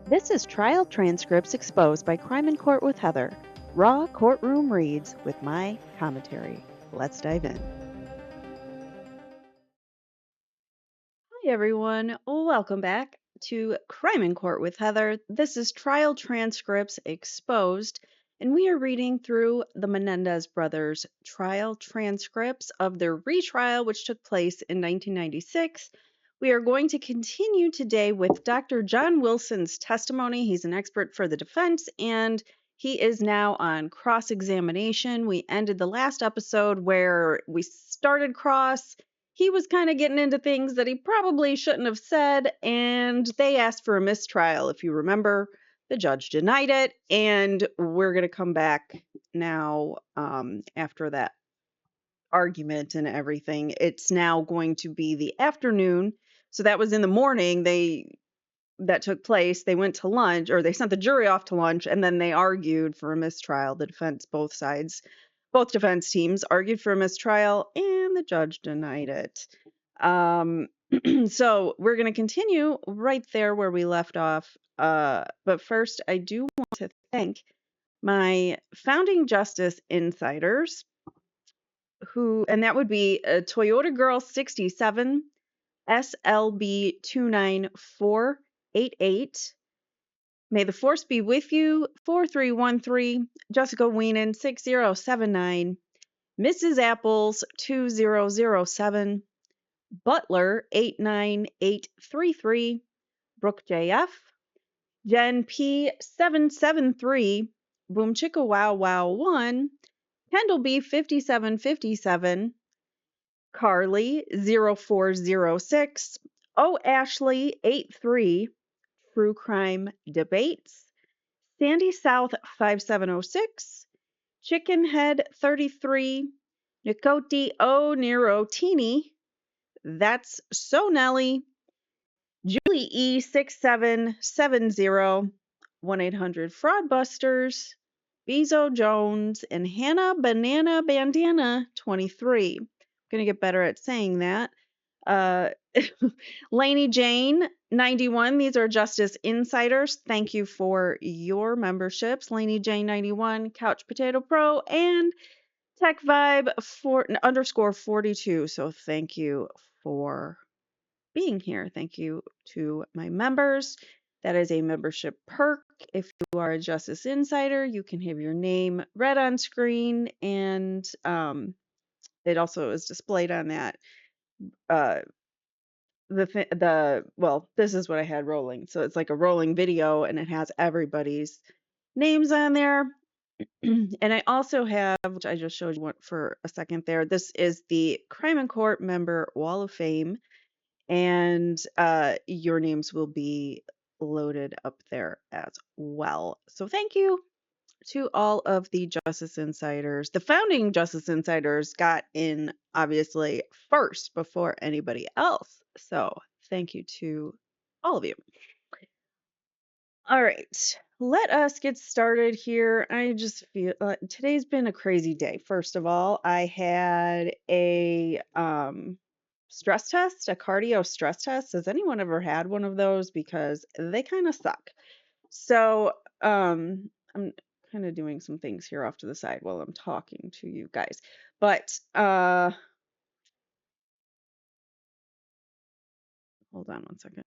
This is Trial Transcripts Exposed by Crime in Court with Heather. Raw courtroom reads with my commentary. Let's dive in. Hi, everyone. Welcome back to Crime in Court with Heather. This is Trial Transcripts Exposed, and we are reading through the Menendez brothers' trial transcripts of their retrial, which took place in 1996. We are going to continue today with Dr. John Wilson's testimony. He's an expert for the defense, and he is now on cross-examination. We ended the last episode where we started cross. He was kind of getting into things that he probably shouldn't have said, and they asked for a mistrial. If you remember, the judge denied it, and we're going to come back now after that argument and everything. It's now going to be the afternoon. So that was in the morning. That took place. They went to lunch, or they sent the jury off to lunch, and then they argued for a mistrial. The defense, both defense teams argued for a mistrial, and the judge denied it. So we're going to continue right there where we left off. But first, I do want to thank my founding justice insiders, and that would be Toyota Girl 67, SLB 29488. May the force be with you, 4313, Jessica Weenan 6079, Mrs. Apples 2007, Butler 89833, Brooke JF, Jen P 773, Boom Chicka Wow Wow 1, Kendall B 5757, Carly 0406, O Ashley 83, True Crime Debates, Sandy South 5706, Chicken Head 33, Nicoti O Nerotini, That's So Nelly, Julie E 6770, 1-800-Fraudbusters, Bezo Jones, and Hannah Banana Bandana 23. I'm gonna get better at saying that. Lainey Jane 91. These are Justice Insiders. Thank you for your memberships. Lainey Jane 91, Couch Potato Pro, and Tech Vibe _42. So thank you for being here. Thank you to my members. That is a membership perk. If you are a Justice Insider, you can have your name read on screen, and it also is displayed on that. This is what I had rolling. So it's like a rolling video, and it has everybody's names on there. And I also have, which I just showed you for a second there, this is the Crime in Court Member Wall of Fame, and your names will be loaded up there as well. So thank you to all of the Justice Insiders. The founding Justice Insiders got in, obviously, first before anybody else. So thank you to all of you. All right, let us get started here. I just feel today's been a crazy day. First of all, I had a stress test, a cardio stress test. Has anyone ever had one of those? Because they kind of suck. So I'm kind of doing some things here off to the side while I'm talking to you guys. But hold on one second.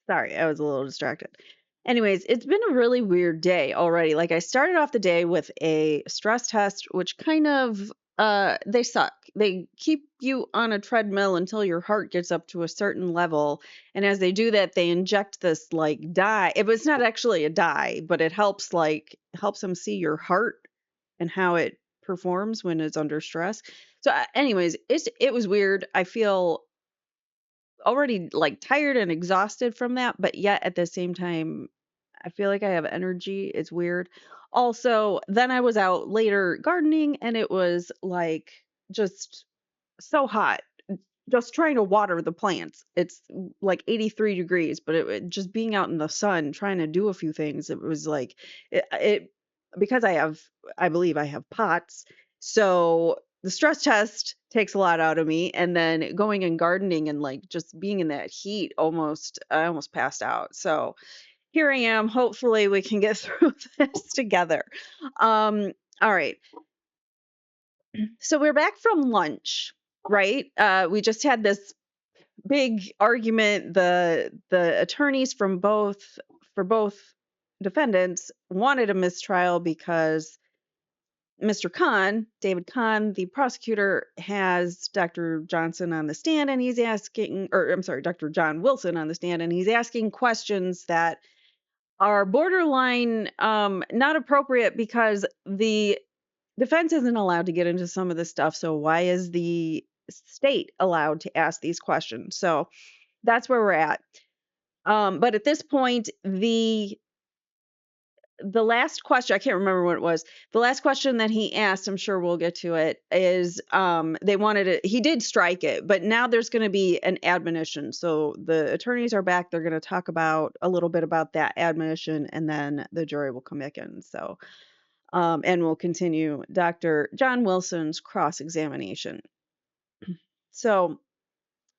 Sorry, I was a little distracted. Anyways, it's been a really weird day already. Like, I started off the day with a stress test, which kind of they suck. They keep you on a treadmill until your heart gets up to a certain level, and as they do that, they inject this like dye. It's not actually a dye, but it helps them see your heart and how it performs when it's under stress. So anyways, it was weird. I feel already like tired and exhausted from that, but yet at the same time I feel like I have energy. It's weird. Also, then I was out later gardening, and it was like just so hot. Just trying to water the plants. It's like 83 degrees, but just being out in the sun trying to do a few things, it was like it because I believe I have pots. So the stress test takes a lot out of me, and then going and gardening and like just being in that heat, I almost passed out. So here I am. Hopefully we can get through this together. All right. So we're back from lunch, right? We just had this big argument. The attorneys for both defendants wanted a mistrial because Mr. Conn, David Conn, the prosecutor, has Dr. Johnson on the stand and he's asking, or I'm sorry, Dr. John Wilson on the stand, and he's asking questions that are borderline not appropriate because the defense isn't allowed to get into some of this stuff. So why is the state allowed to ask these questions? So that's where we're at. But at this point, the last question, I can't remember what it was. The last question that he asked, I'm sure we'll get to it, is they wanted it, he did strike it, but now there's going to be an admonition. So the attorneys are back. They're going to talk about a little bit about that admonition, and then the jury will come back in. So, and we'll continue Dr. John Wilson's cross-examination. So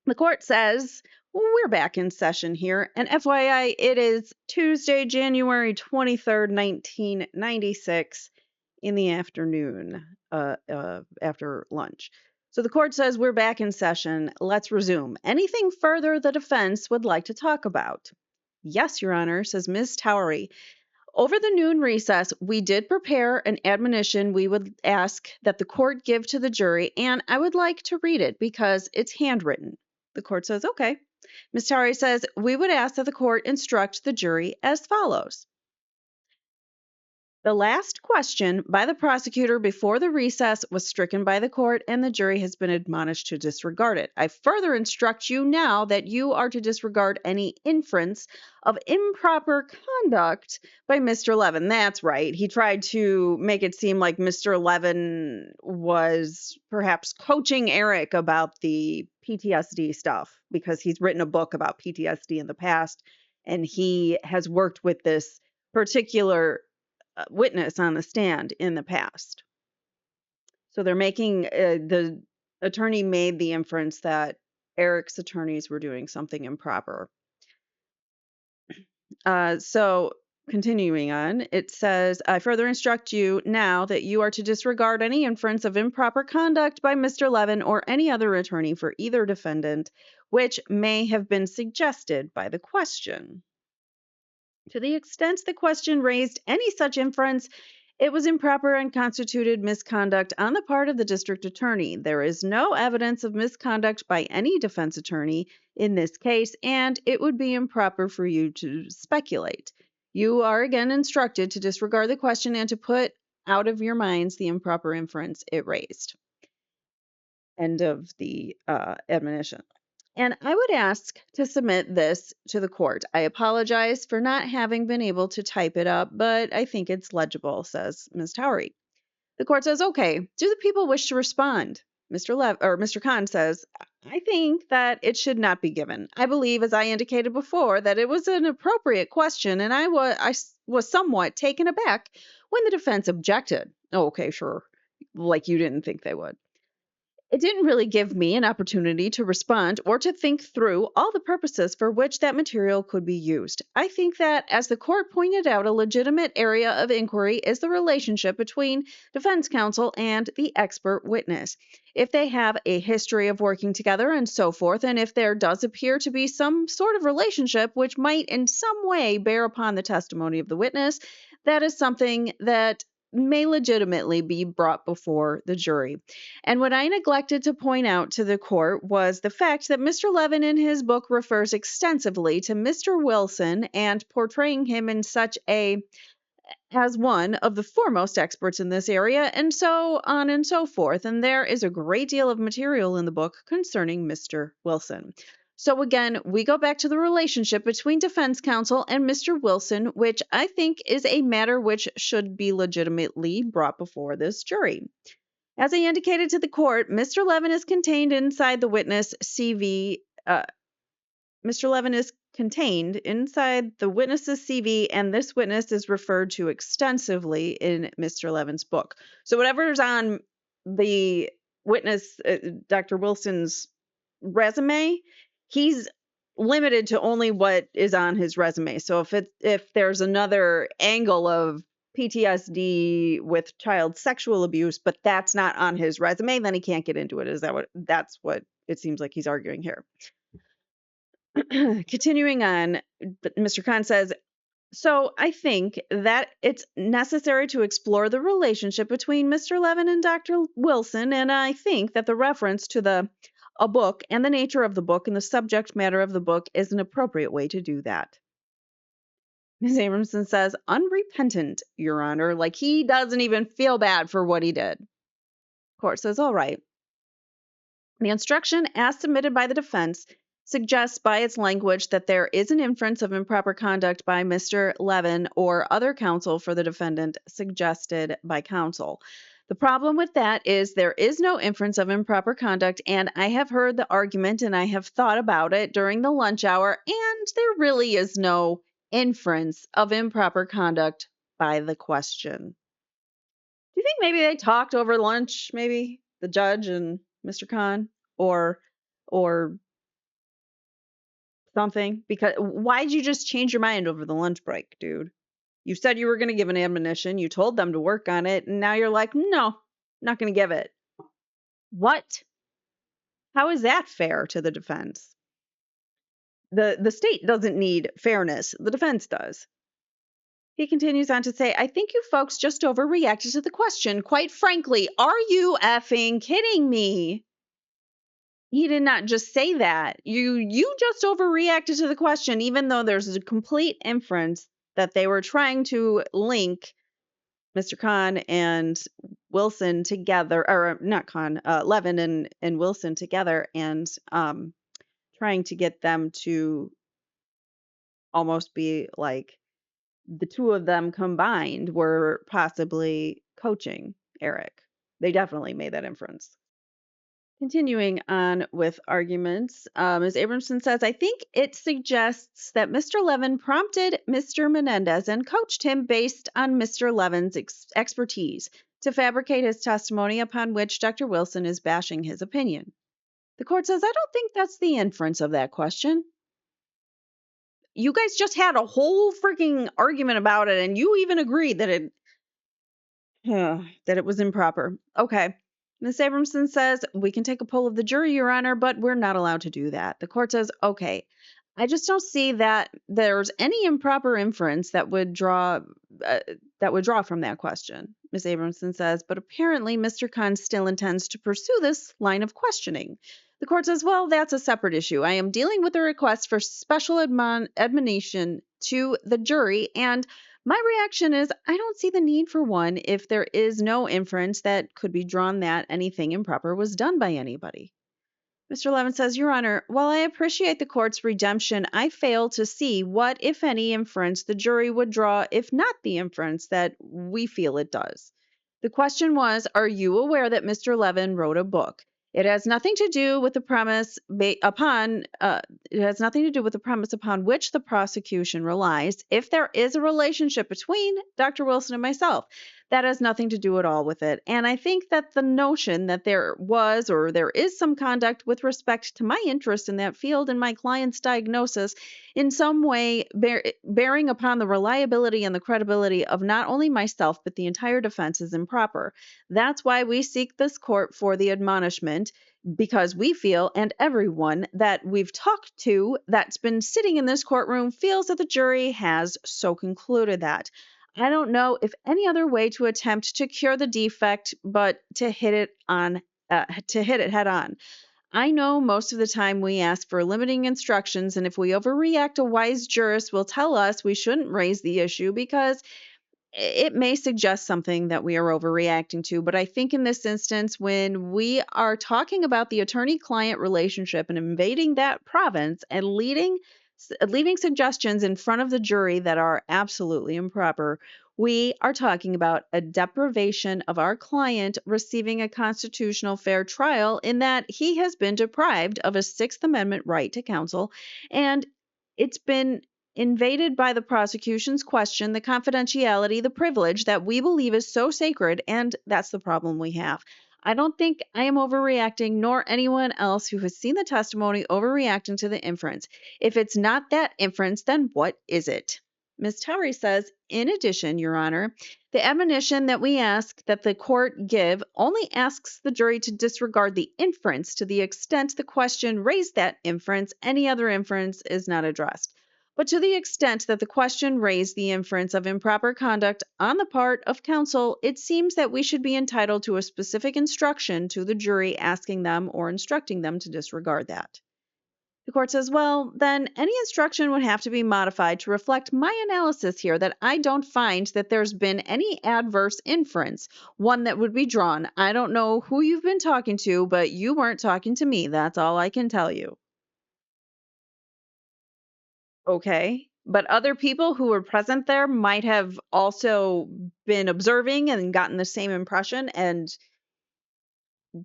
the court says, we're back in session here. And FYI, it is Tuesday, January 23rd, 1996 in the afternoon after lunch. So the court says, we're back in session. Let's resume. Anything further the defense would like to talk about? Yes, Your Honor, says Ms. Towery. Over the noon recess, we did prepare an admonition we would ask that the court give to the jury, and I would like to read it because it's handwritten. The court says, okay. Ms. Towery says, we would ask that the court instruct the jury as follows. The last question by the prosecutor before the recess was stricken by the court, and the jury has been admonished to disregard it. I further instruct you now that you are to disregard any inference of improper conduct by Mr. Levin. That's right. He tried to make it seem like Mr. Levin was perhaps coaching Erik about the PTSD stuff because he's written a book about PTSD in the past, and he has worked with this particular witness on the stand in the past. So they're making the attorney made the inference that Erik's attorneys were doing something improper. So continuing on, it says, I further instruct you now that you are to disregard any inference of improper conduct by Mr. Levin or any other attorney for either defendant, which may have been suggested by the question. To the extent the question raised any such inference, it was improper and constituted misconduct on the part of the district attorney. There is no evidence of misconduct by any defense attorney in this case, and it would be improper for you to speculate. You are again instructed to disregard the question and to put out of your minds the improper inference it raised. End of the admonition. And I would ask to submit this to the court. I apologize for not having been able to type it up, but I think it's legible, says Ms. Towery. The court says, okay, do the people wish to respond? Mr. Conn says, I think that it should not be given. I believe, as I indicated before, that it was an appropriate question, and I was somewhat taken aback when the defense objected. Oh, okay, sure. Like you didn't think they would. It didn't really give me an opportunity to respond or to think through all the purposes for which that material could be used. I think that, as the court pointed out, a legitimate area of inquiry is the relationship between defense counsel and the expert witness. If they have a history of working together and so forth, and if there does appear to be some sort of relationship which might in some way bear upon the testimony of the witness, that is something that may legitimately be brought before the jury. And what I neglected to point out to the court was the fact that Mr. Levin in his book refers extensively to Mr. Wilson and portraying him in such as one of the foremost experts in this area, and so on and so forth. And there is a great deal of material in the book concerning Mr. Wilson. So again, we go back to the relationship between defense counsel and Mr. Wilson, which I think is a matter which should be legitimately brought before this jury. As I indicated to the court, Mr. Levin is contained inside the witness CV. Mr. Levin is contained inside the witness's CV, and this witness is referred to extensively in Mr. Levin's book. So whatever's on the witness, Dr. Wilson's resume, he's limited to only what is on his resume. So if there's another angle of PTSD with child sexual abuse, but that's not on his resume, then he can't get into it. That's what it seems like he's arguing here. Continuing on, Mr. Conn says, so I think that it's necessary to explore the relationship between Mr. Levin and Dr. Wilson, and I think that the reference to a book and the nature of the book and the subject matter of the book is an appropriate way to do that. Ms. Abramson says, unrepentant, Your Honor, like he doesn't even feel bad for what he did. Court says, all right. The instruction, as submitted by the defense, suggests by its language that there is an inference of improper conduct by Mr. Levin or other counsel for the defendant suggested by counsel. The problem with that is there is no inference of improper conduct, and I have heard the argument and I have thought about it during the lunch hour, and there really is no inference of improper conduct by the question. Do you think maybe they talked over lunch, maybe the judge and Mr. Conn, or something? Because why'd you just change your mind over the lunch break, dude? You said you were going to give an admonition. You told them to work on it, and now you're like, no, not going to give it. What? How is that fair to the defense? The state doesn't need fairness. The defense does. He continues on to say, I think you folks just overreacted to the question. Quite frankly, are you effing kidding me? He did not just say that. You just overreacted to the question, even though there's a complete inference that they were trying to link Mr. Conn and Wilson together, or not Conn, Levin and Wilson together, and trying to get them to almost be like the two of them combined were possibly coaching Erik. They definitely made that inference. Continuing on with arguments, Ms. Abramson says, I think it suggests that Mr. Levin prompted Mr. Menendez and coached him based on Mr. Levin's expertise to fabricate his testimony upon which Dr. Wilson is bashing his opinion. The court says, I don't think that's the inference of that question. You guys just had a whole freaking argument about it, and you even agreed that it was improper. Okay. Ms. Abramson says, we can take a poll of the jury, Your Honor, but we're not allowed to do that. The court says, okay. I just don't see that there's any improper inference that would draw from that question. Ms. Abramson says, but apparently Mr. Conn still intends to pursue this line of questioning. The court says, well, that's a separate issue. I am dealing with a request for special admonition to the jury, and my reaction is I don't see the need for one if there is no inference that could be drawn that anything improper was done by anybody. Mr. Levin says, Your Honor, while I appreciate the court's redemption, I fail to see what, if any, inference the jury would draw, if not the inference that we feel it does. The question was, are you aware that Mr. Levin wrote a book? It has nothing to do with the premise upon which the prosecution relies. If there is a relationship between Dr. Wilson and myself, that has nothing to do at all with it. And I think that the notion that there was or there is some conduct with respect to my interest in that field and my client's diagnosis in some way bearing upon the reliability and the credibility of not only myself but the entire defense is improper. That's why we seek this court for the admonishment, because we feel, and everyone that we've talked to that's been sitting in this courtroom feels that the jury has so concluded that. I don't know if any other way to attempt to cure the defect, but to hit it head on. I know most of the time we ask for limiting instructions, and if we overreact, a wise jurist will tell us we shouldn't raise the issue because it may suggest something that we are overreacting to. But I think in this instance, when we are talking about the attorney-client relationship and invading that province and leaving suggestions in front of the jury that are absolutely improper, we are talking about a deprivation of our client receiving a constitutional fair trial in that he has been deprived of a Sixth Amendment right to counsel, and it's been invaded by the prosecution's question, the confidentiality, the privilege that we believe is so sacred, and that's the problem we have. I don't think I am overreacting, nor anyone else who has seen the testimony overreacting to the inference. If it's not that inference, then what is it? Ms. Towery says, in addition, Your Honor, the admonition that we ask that the court give only asks the jury to disregard the inference to the extent the question raised that inference. Any other inference is not addressed. But to the extent that the question raised the inference of improper conduct on the part of counsel, it seems that we should be entitled to a specific instruction to the jury asking them or instructing them to disregard that. The court says, well, then any instruction would have to be modified to reflect my analysis here that I don't find that there's been any adverse inference, one that would be drawn. I don't know who you've been talking to, but you weren't talking to me. That's all I can tell you. Okay. But other people who were present there might have also been observing and gotten the same impression, and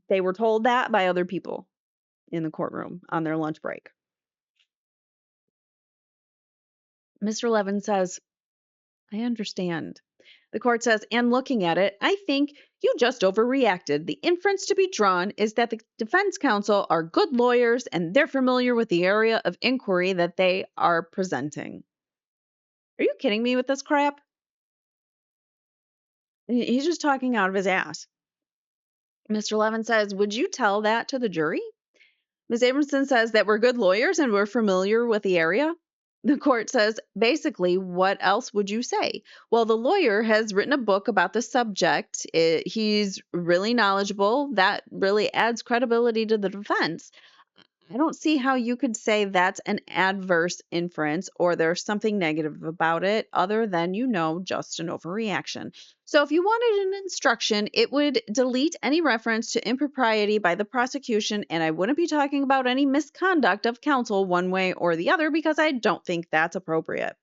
they were told that by other people in the courtroom on their lunch break. Mr. Levin says, I understand. The court says, and looking at it, I think you just overreacted. The inference to be drawn is that the defense counsel are good lawyers and they're familiar with the area of inquiry that they are presenting. Are you kidding me with this crap? He's just talking out of his ass. Mr. Levin says, would you tell that to the jury? Ms. Abramson says that we're good lawyers and we're familiar with the area. The court says, basically, what else would you say? Well, the lawyer has written a book about the subject. He's really knowledgeable. That really adds credibility to the defense. I don't see how you could say that's an adverse inference or there's something negative about it other than, just an overreaction. So if you wanted an instruction, it would delete any reference to impropriety by the prosecution, and I wouldn't be talking about any misconduct of counsel one way or the other because I don't think that's appropriate.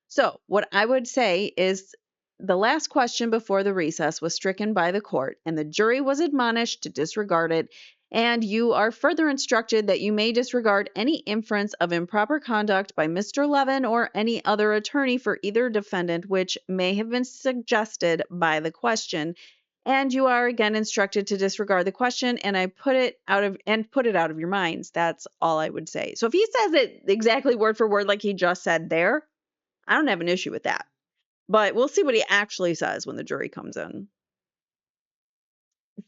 So what I would say is the last question before the recess was stricken by the court, and the jury was admonished to disregard it. And you are further instructed that you may disregard any inference of improper conduct by Mr. Levin or any other attorney for either defendant, which may have been suggested by the question. And you are again instructed to disregard the question, and put it out of your minds. That's all I would say. So if he says it exactly word for word like he just said there, I don't have an issue with that. But we'll see what he actually says when the jury comes in.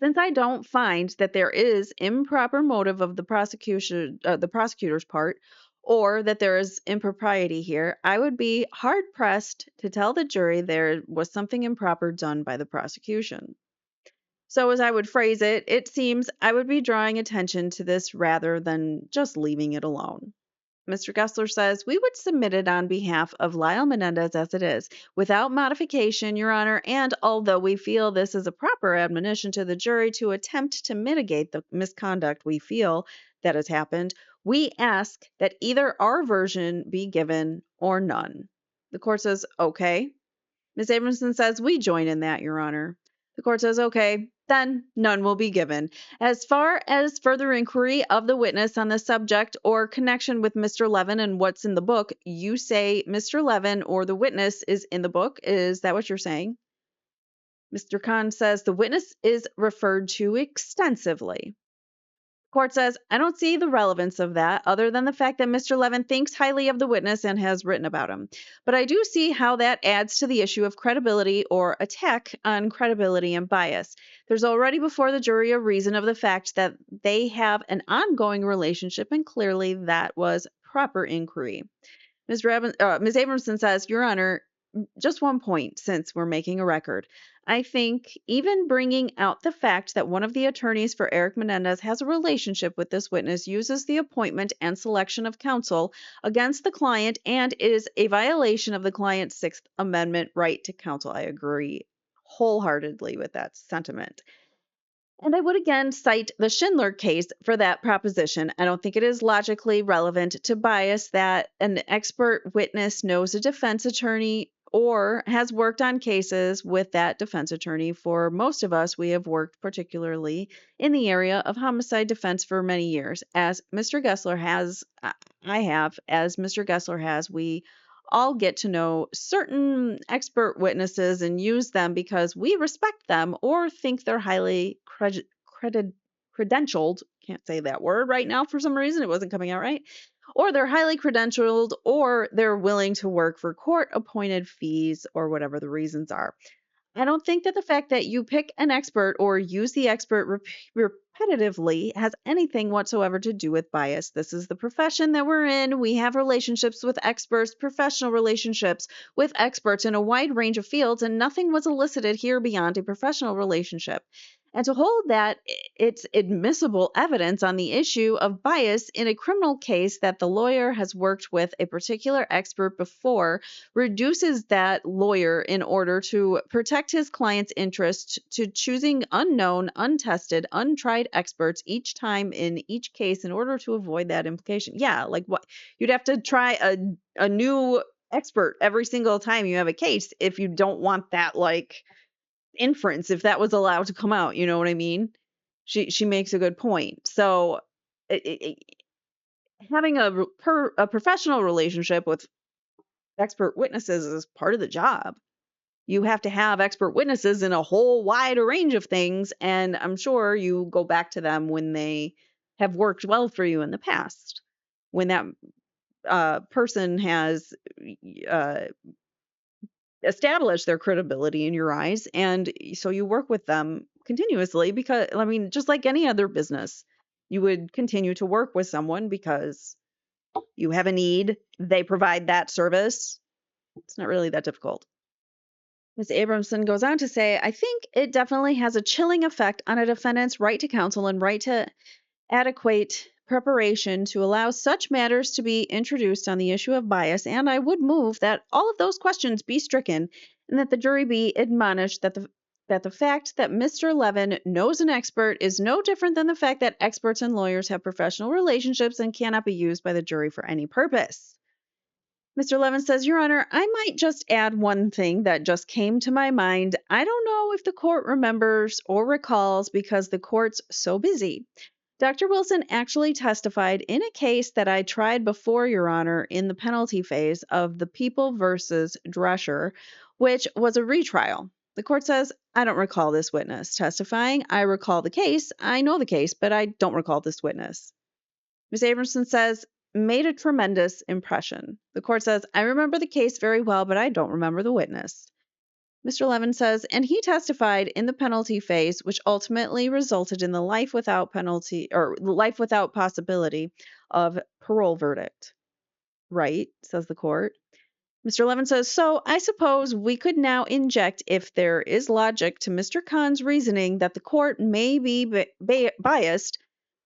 Since I don't find that there is improper motive of the prosecutor's part, or that there is impropriety here, I would be hard pressed to tell the jury there was something improper done by the prosecution. So as I would phrase it, it seems I would be drawing attention to this rather than just leaving it alone. Mr. Gessler says, we would submit it on behalf of Lyle Menendez as it is, without modification, Your Honor, and although we feel this is a proper admonition to the jury to attempt to mitigate the misconduct we feel that has happened, we ask that either our version be given or none. The court says, okay. Ms. Abramson says, we join in that, Your Honor. The court says, okay, then none will be given. As far as further inquiry of the witness on the subject or connection with Mr. Levin and what's in the book, you say Mr. Levin or the witness is in the book. Is that what you're saying? Mr. Conn says the witness is referred to extensively. Court says, I don't see the relevance of that other than the fact that Mr. Levin thinks highly of the witness and has written about him. But I do see how that adds to the issue of credibility or attack on credibility and bias. There's already before the jury a reason of the fact that they have an ongoing relationship, and clearly that was proper inquiry. Ms. Abramson says, Your Honor, just one point since we're making a record. I think even bringing out the fact that one of the attorneys for Erik Menendez has a relationship with this witness uses the appointment and selection of counsel against the client and is a violation of the client's Sixth Amendment right to counsel. I agree wholeheartedly with that sentiment. And I would again cite the Schindler case for that proposition. I don't think it is logically relevant to bias that an expert witness knows a defense attorney or has worked on cases with that defense attorney. For most of us, we have worked particularly in the area of homicide defense for many years. As Mr. Gessler has, as Mr. Gessler has, we all get to know certain expert witnesses and use them because we respect them or think they're highly credentialed, can't say that word right now for some reason, it wasn't coming out right, or they're highly credentialed, or they're willing to work for court appointed fees or whatever the reasons are. I don't think that the fact that you pick an expert or use the expert repetitively has anything whatsoever to do with bias. This is the profession that we're in. We have relationships with experts, professional relationships with experts in a wide range of fields, and nothing was elicited here beyond a professional relationship. And to hold that it's admissible evidence on the issue of bias in a criminal case that the lawyer has worked with a particular expert before reduces that lawyer in order to protect his client's interest to choosing unknown, untested, untried experts each time in each case in order to avoid that implication. Yeah, like what? You'd have to try a new expert every single time you have a case if you don't want that like inference, if that was allowed to come out, you know what I mean? She makes a good point. So having a professional relationship with expert witnesses is part of the job. You have to have expert witnesses in a whole wide range of things, and I'm sure you go back to them when they have worked well for you in the past. When that person has uh, established their credibility in your eyes, and so you work with them continuously because, I mean, just like any other business, you would continue to work with someone because you have a need, they provide that service. It's not really that difficult. Ms. Abramson goes on to say, I think it definitely has a chilling effect on a defendant's right to counsel and right to adequate preparation to allow such matters to be introduced on the issue of bias, and I would move that all of those questions be stricken and that the jury be admonished that the fact that Mr. Levin knows an expert is no different than the fact that experts and lawyers have professional relationships and cannot be used by the jury for any purpose. Mr. Levin says, Your Honor, I might just add one thing that just came to my mind. I don't know if the court remembers or recalls because the court's so busy. Dr. Wilson actually testified in a case that I tried before, Your Honor, in the penalty phase of the People versus Drescher, which was a retrial. The court says, I don't recall this witness testifying. I recall the case. I know the case, but I don't recall this witness. Ms. Abramson says, made a tremendous impression. The court says, I remember the case very well, but I don't remember the witness. Mr. Levin says, and he testified in the penalty phase, which ultimately resulted in the life without penalty or life without possibility of parole verdict. Right, says the court. Mr. Levin says, so I suppose we could now inject, if there is logic to Mr. Conn's reasoning, that the court may be biased,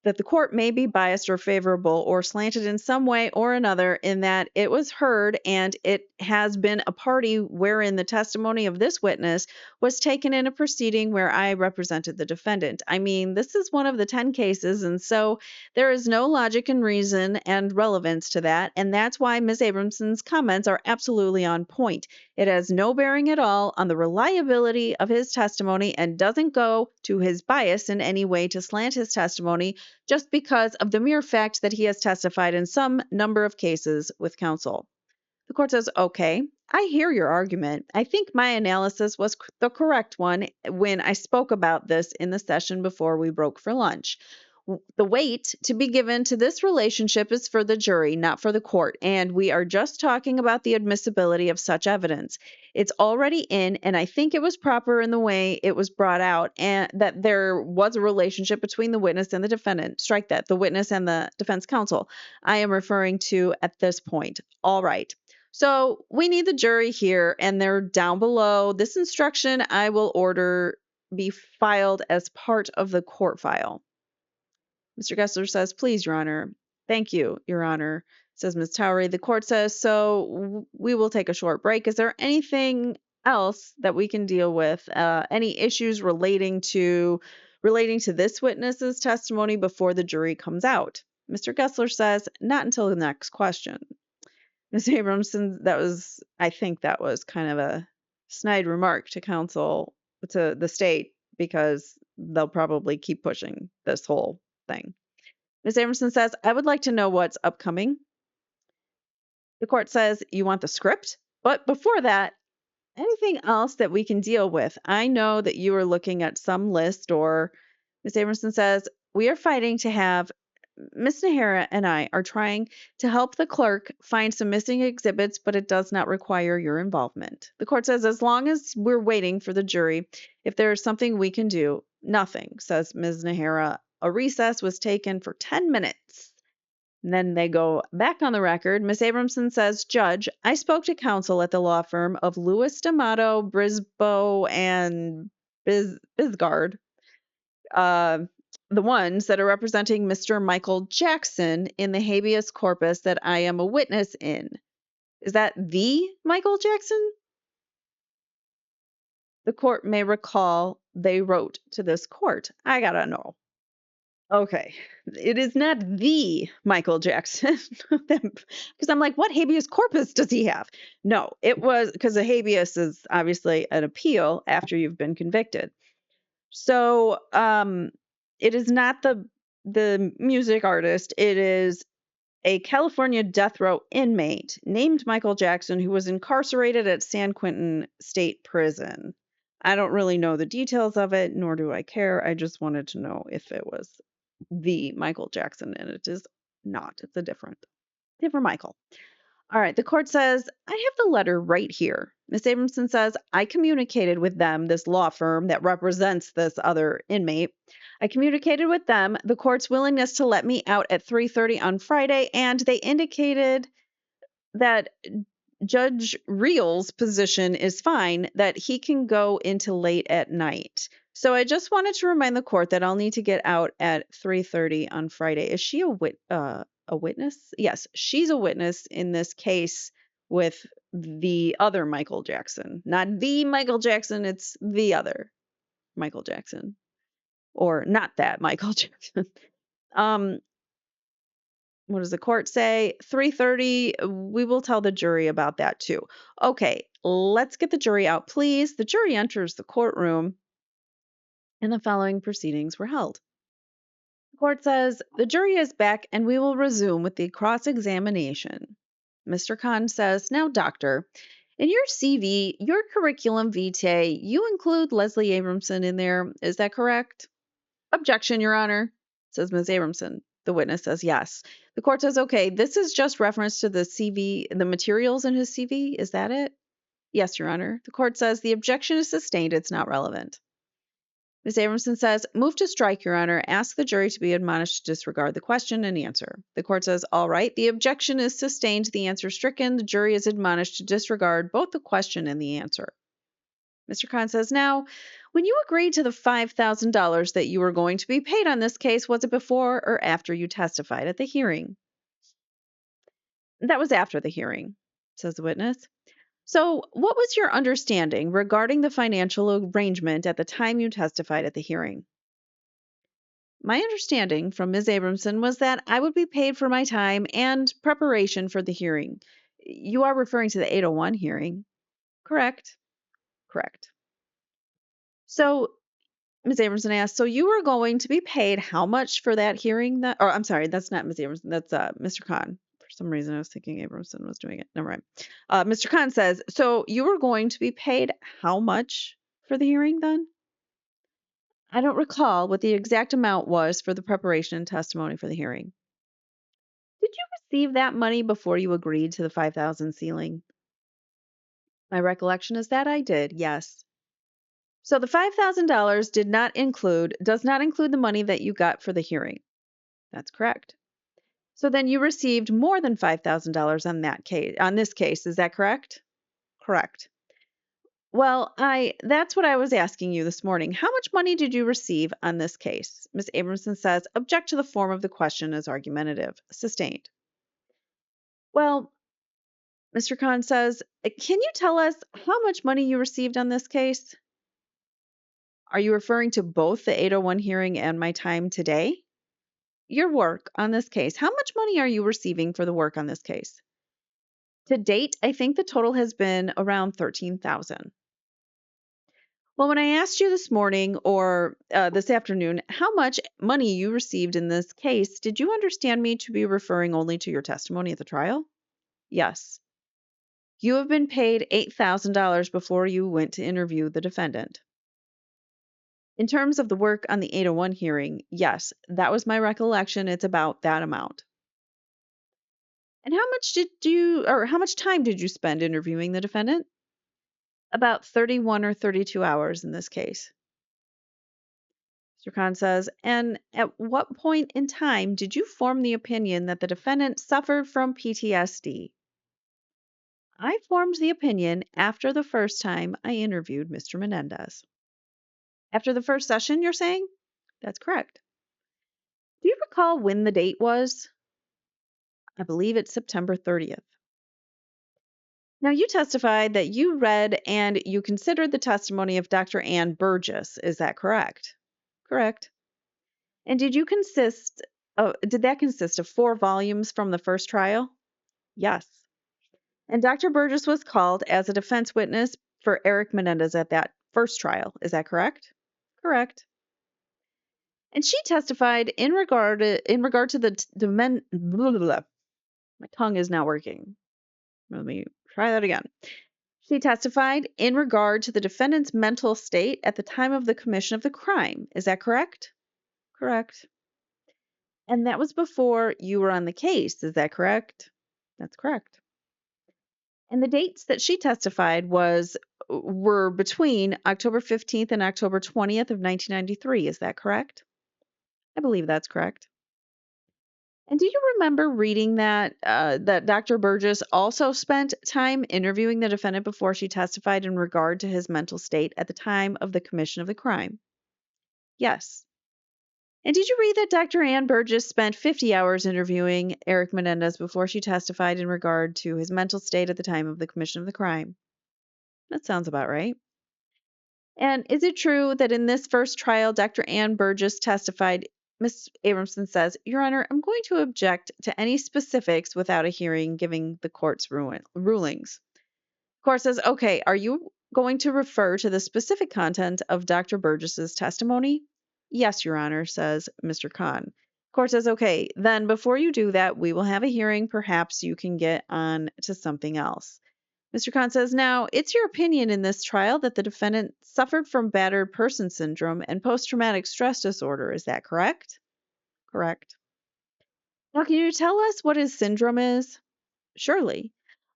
that the court may be biased or favorable or slanted in some way or another, in that it was heard and it has been a party wherein the testimony of this witness was taken in a proceeding where I represented the defendant. I mean, this is one of the 10 cases, and so there is no logic and reason and relevance to that, and that's why Ms. Abramson's comments are absolutely on point. It has no bearing at all on the reliability of his testimony and doesn't go to his bias in any way to slant his testimony just because of the mere fact that he has testified in some number of cases with counsel. The court says, okay, I hear your argument. I think my analysis was the correct one when I spoke about this in the session before we broke for lunch. The weight to be given to this relationship is for the jury, not for the court, and we are just talking about the admissibility of such evidence. It's already in, and I think it was proper in the way it was brought out, and that there was a relationship between the witness and the defendant. Strike that, the witness and the defense counsel. I am referring to at this point. All right. So we need the jury here, and they're down below. This instruction I will order be filed as part of the court file. Mr. Gessler says, please, Your Honor. Thank you, Your Honor, says Ms. Towery. The court says, so we will take a short break. Is there anything else that we can deal with? Any issues relating to this witness's testimony before the jury comes out? Mr. Gessler says, not until the next question. Ms. Abramson, I think that was kind of a snide remark to counsel, to the state, because they'll probably keep pushing this whole thing. Ms. Abramson says, I would like to know what's upcoming. The court says, you want the script? But before that, anything else that we can deal with? I know that you are looking at some list or Ms. Abramson says, we are fighting to have Miss Nahara and I are trying to help the clerk find some missing exhibits, but it does not require your involvement. The court says, as long as we're waiting for the jury, if there is something we can do, nothing, says Ms. Nahara. A recess was taken for 10 minutes. And then they go back on the record. Miss Abramson says, Judge, I spoke to counsel at the law firm of Lewis D'Amato, Brisboe, and Bisgard, uh, the ones that are representing Mr. Michael Jackson in the habeas corpus that I am a witness in. Is that the Michael Jackson? The court may recall they wrote to this court. I gotta know. Okay. It is not the Michael Jackson. Because I'm like, what habeas corpus does he have? No, it was because a habeas is obviously an appeal after you've been convicted. So it is not the music artist. It is a California death row inmate named Michael Jackson who was incarcerated at San Quentin State Prison. I don't really know the details of it, nor do I care. I just wanted to know if it was the Michael Jackson, and it is not. It's a different Michael. All right, the court says, I have the letter right here. Miss Abramson says, I communicated with them, this law firm that represents this other inmate. I communicated with them the court's willingness to let me out at 3:30 on Friday, and they indicated that Judge Reel's position is fine, that he can go into late at night. So I just wanted to remind the court that I'll need to get out at 3:30 on Friday. Is she a witness? Yes, she's a witness in this case with the other Michael Jackson. Not the Michael Jackson, it's the other Michael Jackson. Or not that Michael Jackson. What does the court say? 3:30. We will tell the jury about that too. Okay, let's get the jury out, please. The jury enters the courtroom and the following proceedings were held. The court says, the jury is back and we will resume with the cross-examination. Mr. Conn says, now, doctor, in your CV, your curriculum vitae, you include Leslie Abramson in there. Is that correct? Objection, Your Honor, says Ms. Abramson. The witness says yes. The court says, okay, this is just reference to the CV, the materials in his CV. Is that it? Yes, Your Honor. The court says the objection is sustained. It's not relevant. Ms. Abramson says, move to strike, Your Honor. Ask the jury to be admonished to disregard the question and answer. The court says, all right, the objection is sustained. The answer stricken. The jury is admonished to disregard both the question and the answer. Mr. Conn says, now, when you agreed to the $5,000 that you were going to be paid on this case, was it before or after you testified at the hearing? That was after the hearing, says the witness. So, what was your understanding regarding the financial arrangement at the time you testified at the hearing? My understanding from Ms. Abramson was that I would be paid for my time and preparation for the hearing. You are referring to the 801 hearing. Correct. Correct. So, Ms. Abramson asked, so you were going to be paid how much for that hearing? Or I'm sorry, that's not Ms. Abramson, that's Mr. Conn. For some reason, I was thinking Abramson was doing it. Never mind. Mr. Conn says, so you were going to be paid how much for the hearing then? I don't recall what the exact amount was for the preparation and testimony for the hearing. Did you receive that money before you agreed to the $5,000 ceiling? My recollection is that I did, yes. So the $5,000 does not include the money that you got for the hearing. That's correct. So then you received more than $5,000 on this case. Is that correct? Correct. Well, that's what I was asking you this morning. How much money did you receive on this case? Ms. Abramson says, object to the form of the question as argumentative. Sustained. Well, Mr. Conn says, can you tell us how much money you received on this case? Are you referring to both the 801 hearing and my time today? Your work on this case. How much money are you receiving for the work on this case? To date, I think the total has been around $13,000. Well, when I asked you this morning or this afternoon how much money you received in this case, did you understand me to be referring only to your testimony at the trial? Yes. You have been paid $8,000 before you went to interview the defendant. In terms of the work on the 801 hearing, yes, that was my recollection. It's about that amount. And how much time did you spend interviewing the defendant? About 31 or 32 hours in this case. Mr. Khan says, and at what point in time did you form the opinion that the defendant suffered from PTSD? I formed the opinion after the first time I interviewed Mr. Menendez. After the first session, you're saying? That's correct. Do you recall when the date was? I believe it's September 30th. Now, you testified that you read and you considered the testimony of Dr. Ann Burgess. Is that correct? Correct. And did that consist of 4 volumes from the first trial? Yes. And Dr. Burgess was called as a defense witness for Erik Menendez at that first trial. Is that correct? Correct. And she testified in regard to the men. Blah, blah, blah. My tongue is not working. Let me try that again. She testified in regard to the defendant's mental state at the time of the commission of the crime. Is that correct? Correct. And that was before you were on the case. Is that correct? That's correct. And the dates that she testified were between October 15th and October 20th of 1993. Is that correct? I believe that's correct. And do you remember reading that Dr. Burgess also spent time interviewing the defendant before she testified in regard to his mental state at the time of the commission of the crime? Yes. And did you read that Dr. Ann Burgess spent 50 hours interviewing Erik Menendez before she testified in regard to his mental state at the time of the commission of the crime? That sounds about right. And is it true that in this first trial, Dr. Ann Burgess testified? Ms. Abramson says, Your Honor, I'm going to object to any specifics without a hearing giving the court's rulings. The court says, okay, are you going to refer to the specific content of Dr. Burgess's testimony? Yes, Your Honor, says Mr. Conn. The court says, okay, then before you do that, we will have a hearing. Perhaps you can get on to something else. Mr. Conn says, now, it's your opinion in this trial that the defendant suffered from battered person syndrome and post-traumatic stress disorder. Is that correct? Correct. Now, can you tell us what his syndrome is? Surely.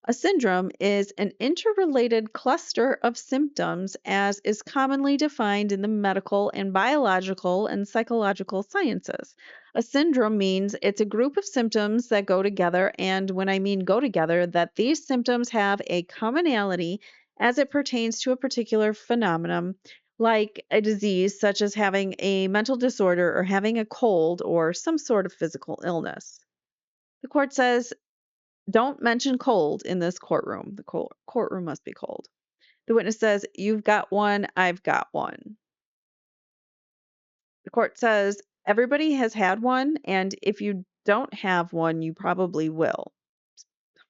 A syndrome is an interrelated cluster of symptoms as is commonly defined in the medical and biological and psychological sciences. A syndrome means it's a group of symptoms that go together, and when I mean go together, that these symptoms have a commonality as it pertains to a particular phenomenon, like a disease such as having a mental disorder or having a cold or some sort of physical illness. The court says don't mention cold in this courtroom. The courtroom must be cold. The witness says, You've got one, I've got one. The court says, Everybody has had one, and if you don't have one, you probably will.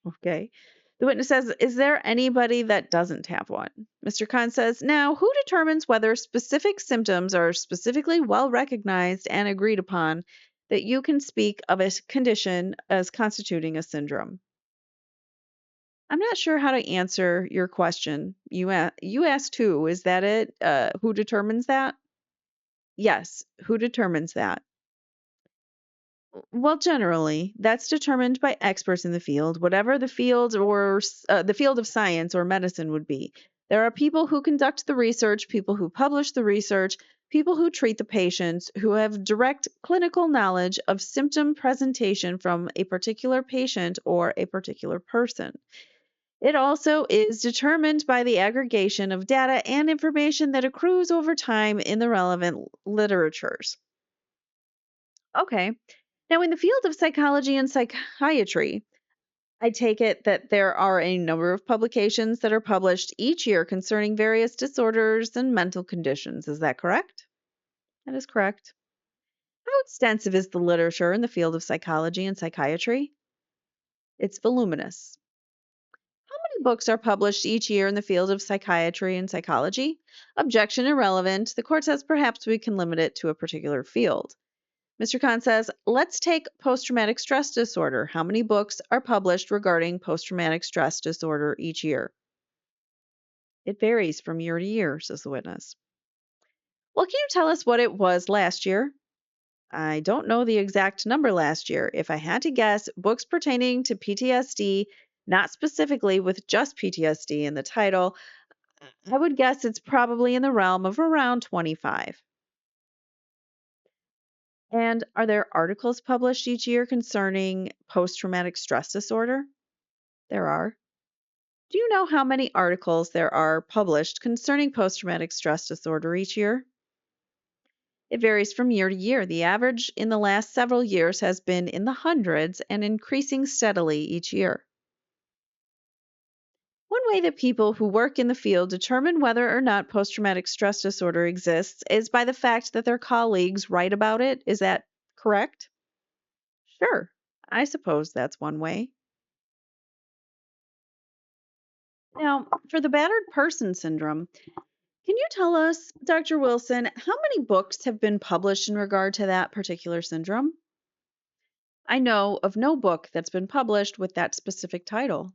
Okay. The witness says, Is there anybody that doesn't have one? Mr. Conn says, Now, who determines whether specific symptoms are specifically well recognized and agreed upon that you can speak of a condition as constituting a syndrome? I'm not sure how to answer your question. You asked who. Is that it? Who determines that? Yes. Who determines that? Well, generally, that's determined by experts in the field, whatever the field or the field of science or medicine would be. There are people who conduct the research, people who publish the research, people who treat the patients, who have direct clinical knowledge of symptom presentation from a particular patient or a particular person. It also is determined by the aggregation of data and information that accrues over time in the relevant literatures. Okay. Now, in the field of psychology and psychiatry, I take it that there are a number of publications that are published each year concerning various disorders and mental conditions. Is that correct? That is correct. How extensive is the literature in the field of psychology and psychiatry? It's voluminous. Books are published each year in the field of psychiatry and psychology. Objection irrelevant. The court says perhaps we can limit it to a particular field. Mr. Conn says, let's take post-traumatic stress disorder. How many books are published regarding post-traumatic stress disorder each year? It varies from year to year, says the witness. Well, can you tell us what it was last year? I don't know the exact number last year. If I had to guess, books pertaining to PTSD, not specifically with just PTSD in the title, I would guess it's probably in the realm of around 25. And are there articles published each year concerning post traumatic stress disorder? There are. Do you know how many articles there are published concerning post traumatic stress disorder each year? It varies from year to year. The average in the last several years has been in the hundreds and increasing steadily each year. One way that people who work in the field determine whether or not post traumatic stress disorder exists is by the fact that their colleagues write about it. Is that correct? Sure. I suppose that's one way. Now, for the battered person syndrome, can you tell us, Dr. Wilson, how many books have been published in regard to that particular syndrome? I know of no book that's been published with that specific title.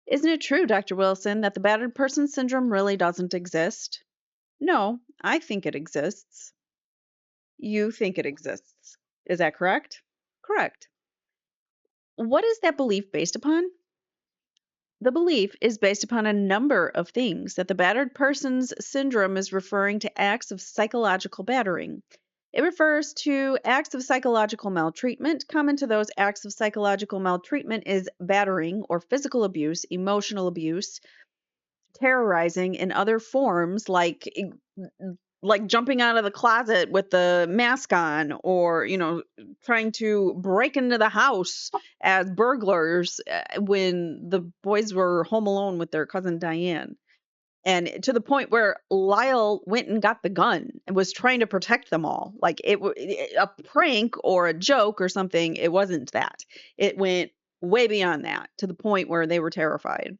Isn't it true, Dr. Wilson, that the battered person syndrome really doesn't exist? No, I think it exists. You think it exists. Is that correct? Correct. What is that belief based upon? The belief is based upon a number of things that the battered person's syndrome is referring to acts of psychological battering. It refers to acts of psychological maltreatment. Common to those acts of psychological maltreatment is battering or physical abuse, emotional abuse, terrorizing in other forms like jumping out of the closet with the mask on, or trying to break into the house as burglars when the boys were home alone with their cousin Diane, and to the point where Lyle went and got the gun and was trying to protect them all. Like a prank or a joke or something. It wasn't that. It went way beyond that, to the point where they were terrified.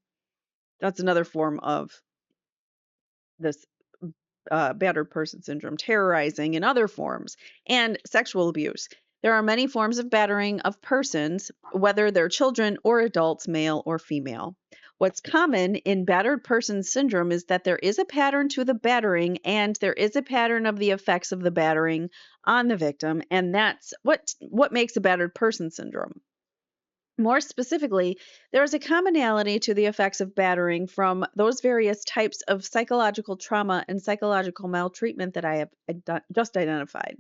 That's another form of this battered person syndrome, terrorizing in other forms, and sexual abuse. There are many forms of battering of persons, whether they're children or adults, male or female. What's common in battered person syndrome is that there is a pattern to the battering, and there is a pattern of the effects of the battering on the victim, and that's what makes a battered person syndrome. More specifically, there is a commonality to the effects of battering from those various types of psychological trauma and psychological maltreatment that I have just identified.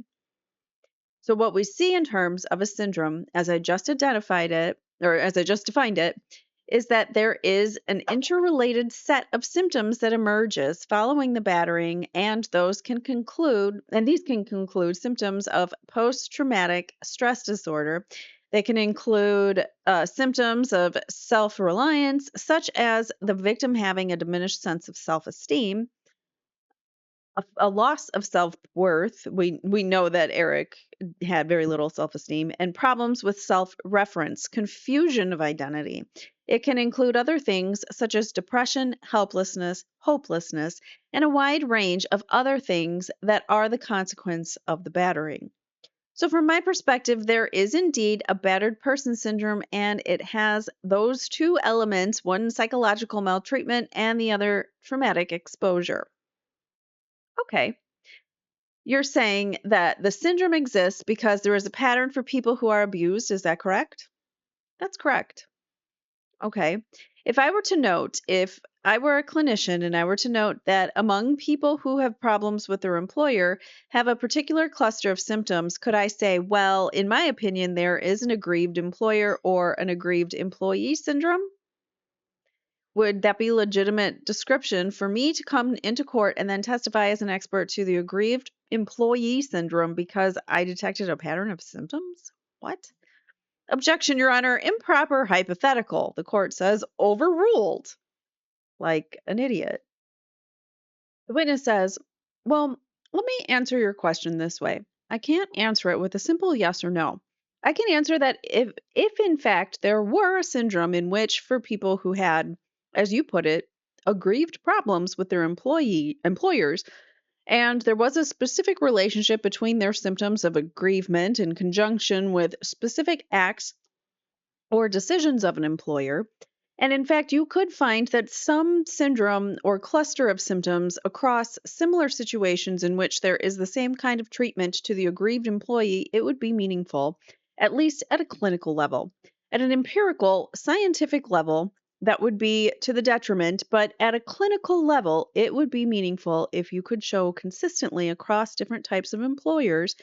So, what we see in terms of a syndrome, as I just identified it, or as I just defined it, is that there is an interrelated set of symptoms that emerges following the battering, and these can conclude symptoms of post traumatic stress disorder. They can include symptoms of self reliance, such as the victim having a diminished sense of self esteem, a loss of self worth. We know that Erik had very little self esteem, and problems with self reference, confusion of identity. It can include other things such as depression, helplessness, hopelessness, and a wide range of other things that are the consequence of the battering. So, from my perspective, there is indeed a battered person syndrome, and it has those two elements, one psychological maltreatment and the other traumatic exposure. Okay. You're saying that the syndrome exists because there is a pattern for people who are abused. Is that correct? That's correct. Okay. If I were a clinician and I were to note that among people who have problems with their employer have a particular cluster of symptoms, could I say, well, in my opinion, there is an aggrieved employer or an aggrieved employee syndrome? Would that be legitimate description for me to come into court and then testify as an expert to the aggrieved employee syndrome because I detected a pattern of symptoms? What? Objection, Your Honor. Improper hypothetical. The court says overruled. Like an idiot. The witness says, well, let me answer your question this way. I can't answer it with a simple yes or no. I can answer that if in fact there were a syndrome in which, for people who had, as you put it, aggrieved problems with their employers, and there was a specific relationship between their symptoms of aggrievement in conjunction with specific acts or decisions of an employer, And in fact, you could find that some syndrome or cluster of symptoms across similar situations in which there is the same kind of treatment to the aggrieved employee, it would be meaningful, at least at a clinical level. At an empirical, scientific level, that would be to the detriment, but at a clinical level, it would be meaningful if you could show consistently across different types of employers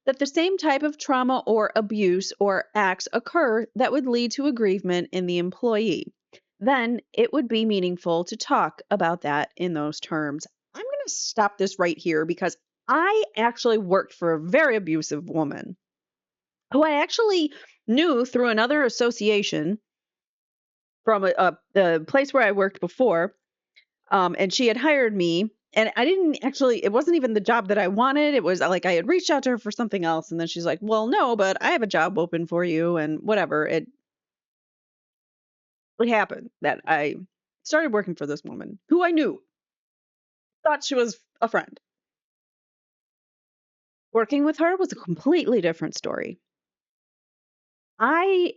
that the same type of trauma or abuse or acts occur that would lead to aggrievement in the employee. Then it would be meaningful to talk about that in those terms. I'm going to stop this right here because I actually worked for a very abusive woman who I actually knew through another association from a place where I worked before. And she had hired me. And I didn't actually, it wasn't even the job that I wanted. It was like I had reached out to her for something else. And then she's like, well, no, but I have a job open for you and whatever. It happened that I started working for this woman who I knew, thought she was a friend. Working with her was a completely different story. I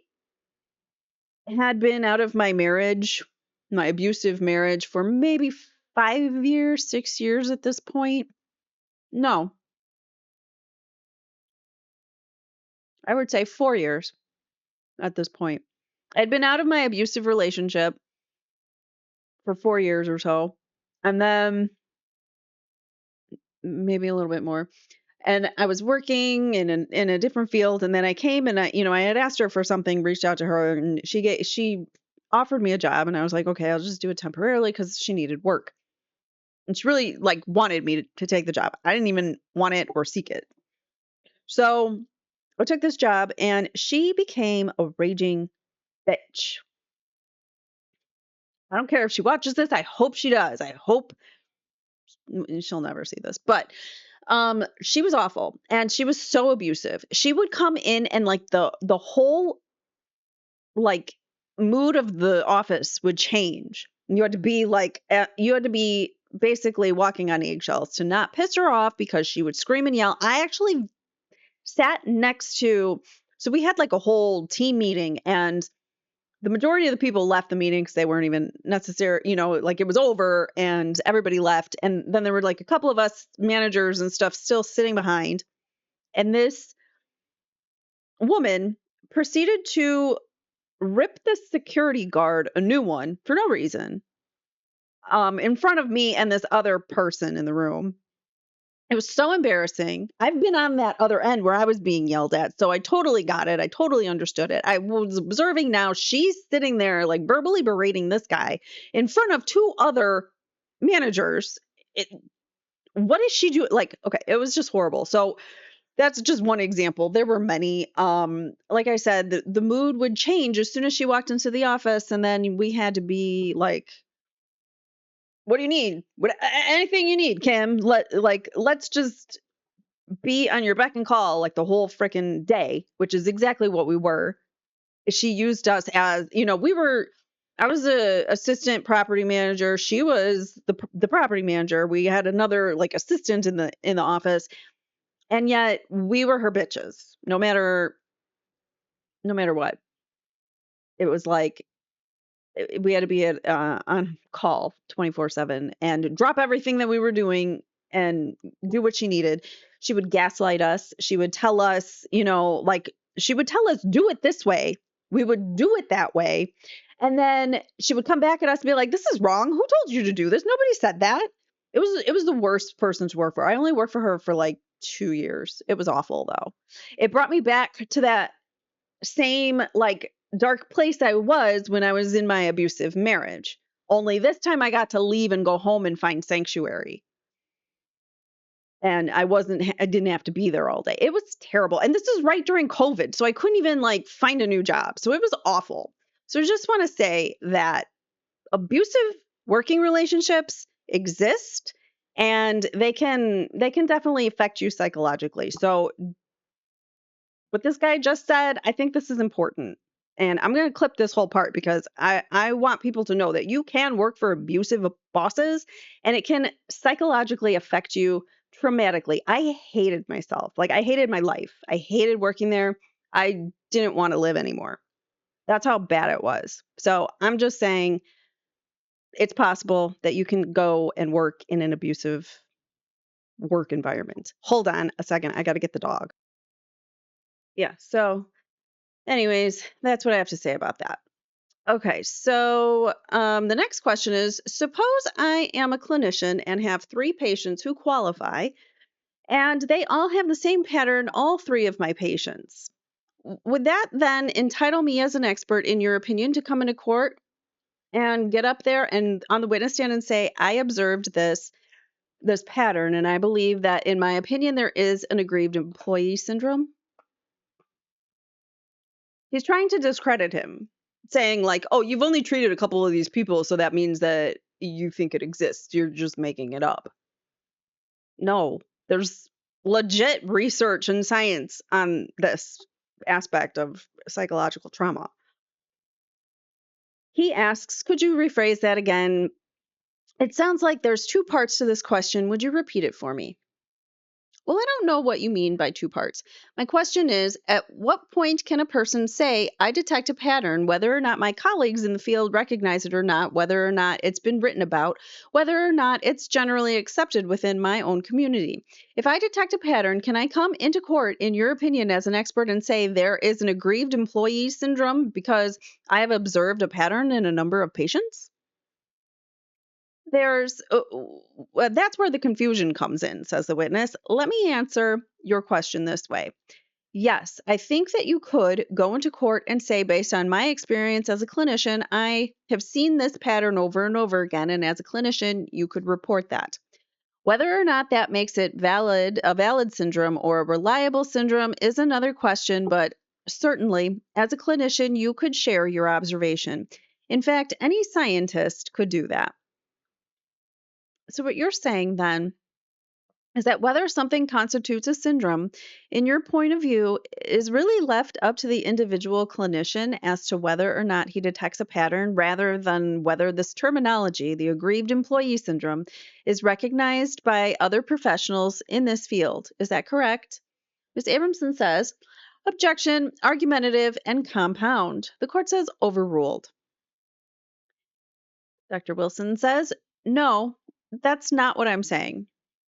had been out of my marriage, my abusive marriage, for maybe 5 years, 6 years at this point. No, I would say 4 years at this point. I'd been out of my abusive relationship for 4 years or so, and then maybe a little bit more. And I was working in a different field, and then I came and I had asked her for something, reached out to her, and she offered me a job, and I was like, okay, I'll just do it temporarily because she needed work, and she really like wanted me to take the job. I didn't even want it or seek it, so I took this job, and she became a raging bitch. I don't care if she watches this. I hope she does. I hope she'll never see this, but she was awful and she was so abusive. She would come in and like the whole like mood of the office would change. You had to be you had to be basically walking on eggshells to not piss her off because she would scream and yell. I actually sat next to, so we had like a whole team meeting, and the majority of the people left the meeting because they weren't even necessary, like it was over and everybody left. And then there were like a couple of us managers and stuff still sitting behind. And this woman proceeded to rip the security guard a new one for no reason, in front of me and this other person in the room. It was so embarrassing. I've been on that other end where I was being yelled at, so I totally got it. I totally understood it. I was observing now. She's sitting there like verbally berating this guy in front of two other managers. What is she doing? Like, okay, it was just horrible. So that's just one example. There were many. Like I said, the mood would change as soon as she walked into the office, and then we had to be like, what do you need? Anything you need, Kim. Let's just be on your beck and call like the whole freaking day, which is exactly what we were. She used us as, I was a assistant property manager. She was the property manager. We had another like assistant in the office, and yet we were her bitches. No matter what. It was like we had to be on call 24/7 and drop everything that we were doing and do what she needed. She would gaslight us. She would tell us, she would tell us, do it this way. We would do it that way. And then she would come back at us and be like, this is wrong. Who told you to do this? Nobody said that. It was the worst person to work for. I only worked for her for like 2 years. It was awful though. It brought me back to that same like dark place I was when I was in my abusive marriage. Only this time I got to leave and go home and find sanctuary. And I didn't have to be there all day. It was terrible. And this is right during COVID. So I couldn't even like find a new job. So it was awful. So I just want to say that abusive working relationships exist, and they can definitely affect you psychologically. So what this guy just said, I think this is important. And I'm going to clip this whole part because I want people to know that you can work for abusive bosses and it can psychologically affect you traumatically. I hated myself. Like, I hated my life. I hated working there. I didn't want to live anymore. That's how bad it was. So I'm just saying it's possible that you can go and work in an abusive work environment. Hold on a second. I got to get the dog. Yeah. So, anyways, that's what I have to say about that. Okay. So, the next question is, suppose I am a clinician and have three patients who qualify, and they all have the same pattern, all three of my patients. Would that then entitle me as an expert, in your opinion, to come into court and get up there and on the witness stand and say, I observed this pattern, and I believe that, in my opinion, there is an aggrieved employee syndrome? He's trying to discredit him, saying, like, oh, you've only treated a couple of these people, so that means that you think it exists. You're just making it up. No, there's legit research and science on this aspect of psychological trauma. He asks, could you rephrase that again? It sounds like there's two parts to this question. Would you repeat it for me? Well, I don't know what you mean by two parts. My question is, at what point can a person say, I detect a pattern, whether or not my colleagues in the field recognize it or not, whether or not it's been written about, whether or not it's generally accepted within my own community? If I detect a pattern, can I come into court, in your opinion, as an expert and say there is an aggrieved employee syndrome because I have observed a pattern in a number of patients? That's where the confusion comes in, says the witness. Let me answer your question this way. Yes, I think that you could go into court and say, based on my experience as a clinician, I have seen this pattern over and over again. And as a clinician, you could report that. Whether or not that makes it a valid syndrome or a reliable syndrome is another question, but certainly, as a clinician, you could share your observation. In fact, any scientist could do that. So, what you're saying then is that whether something constitutes a syndrome, in your point of view, is really left up to the individual clinician as to whether or not he detects a pattern, rather than whether this terminology, the aggrieved employee syndrome, is recognized by other professionals in this field. Is that correct? Ms. Abramson says, objection, argumentative, and compound. The court says overruled. Dr. Wilson says, no, that's not what I'm saying.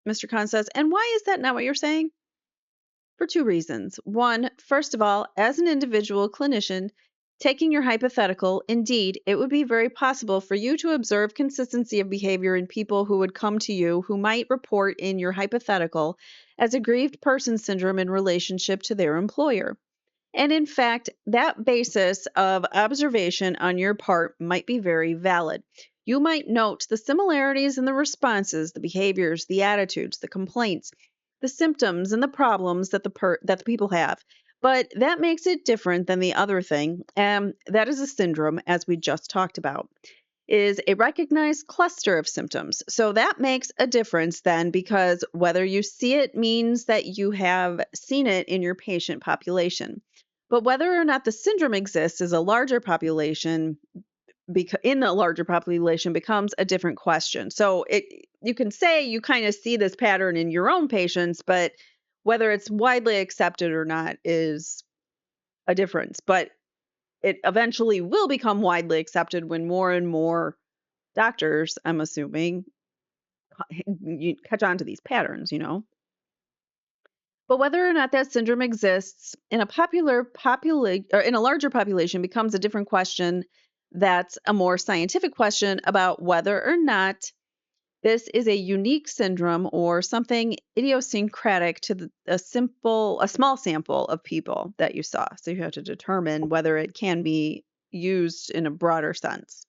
Mr. Conn says, and why is that not what you're saying? For two reasons. One, first of all, as an individual clinician, taking your hypothetical, indeed, it would be very possible for you to observe consistency of behavior in people who would come to you who might report in your hypothetical as aggrieved person syndrome in relationship to their employer. And in fact, that basis of observation on your part might be very valid. You might note the similarities in the responses, the behaviors, the attitudes, the complaints, the symptoms, and the problems that the people have. But that makes it different than the other thing, and that is a syndrome, as we just talked about, is a recognized cluster of symptoms. So that makes a difference then, because whether you see it means that you have seen it in your patient population. But whether or not the syndrome exists is a larger population, in a larger population, becomes a different question. So you can say you kind of see this pattern in your own patients, but whether it's widely accepted or not is a difference. But it eventually will become widely accepted when more and more doctors, I'm assuming, you catch on to these patterns. But whether or not that syndrome exists in in a larger population becomes a different question. That's a more scientific question about whether or not this is a unique syndrome or something idiosyncratic to a small sample of people that you saw. So you have to determine whether it can be used in a broader sense.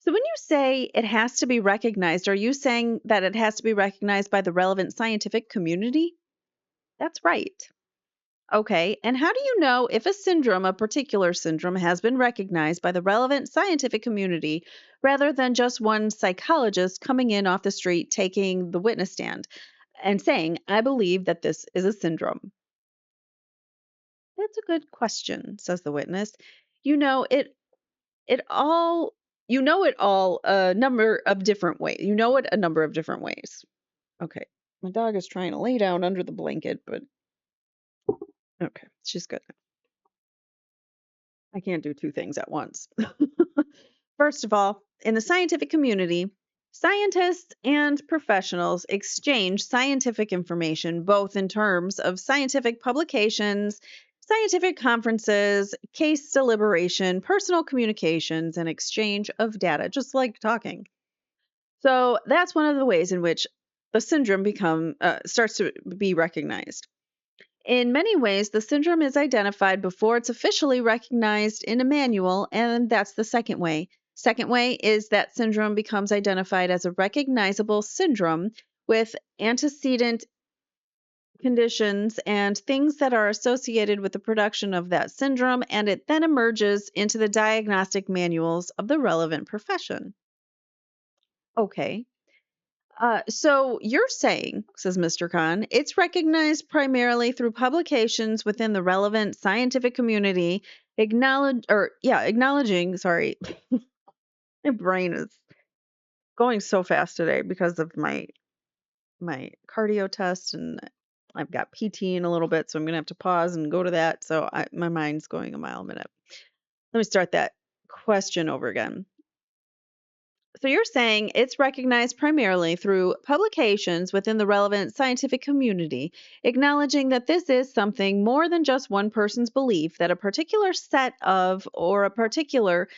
So when you say it has to be recognized, are you saying that it has to be recognized by the relevant scientific community? That's right. Okay, and how do you know if a particular syndrome, has been recognized by the relevant scientific community rather than just one psychologist coming in off the street, taking the witness stand and saying, I believe that this is a syndrome? That's a good question, says the witness. You know it all a number of different ways. You know it a number of different ways. Okay. My dog is trying to lay down under the blanket, but okay, she's good. I can't do two things at once. First of all, in the scientific community, scientists and professionals exchange scientific information both in terms of scientific publications, scientific conferences, case deliberation, personal communications, and exchange of data, just like talking. So that's one of the ways in which the syndrome starts to be recognized. In many ways, the syndrome is identified before it's officially recognized in a manual, and that's the second way. Second way is that syndrome becomes identified as a recognizable syndrome with antecedent conditions and things that are associated with the production of that syndrome, and it then emerges into the diagnostic manuals of the relevant profession. Okay. So you're saying, says Mr. Conn, it's recognized primarily through publications within the relevant scientific community, acknowledging, sorry, my brain is going so fast today because of my cardio test, and I've got PT in a little bit, so I'm gonna have to pause and go to that. So my mind's going a mile a minute. Let me start that question over again. So you're saying it's recognized primarily through publications within the relevant scientific community, acknowledging that this is something more than just one person's belief that a particular set of or a particular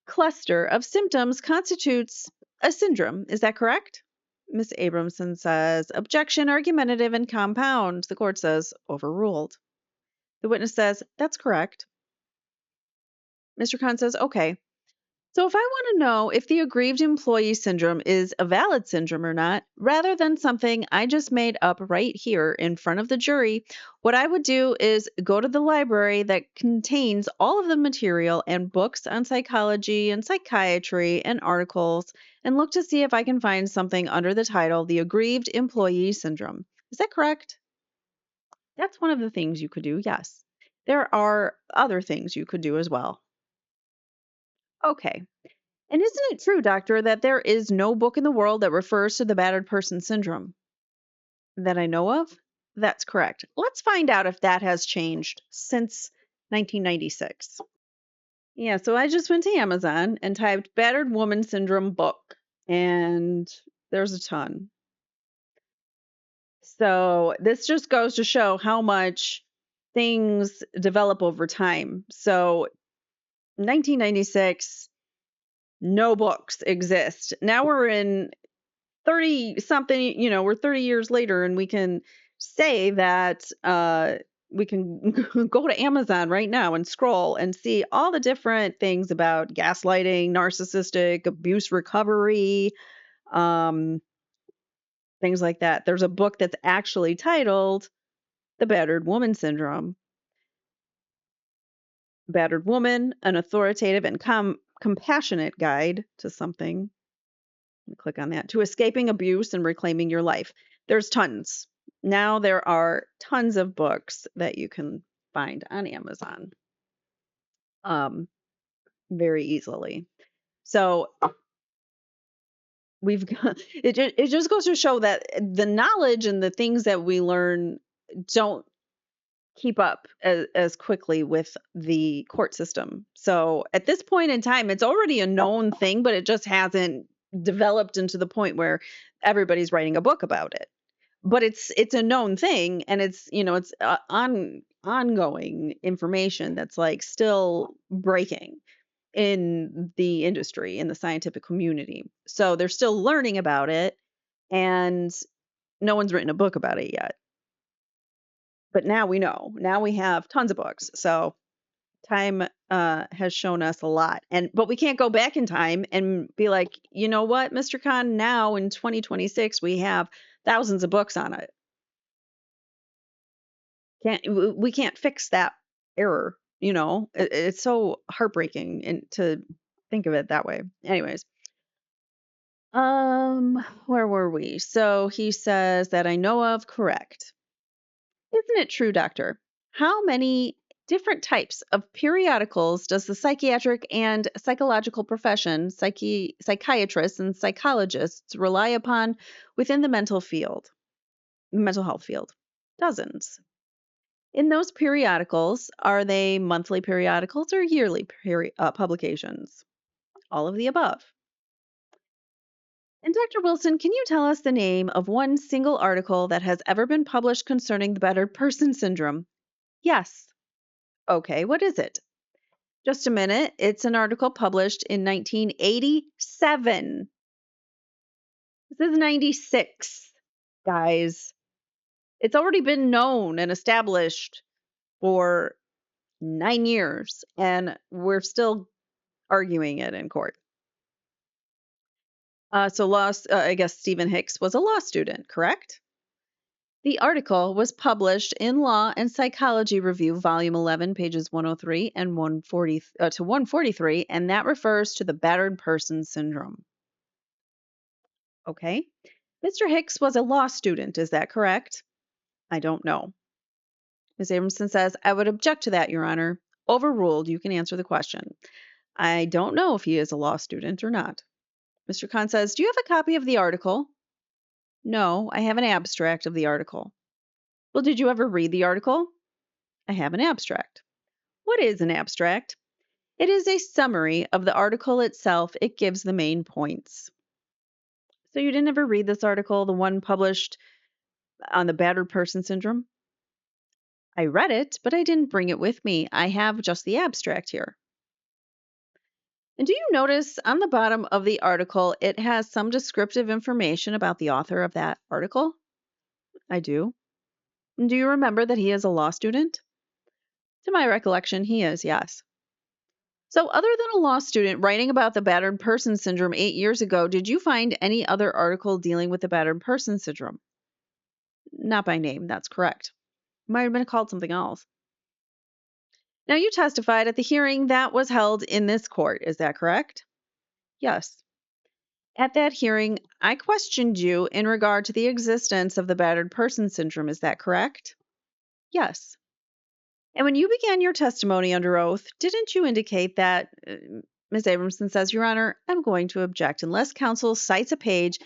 cluster of symptoms constitutes a syndrome. Is that correct? Miss Abramson says, objection, argumentative, and compound. The court says, overruled. The witness says, that's correct. Mr. Khan says, okay. So, if I want to know if the aggrieved employee syndrome is a valid syndrome or not, rather than something I just made up right here in front of the jury, what I would do is go to the library that contains all of the material and books on psychology and psychiatry and articles and look to see if I can find something under the title The Aggrieved Employee Syndrome. Is that correct? That's one of the things you could do, yes. There are other things you could do as well. Okay. And isn't it true, doctor, that there is no book in the world that refers to the battered person syndrome? That I know of? That's correct. Let's find out if that has changed since 1996. Yeah, so I just went to Amazon and typed battered woman syndrome book, and there's a ton. So this just goes to show how much things develop over time. So 1996, no books exist. Now we're in 30 something, we're 30 years later and we can say that we can go to Amazon right now and scroll and see all the different things about gaslighting, narcissistic abuse recovery, um, things like that. There's a book that's actually titled The Battered Woman Syndrome. Battered Woman, an authoritative and compassionate guide to something. Click on that. To escaping abuse and reclaiming your life. There's tons. Now there are tons of books that you can find on Amazon very easily. So we've got it just goes to show that the knowledge and the things that we learn don't keep up as quickly with the court system. So at this point in time, it's already a known thing, but it just hasn't developed into the point where everybody's writing a book about it. But it's a known thing, and it's it's ongoing information that's like still breaking in the industry, in the scientific community. So they're still learning about it, and no one's written a book about it yet. But now we know. Now we have tons of books. So time has shown us a lot. But we can't go back in time and be like, you know what, Mr. Khan, now in 2026 we have thousands of books on it. We can't fix that error. It's so heartbreaking and to think of it that way. Anyways, where were we? So he says that I know of, correct. Isn't it true, doctor? How many different types of periodicals does the psychiatric and psychological profession, psychiatrists and psychologists rely upon within the mental health field? Dozens. In those periodicals, are they monthly periodicals or yearly publications? All of the above. And Dr. Wilson, can you tell us the name of one single article that has ever been published concerning the battered person syndrome? Yes. Okay, what is it? Just a minute. It's an article published in 1987. This is 96, guys. It's already been known and established for 9 years, and we're still arguing it in court. I guess Stephen Hicks was a law student, correct? The article was published in Law and Psychology Review, Volume 11, pages 103 and 140 to 143, and that refers to the battered person syndrome. Okay. Mr. Hicks was a law student, is that correct? I don't know. Ms. Abramson says, I would object to that, Your Honor. Overruled. You can answer the question. I don't know if he is a law student or not. Mr. Conn says, do you have a copy of the article? No, I have an abstract of the article. Well, did you ever read the article? I have an abstract. What is an abstract? It is a summary of the article itself. It gives the main points. So you didn't ever read this article, the one published on the battered person syndrome? I read it, but I didn't bring it with me. I have just the abstract here. And do you notice on the bottom of the article, it has some descriptive information about the author of that article? I do. And do you remember that he is a law student? To my recollection, he is, yes. So, other than a law student writing about the battered person syndrome 8 years ago, did you find any other article dealing with the battered person syndrome? Not by name, that's correct. Might have been called something else. Now, you testified at the hearing that was held in this court, is that correct? Yes. At that hearing, I questioned you in regard to the existence of the battered person syndrome, is that correct? Yes. And when you began your testimony under oath, didn't you indicate that, Ms. Abramson says, Your Honor, I'm going to object unless counsel cites a page.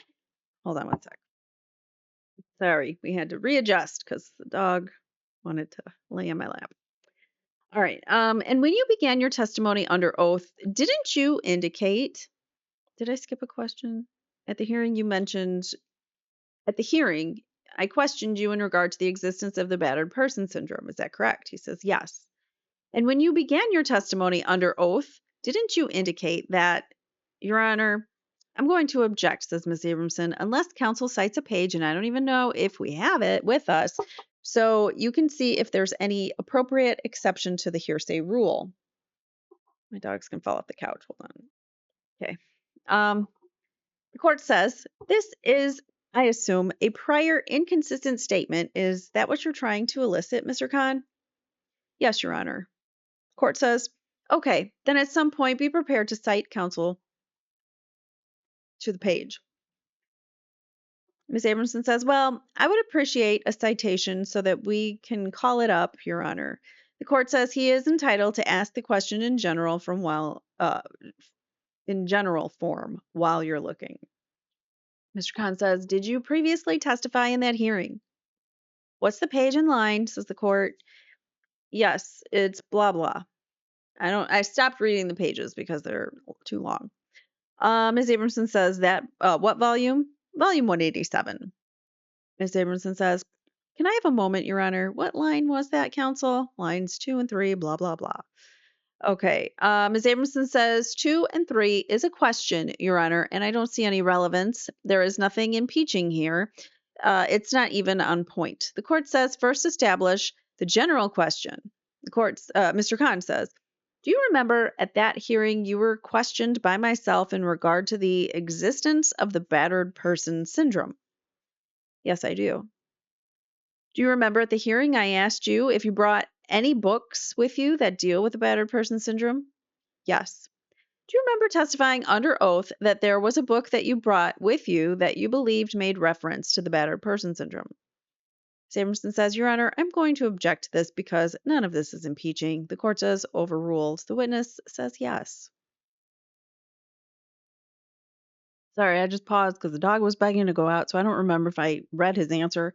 Hold on one sec. Sorry, we had to readjust because the dog wanted to lay on my lap. All right. And when you began your testimony under oath, didn't you indicate? Did I skip a question? At the hearing, you mentioned. At the hearing, I questioned you in regard to the existence of the battered person syndrome. Is that correct? He says yes. And when you began your testimony under oath, didn't you indicate that, Your Honor, I'm going to object, says Ms. Abramson, unless counsel cites a page, and I don't even know if we have it with us, so you can see if there's any appropriate exception to the hearsay rule. My dog's going to fall off the couch. Hold on. Okay. The court says this is, I assume, a prior inconsistent statement. Is that what you're trying to elicit, Mr. Conn? Yes, Your Honor. Court says, okay, then at some point be prepared to cite counsel to the page. Ms. Abramson says, well, I would appreciate a citation so that we can call it up, Your Honor. The court says he is entitled to ask the question in general in general form while you're looking. Mr. Conn says, did you previously testify in that hearing? What's the page and line, says the court. Yes, it's blah, blah. I stopped reading the pages because they're too long. Ms. Abramson says that, what volume? Volume 187. Ms. Abramson says, can I have a moment, Your Honor? What line was that, counsel? Lines 2 and 3, blah, blah, blah. Okay. Ms. Abramson says 2 and 3 is a question, Your Honor, and I don't see any relevance. There is nothing impeaching here. It's not even on point. The court says first establish the general question. Mr. Conn says, do you remember at that hearing you were questioned by myself in regard to the existence of the battered person syndrome? Yes, I do. Do you remember at the hearing I asked you if you brought any books with you that deal with the battered person syndrome? Yes. Do you remember testifying under oath that there was a book that you brought with you that you believed made reference to the battered person syndrome? Samerson says, Your Honor, I'm going to object to this because none of this is impeaching. The court says overruled. The witness says yes. Sorry, I just paused because the dog was begging to go out, so I don't remember if I read his answer.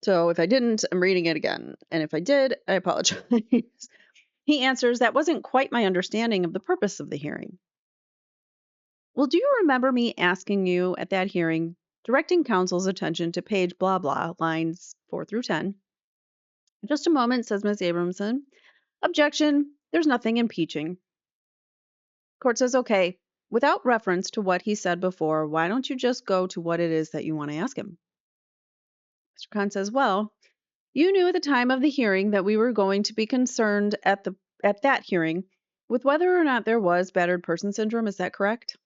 So if I didn't, I'm reading it again. And if I did, I apologize. He answers, that wasn't quite my understanding of the purpose of the hearing. Well, do you remember me asking you at that hearing, directing counsel's attention to page blah blah, lines 4 through 10? Just a moment, says Miss Abramson. Objection. There's nothing impeaching. Court says, okay, without reference to what he said before, why don't you just go to what it is that you want to ask him? Mr. Conn says, well, you knew at the time of the hearing that we were going to be concerned at that hearing with whether or not there was battered person syndrome. Is that correct?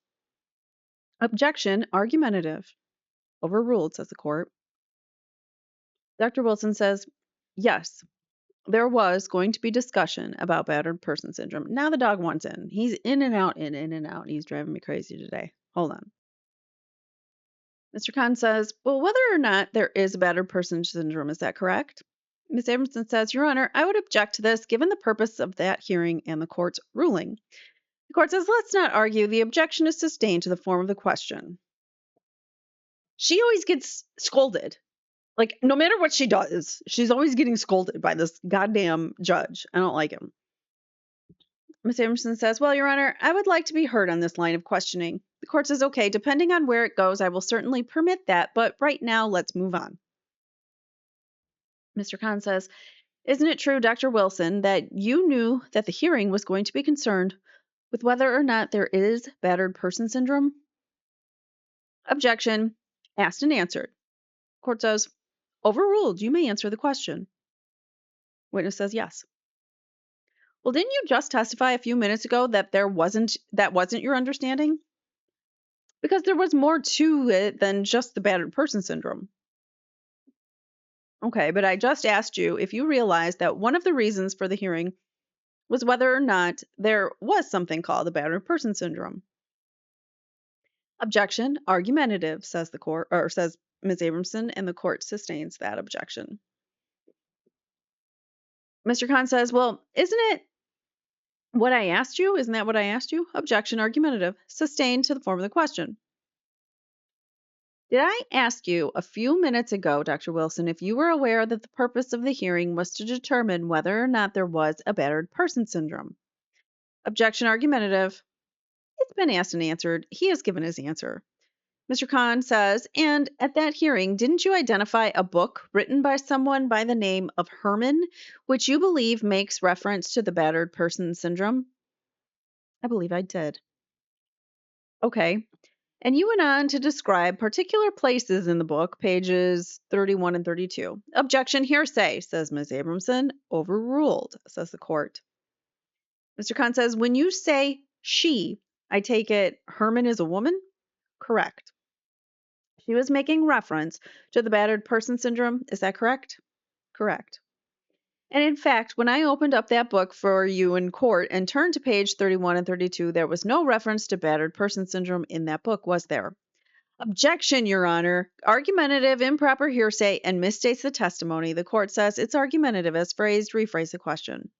Objection. Argumentative. Overruled, says the court. Dr. Wilson says, yes, there was going to be discussion about battered person syndrome. Now the dog wants in. He's in and out, in and out. He's driving me crazy today. Hold on. Mr. Conn says, well, whether or not there is a battered person syndrome, is that correct? Ms. Abramson says, Your Honor, I would object to this given the purpose of that hearing and the court's ruling. The court says, let's not argue. The objection is sustained to the form of the question. She always gets scolded. Like, no matter what she does, she's always getting scolded by this goddamn judge. I don't like him. Ms. Abramson says, well, Your Honor, I would like to be heard on this line of questioning. The court says, okay, depending on where it goes, I will certainly permit that, but right now, let's move on. Mr. Conn says, isn't it true, Dr. Wilson, that you knew that the hearing was going to be concerned with whether or not there is battered person syndrome? Objection. Asked and answered. Court says, overruled. You may answer the question. Witness says yes. Well, didn't you just testify a few minutes ago that that wasn't your understanding? Because there was more to it than just the battered person syndrome. Okay, but I just asked you if you realized that one of the reasons for the hearing was whether or not there was something called the battered person syndrome. Objection, argumentative, says the court, or says Ms. Abramson, and the court sustains that objection. Mr. Conn says, well, isn't it what I asked you? Isn't that what I asked you? Objection, argumentative, sustained to the form of the question. Did I ask you a few minutes ago, Dr. Wilson, if you were aware that the purpose of the hearing was to determine whether or not there was a battered person syndrome? Objection, argumentative. It's been asked and answered. He has given his answer. Mr. Conn says, and at that hearing, didn't you identify a book written by someone by the name of Herman, which you believe makes reference to the battered person syndrome? I believe I did. Okay. And you went on to describe particular places in the book, pages 31 and 32. Objection, hearsay, says Ms. Abramson. Overruled, says the court. Mr. Conn says, when you say she, I take it Herman is a woman? Correct. She was making reference to the battered person syndrome. Is that correct? Correct. And in fact, when I opened up that book for you in court and turned to page 31 and 32, there was no reference to battered person syndrome in that book, was there? Objection, Your Honor. Argumentative, improper hearsay, and misstates the testimony. The court says it's argumentative as phrased. Rephrase the question.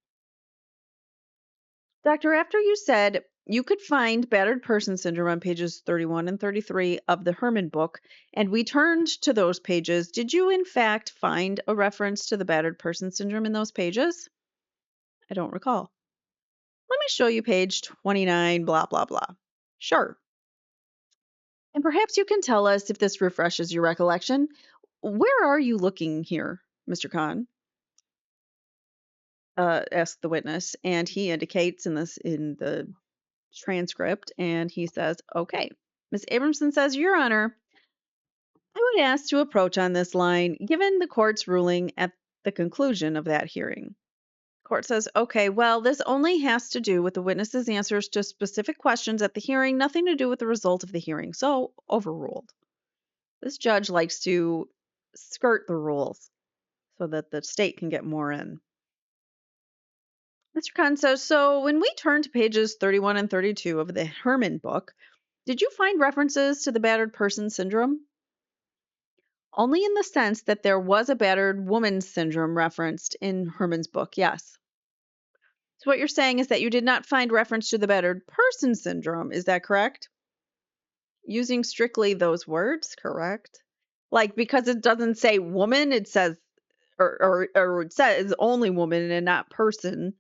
Doctor, after you said you could find battered person syndrome on pages 31 and 33 of the Herman book, and we turned to those pages, did you in fact find a reference to the battered person syndrome in those pages? I don't recall. Let me show you page 29, blah, blah, blah. Sure. And perhaps you can tell us if this refreshes your recollection. Where are you looking here, Mr. Conn? Asked the witness, and he indicates in the transcript, and he says, okay. Ms. Abramson says, Your Honor, I would ask to approach on this line, given the court's ruling at the conclusion of that hearing. Court says, okay, well, this only has to do with the witness's answers to specific questions at the hearing, nothing to do with the result of the hearing. So, overruled. This judge likes to skirt the rules so that the state can get more in. Mr. Conn says, so when we turn to pages 31 and 32 of the Herman book, did you find references to the battered person syndrome? Only in the sense that there was a battered woman syndrome referenced in Herman's book, yes. So what you're saying is that you did not find reference to the battered person syndrome, is that correct? Using strictly those words, correct? Like, because it doesn't say woman, it says, or it says only woman and not person.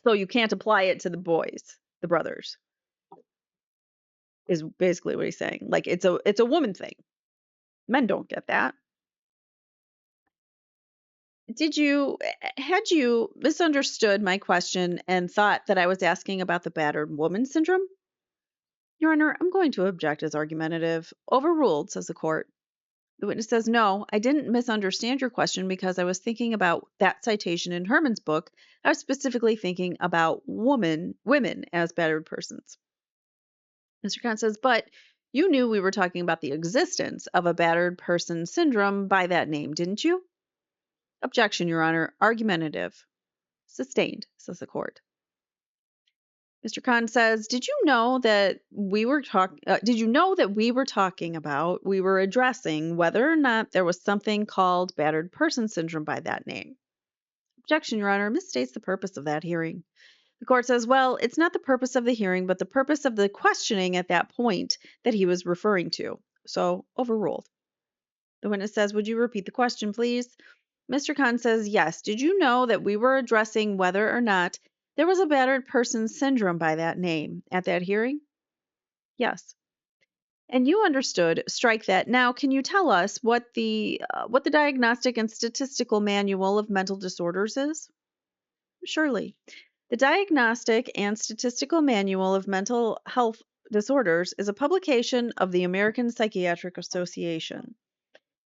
So you can't apply it to the boys, the brothers, is basically what he's saying. Like, it's a woman thing. Men don't get that. Had you misunderstood my question and thought that I was asking about the battered woman syndrome? Your Honor, I'm going to object as argumentative. Overruled, says the court. The witness says, no, I didn't misunderstand your question because I was thinking about that citation in Herman's book. I was specifically thinking about women as battered persons. Mr. Conn says, but you knew we were talking about the existence of a battered person syndrome by that name, didn't you? Objection, Your Honor. Argumentative. Sustained, says the court. Mr. Conn says, "Did you know that we were addressing whether or not there was something called battered person syndrome by that name?" Objection, Your Honor, misstates the purpose of that hearing. The court says, "Well, it's not the purpose of the hearing, but the purpose of the questioning at that point that he was referring to." So, overruled. The witness says, "Would you repeat the question, please?" Mr. Conn says, "Yes. Did you know that we were addressing whether or not there was a battered person syndrome by that name at that hearing?" Yes. And you understood. Strike that. Now, can you tell us what the Diagnostic and Statistical Manual of Mental Disorders is? Surely. The Diagnostic and Statistical Manual of Mental Health Disorders is a publication of the American Psychiatric Association.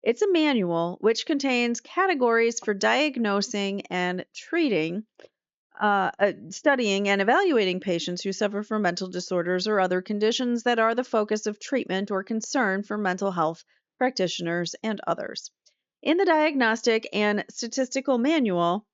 It's a manual which contains categories for diagnosing and treating, studying and evaluating patients who suffer from mental disorders or other conditions that are the focus of treatment or concern for mental health practitioners and others. In the Diagnostic and Statistical Manual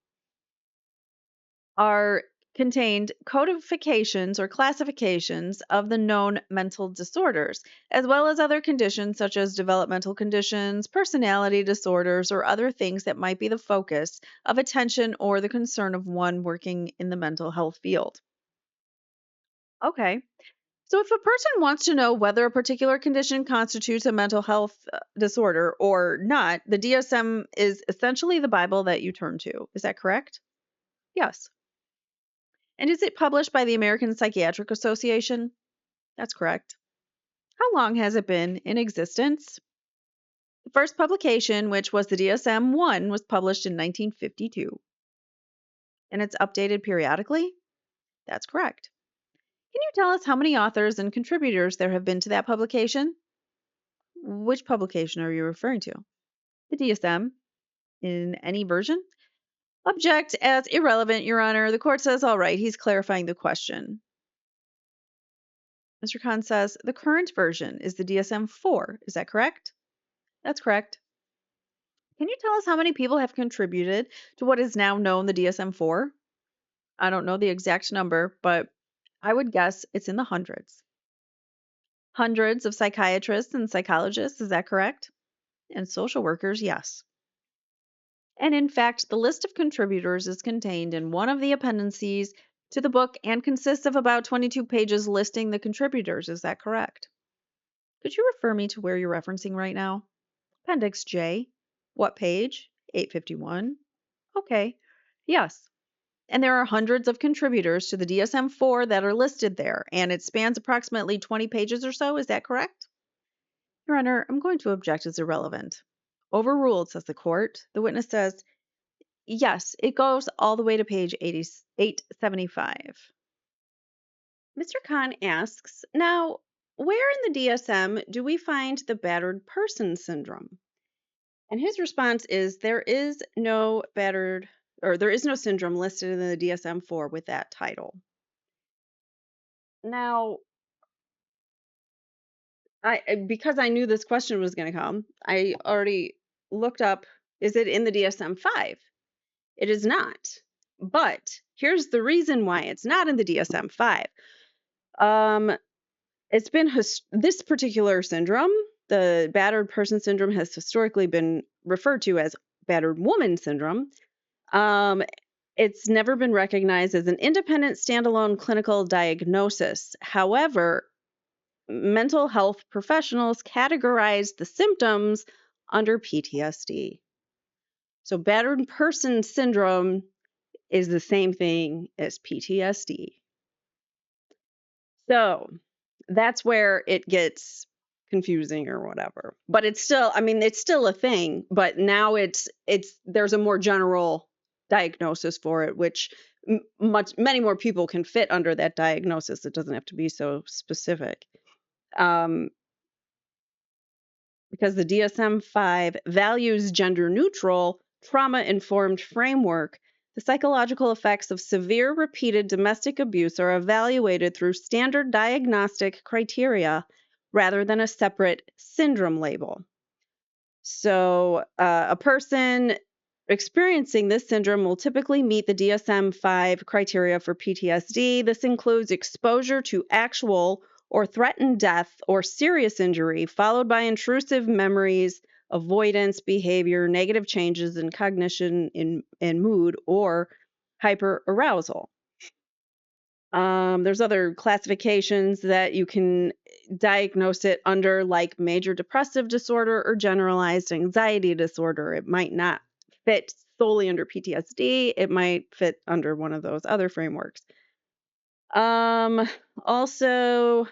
are contained codifications or classifications of the known mental disorders, as well as other conditions such as developmental conditions, personality disorders, or other things that might be the focus of attention or the concern of one working in the mental health field. Okay. So if a person wants to know whether a particular condition constitutes a mental health disorder or not, the DSM is essentially the Bible that you turn to. Is that correct? Yes. And is it published by the American Psychiatric Association? That's correct. How long has it been in existence? The first publication, which was the DSM 1, was published in 1952. And it's updated periodically? That's correct. Can you tell us how many authors and contributors there have been to that publication? Which publication are you referring to? The DSM, in any version? Object as irrelevant, Your Honor. The court says, all right, he's clarifying the question. Mr. Conn says, the current version is the DSM-4. Is that correct? That's correct. Can you tell us how many people have contributed to what is now known the DSM-4? I don't know the exact number, but I would guess it's in the hundreds. Hundreds of psychiatrists and psychologists, is that correct? And social workers, yes. And in fact, the list of contributors is contained in one of the appendices to the book and consists of about 22 pages listing the contributors. Is that correct? Could you refer me to where you're referencing right now? Appendix J. What page? 851. Okay. Yes. And there are hundreds of contributors to the DSM-4 that are listed there, and it spans approximately 20 pages or so. Is that correct? Your Honor, I'm going to object as irrelevant. Overruled, says the court. The witness says, yes, it goes all the way to page 875. Mr. Conn asks, now, where in the DSM do we find the battered person syndrome? And his response is there is no syndrome listed in the DSM-4 with that title. Now, because I knew this question was going to come, I already looked up, is it in the DSM-5? It is not. But here's the reason why it's not in the DSM-5. It's been this particular syndrome, the battered person syndrome, has historically been referred to as battered woman syndrome. It's never been recognized as an independent standalone clinical diagnosis. However, mental health professionals categorize the symptoms under PTSD. So, battered person syndrome is the same thing as PTSD. So, that's where it gets confusing or whatever. But it's still, I mean, it's still a thing, but now it's there's a more general diagnosis for it, which many more people can fit under that diagnosis. It doesn't have to be so specific. Um, because the DSM-5 values gender neutral, trauma informed framework. The psychological effects of severe repeated domestic abuse are evaluated through standard diagnostic criteria rather than a separate syndrome label. So, a person experiencing this syndrome will typically meet the DSM-5 criteria for PTSD. This includes exposure to actual or threatened death or serious injury, followed by intrusive memories, avoidance behavior, negative changes in cognition and mood, or hyperarousal. There's other classifications that you can diagnose it under, like major depressive disorder or generalized anxiety disorder. It might not fit solely under PTSD. It might fit under one of those other frameworks. Also,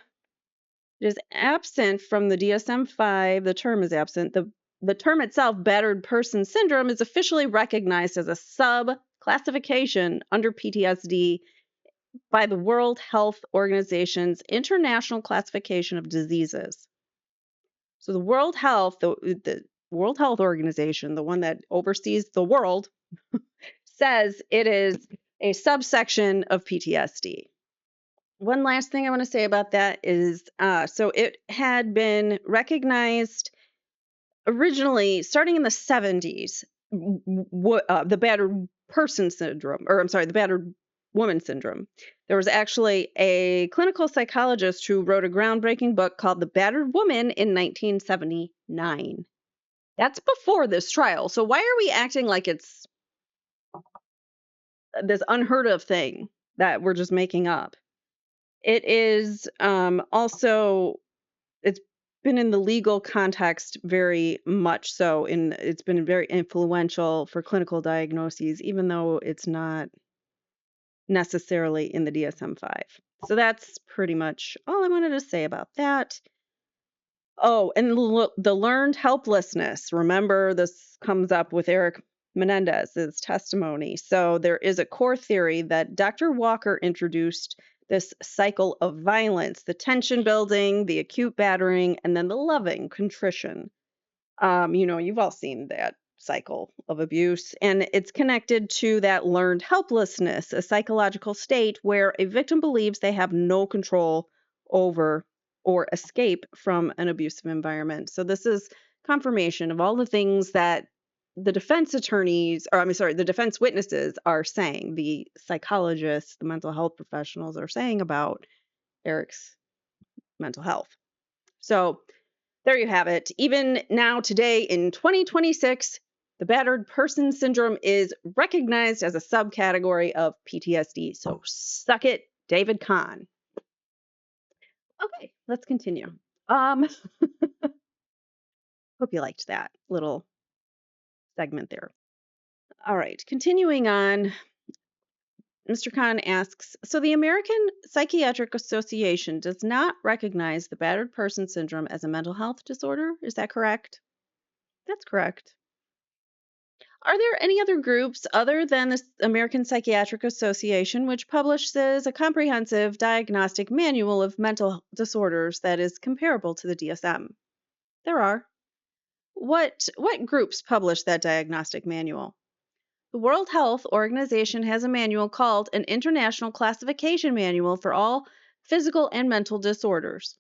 it is absent from the DSM-5. The term is absent. The term itself, battered person syndrome, is officially recognized as a sub-classification under PTSD by the World Health Organization's International Classification of Diseases. So the the World Health Organization, the one that oversees the world, says it is a subsection of PTSD. One last thing I want to say about that is so it had been recognized originally starting in the 70s, the battered person syndrome, or I'm sorry, the battered woman syndrome. There was actually a clinical psychologist who wrote a groundbreaking book called The Battered Woman in 1979. That's before this trial. So why are we acting like it's this unheard of thing that we're just making up? It is also, it's been in the legal context very much so, it's been very influential for clinical diagnoses, even though it's not necessarily in the DSM-5. So that's pretty much all I wanted to say about that. Oh, and the learned helplessness. Remember, this comes up with Erik Menendez's testimony. So there is a core theory that Dr. Walker introduced, this cycle of violence, the tension building, the acute battering, and then the loving contrition. You've all seen that cycle of abuse, and it's connected to that learned helplessness, a psychological state where a victim believes they have no control over or escape from an abusive environment. So this is confirmation of all the things that the defense attorneys, or I'm sorry, the defense witnesses are saying, the psychologists, the mental health professionals are saying about Erik's mental health. So there you have it. Even now, today in 2026, the battered person syndrome is recognized as a subcategory of PTSD. So suck it, David Conn. Okay, let's continue. Hope you liked that little segment there. All right, continuing on. Mr. Conn asks, so the American Psychiatric Association does not recognize the battered person syndrome as a mental health disorder. Is that correct? That's correct. Are there any other groups other than the American Psychiatric Association which publishes a comprehensive diagnostic manual of mental disorders that is comparable to the DSM? There are. What groups publish that diagnostic manual? The World Health Organization has a manual called an International Classification Manual for all physical and mental disorders.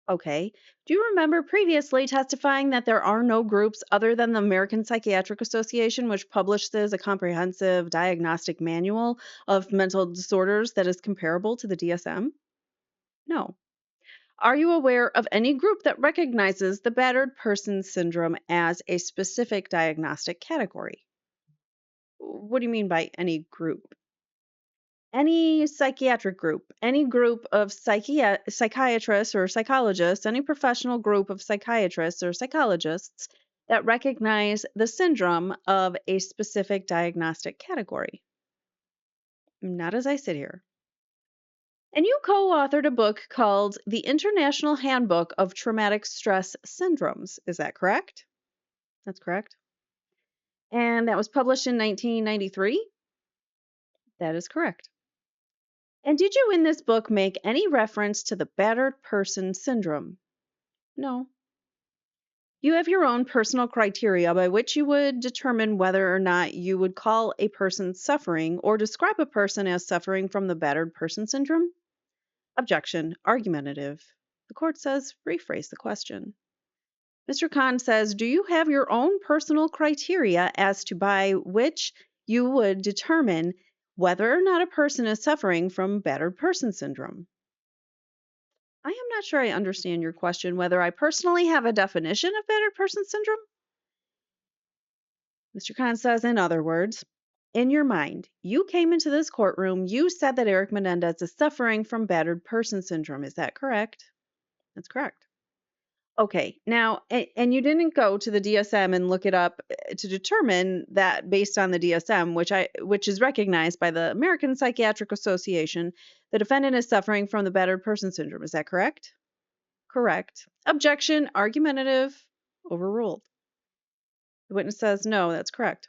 Okay. Do you remember previously testifying that there are no groups other than the American Psychiatric Association which publishes a comprehensive diagnostic manual of mental disorders that is comparable to the DSM? No. Are you aware of any group that recognizes the battered person syndrome as a specific diagnostic category? What do you mean by any group? Any psychiatric group, any group of psychiatrists or psychologists, any professional group of psychiatrists or psychologists that recognize the syndrome of a specific diagnostic category. Not as I sit here. And you co authored a book called The International Handbook of Traumatic Stress Syndromes. Is that correct? That's correct. And that was published in 1993? That is correct. And did you in this book make any reference to the battered person syndrome? No. You have your own personal criteria by which you would determine whether or not you would call a person suffering or describe a person as suffering from the battered person syndrome? Objection. Argumentative. The court says rephrase the question. Mr. Conn says, do you have your own personal criteria as to by which you would determine whether or not a person is suffering from battered person syndrome? I am not sure I understand your question, whether I personally have a definition of battered person syndrome. Mr. Conn says, in other words, in your mind, you came into this courtroom, you said that Erik Menendez is suffering from battered person syndrome. Is that correct? That's correct. Okay, now, and you didn't go to the DSM and look it up to determine that based on the DSM, which is recognized by the American Psychiatric Association, the defendant is suffering from the battered person syndrome. Is that correct? Correct. Objection, argumentative, overruled. The witness says, no, that's correct.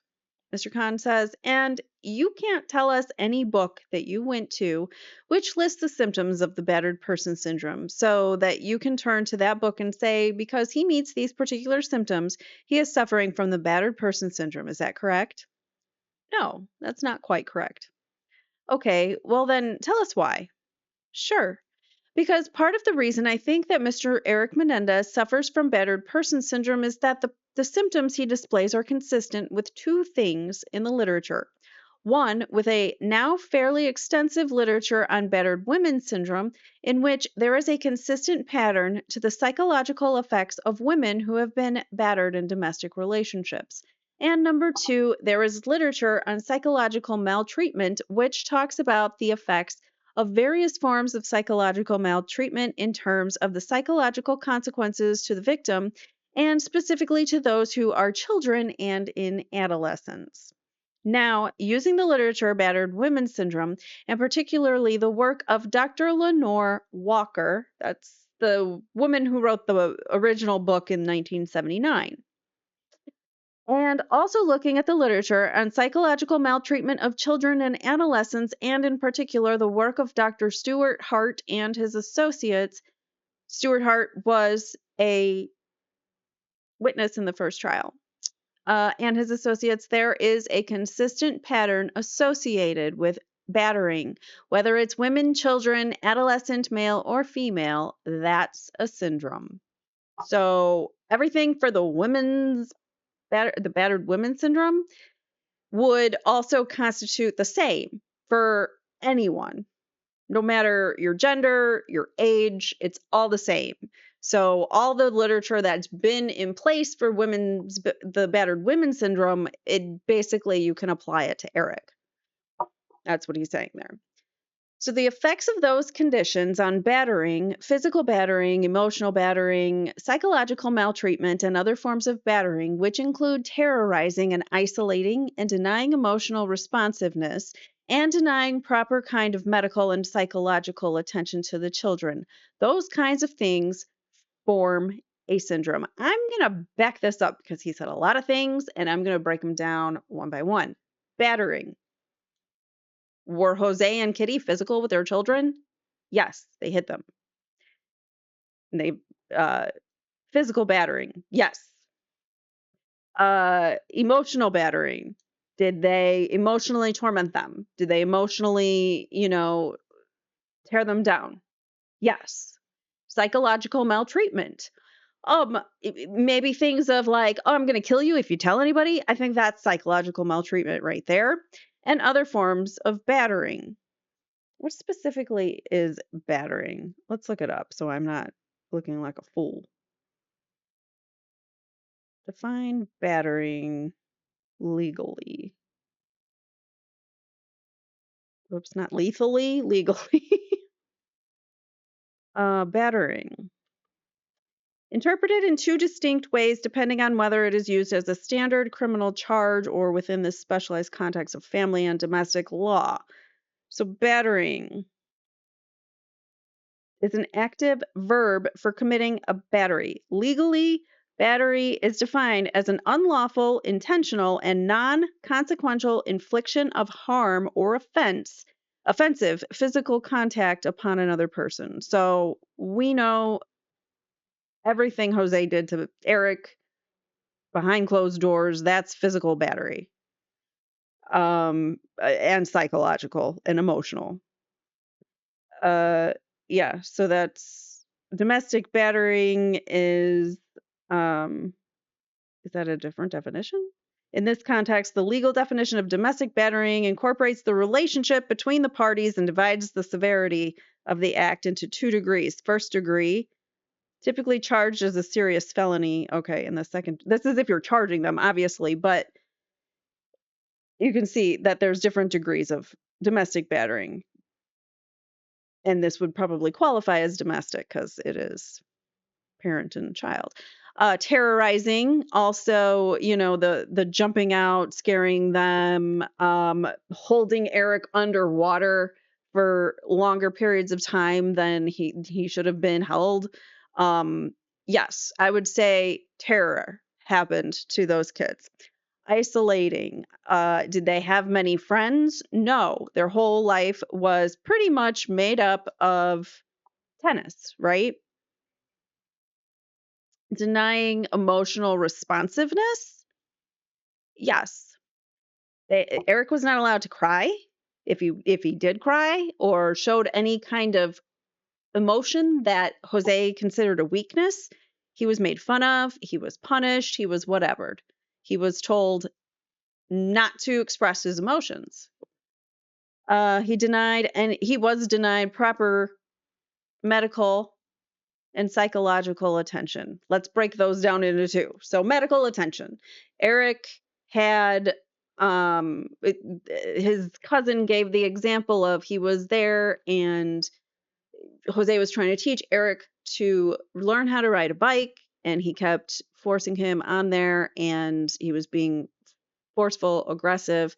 Mr. Conn says, and you can't tell us any book that you went to which lists the symptoms of the battered person syndrome so that you can turn to that book and say, because he meets these particular symptoms, he is suffering from the battered person syndrome. Is that correct? No, that's not quite correct. Okay, well then tell us why. Sure. Because part of the reason I think that Mr. Erik Menendez suffers from battered person syndrome is that the symptoms he displays are consistent with two things in the literature. One, with a now fairly extensive literature on battered women syndrome, in which there is a consistent pattern to the psychological effects of women who have been battered in domestic relationships. And number two, there is literature on psychological maltreatment, which talks about the effects of various forms of psychological maltreatment in terms of the psychological consequences to the victim, and specifically to those who are children and in adolescence. Now, using the literature Battered Women Syndrome, and particularly the work of Dr. Lenore Walker, that's the woman who wrote the original book in 1979, and also looking at the literature on psychological maltreatment of children and adolescents, and in particular the work of Dr. Stuart Hart and his associates. Stuart Hart was a witness in the first trial. And his associates, there is a consistent pattern associated with battering. Whether it's women, children, adolescent, male, or female, that's a syndrome. So everything for the battered women syndrome would also constitute the same for anyone. No matter your gender, your age, it's all the same. So all the literature that's been in place for the battered women syndrome, it basically you can apply it to Erik. That's what he's saying there. So the effects of those conditions on battering, physical battering, emotional battering, psychological maltreatment, and other forms of battering, which include terrorizing and isolating and denying emotional responsiveness and denying proper kind of medical and psychological attention to the children. Those kinds of things form a syndrome. I'm going to back this up because he said a lot of things and I'm going to break them down one by one. Battering. Were Jose and Kitty physical with their children? Yes, they hit them. And they physical battering. Yes. Emotional battering. Did they emotionally torment them? Did they emotionally, tear them down? Yes. Psychological maltreatment. Maybe things of like, oh, I'm going to kill you if you tell anybody. I think that's psychological maltreatment right there. And other forms of battering. What specifically is battering? Let's look it up so I'm not looking like a fool. Define battering legally. Oops, not lethally, legally. Battering. Interpreted in two distinct ways depending on whether it is used as a standard criminal charge or within the specialized context of family and domestic law. So, battering is an active verb for committing a battery. Legally, battery is defined as an unlawful, intentional, and non consequential infliction of harm or offensive physical contact upon another person. So we know everything Jose did to Erik behind closed doors, that's physical battery. And psychological and emotional. Uh, yeah, so that's domestic battering is that a different definition? In this context, the legal definition of domestic battering incorporates the relationship between the parties and divides the severity of the act into 2 degrees. First degree, typically charged as a serious felony. Okay, and the second, this is if you're charging them, obviously, but you can see that there's different degrees of domestic battering. And this would probably qualify as domestic because it is parent and child. Terrorizing, also, the jumping out, scaring them, holding Erik underwater for longer periods of time than he should have been held. Yes, I would say terror happened to those kids. Isolating. Did they have many friends? No. Their whole life was pretty much made up of tennis, right? Denying emotional responsiveness? Yes. Erik was not allowed to cry. If he did cry or showed any kind of emotion that Jose considered a weakness, he was made fun of, he was punished, he was whatevered. He was told not to express his emotions. He was denied proper medical and psychological attention. Let's break those down into 2. So medical attention. Erik had his cousin gave the example of he was there and Jose was trying to teach Erik to learn how to ride a bike and he kept forcing him on there and he was being forceful, aggressive.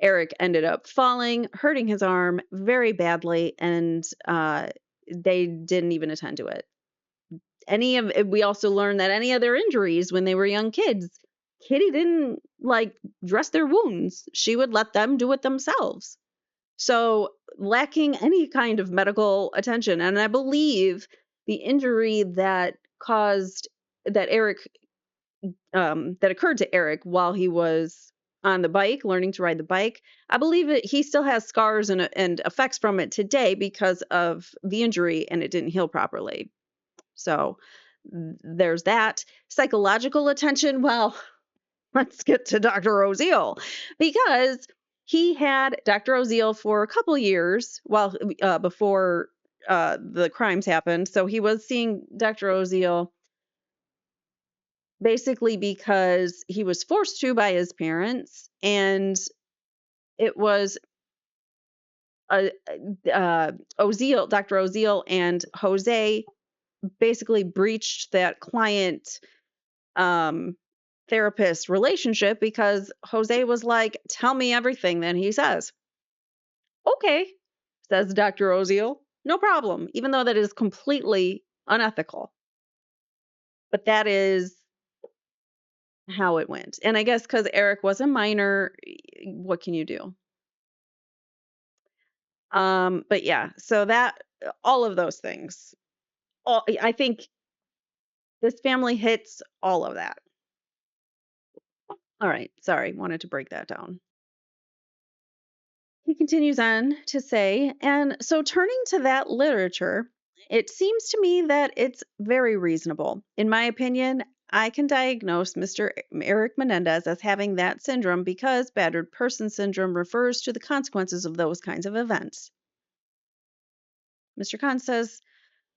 Erik ended up falling, hurting his arm very badly, and they didn't even attend to it. We also learned that any of their injuries when they were young kids, Kitty didn't dress their wounds. She would let them do it themselves. So lacking any kind of medical attention. And I believe the injury that Erik that occurred to Erik while he was on the bike, learning to ride the bike. I believe that he still has scars and effects from it today because of the injury and it didn't heal properly. So there's that. Psychological attention. Well, let's get to Dr. Oziel because he had Dr. Oziel for a couple years before the crimes happened. So he was seeing Dr. Oziel basically because he was forced to by his parents, and it was Dr. Oziel and Jose basically breached that client therapist relationship because Jose was like, tell me everything. Then he says, okay, says Dr. Oziel, no problem, even though that is completely unethical. But that is how it went. And I guess because Erik was a minor, what can you do? But yeah, so that all of those things. I think this family hits all of that. All right, sorry, wanted to break that down. He continues on to say, and so turning to that literature, it seems to me that it's very reasonable. In my opinion, I can diagnose Mr. Erik Menendez as having that syndrome because battered person syndrome refers to the consequences of those kinds of events. Mr. Conn says,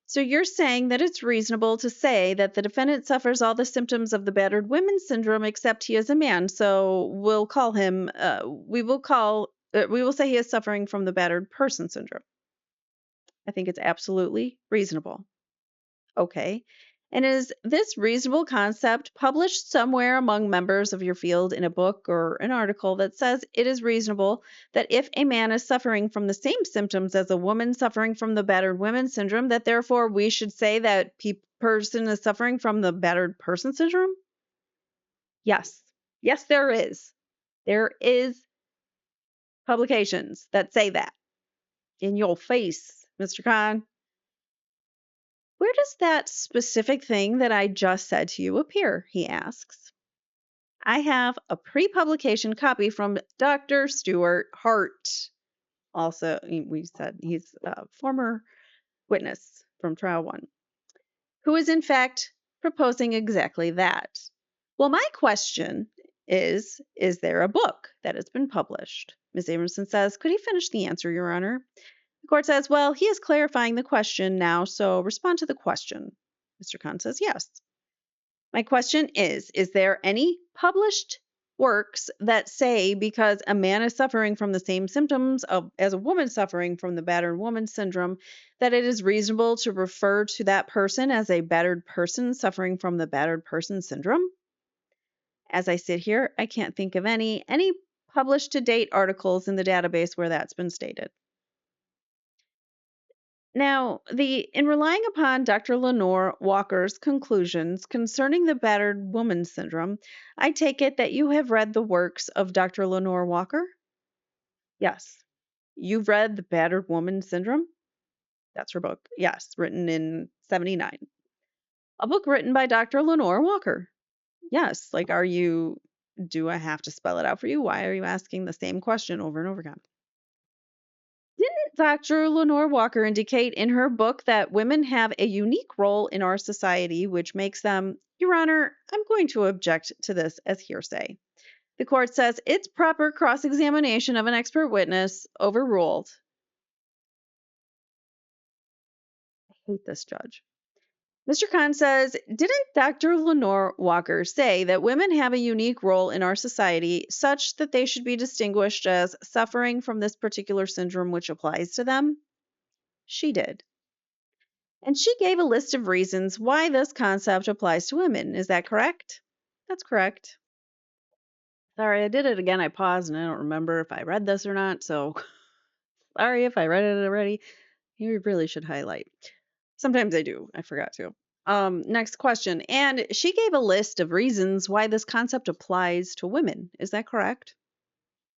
so you're saying that it's reasonable to say that the defendant suffers all the symptoms of the battered women syndrome except he is a man. So we will call we will say he is suffering from the battered person syndrome. I think it's absolutely reasonable. Okay. And is this reasonable concept published somewhere among members of your field in a book or an article that says it is reasonable that if a man is suffering from the same symptoms as a woman suffering from the battered women syndrome, that therefore we should say that person is suffering from the battered person syndrome? Yes. Yes, there is. There is publications that say that. In your face, Mr. Conn. Where does that specific thing that I just said to you appear? He asks. I have a pre publication copy from Dr. Stuart Hart. Also, we said he's a former witness from trial one, who is in fact proposing exactly that. Well, my question is there a book that has been published? Ms. Abrahamson says, could he finish the answer, Your Honor? The court says, well, he is clarifying the question now, so respond to the question. Mr. Conn says, yes. My question is there any published works that say because a man is suffering from the same symptoms as a woman suffering from the battered woman syndrome, that it is reasonable to refer to that person as a battered person suffering from the battered person syndrome? As I sit here, I can't think of any published to date articles in the database where that's been stated. Now, in relying upon Dr. Lenore Walker's conclusions concerning the battered woman syndrome, I take it that you have read the works of Dr. Lenore Walker? Yes. You've read The Battered Woman Syndrome? That's her book. Yes, written in 79. A book written by Dr. Lenore Walker. Yes. Do I have to spell it out for you? Why are you asking the same question over and over again? Didn't Dr. Lenore Walker indicate in her book that women have a unique role in our society, which makes them, Your Honor, I'm going to object to this as hearsay. The court says it's proper cross examination of an expert witness overruled. I hate this judge. Mr. Conn says, didn't Dr. Lenore Walker say that women have a unique role in our society such that they should be distinguished as suffering from this particular syndrome which applies to them? She did. And she gave a list of reasons why this concept applies to women. Is that correct? That's correct. Sorry, I did it again. I paused and I don't remember if I read this or not. So sorry if I read it already. You really should highlight. Sometimes I do. I forgot to. Next question. And she gave a list of reasons why this concept applies to women. Is that correct?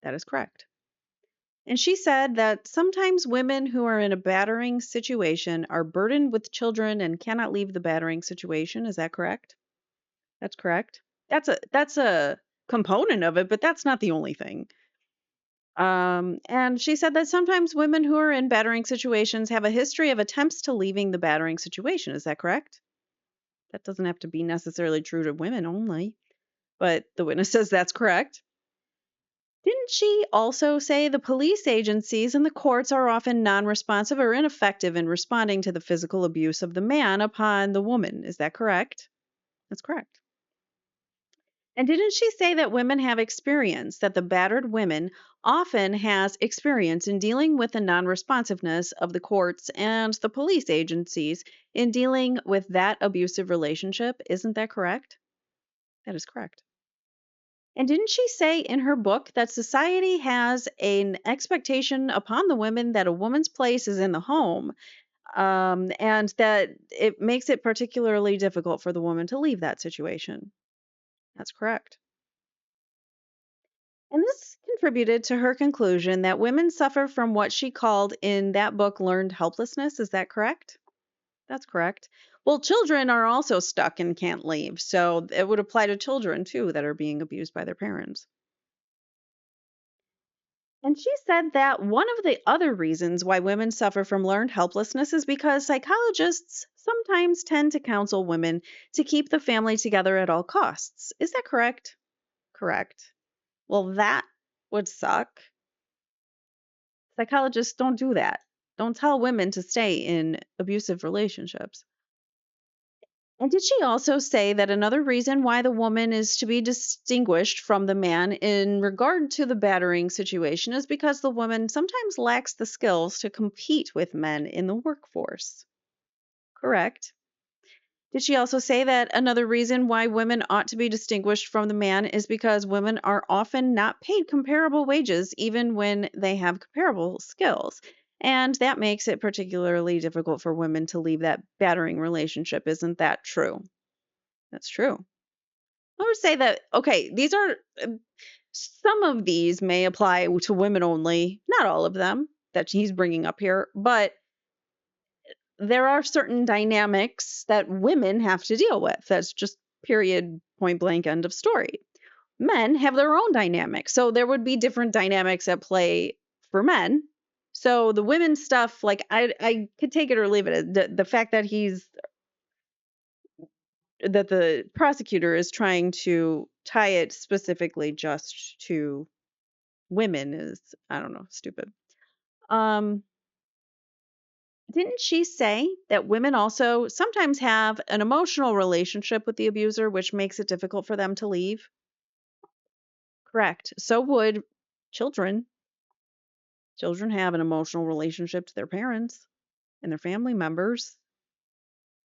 That is correct. And she said that sometimes women who are in a battering situation are burdened with children and cannot leave the battering situation. Is that correct? That's correct. That's a component of it, but that's not the only thing. And she said that sometimes women who are in battering situations have a history of attempts to leaving the battering situation. Is that correct? That doesn't have to be necessarily true to women only, but the witness says that's correct. Didn't she also say the police agencies and the courts are often non responsive or ineffective in responding to the physical abuse of the man upon the woman? Is that correct? That's correct. And didn't she say that women have experience, that the battered women often has experience in dealing with the non responsiveness of the courts and the police agencies in dealing with that abusive relationship? Isn't that correct? That is correct. And didn't she say in her book that society has an expectation upon the women that a woman's place is in the home, and that it makes it particularly difficult for the woman to leave that situation? That's correct. And this contributed to her conclusion that women suffer from what she called in that book learned helplessness. Is that correct? That's correct. Well, children are also stuck and can't leave, so it would apply to children too that are being abused by their parents. And she said that one of the other reasons why women suffer from learned helplessness is because psychologists sometimes tend to counsel women to keep the family together at all costs. Is that correct? Correct. Well, that would suck. Psychologists don't do that. Don't tell women to stay in abusive relationships. And did she also say that another reason why the woman is to be distinguished from the man in regard to the battering situation is because the woman sometimes lacks the skills to compete with men in the workforce? Correct. Did she also say that another reason why women ought to be distinguished from the man is because women are often not paid comparable wages even when they have comparable skills? And that makes it particularly difficult for women to leave that battering relationship. Isn't that true? That's true. I would say that, okay, these are some of these may apply to women only, not all of them that he's bringing up here, but there are certain dynamics that women have to deal with. That's just period, point blank, end of story. Men have their own dynamics. So there would be different dynamics at play for men. So the women stuff, like I could take it or leave it. The fact that that the prosecutor is trying to tie it specifically just to women is, I don't know, stupid. Um, didn't she say that women also sometimes have an emotional relationship with the abuser, which makes it difficult for them to leave? Correct. So would children. Children have an emotional relationship to their parents and their family members.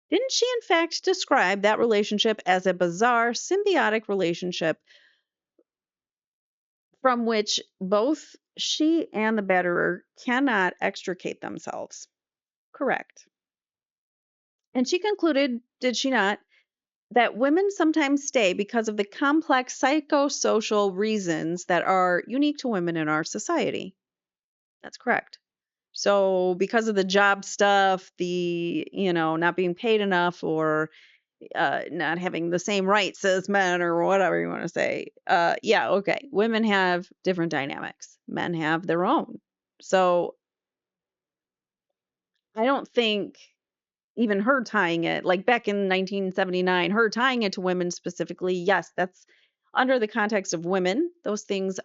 Didn't she, in fact, describe that relationship as a bizarre symbiotic relationship from which both she and the betterer cannot extricate themselves? Correct. And she concluded, did she not, that women sometimes stay because of the complex psychosocial reasons that are unique to women in our society. That's correct. So, because of the job stuff, not being paid enough, or not having the same rights as men, or whatever you want to say, yeah, okay. Women have different dynamics, men have their own. So, I don't think even her tying it, like back in 1979, her tying it to women specifically, yes, that's under the context of women. Those things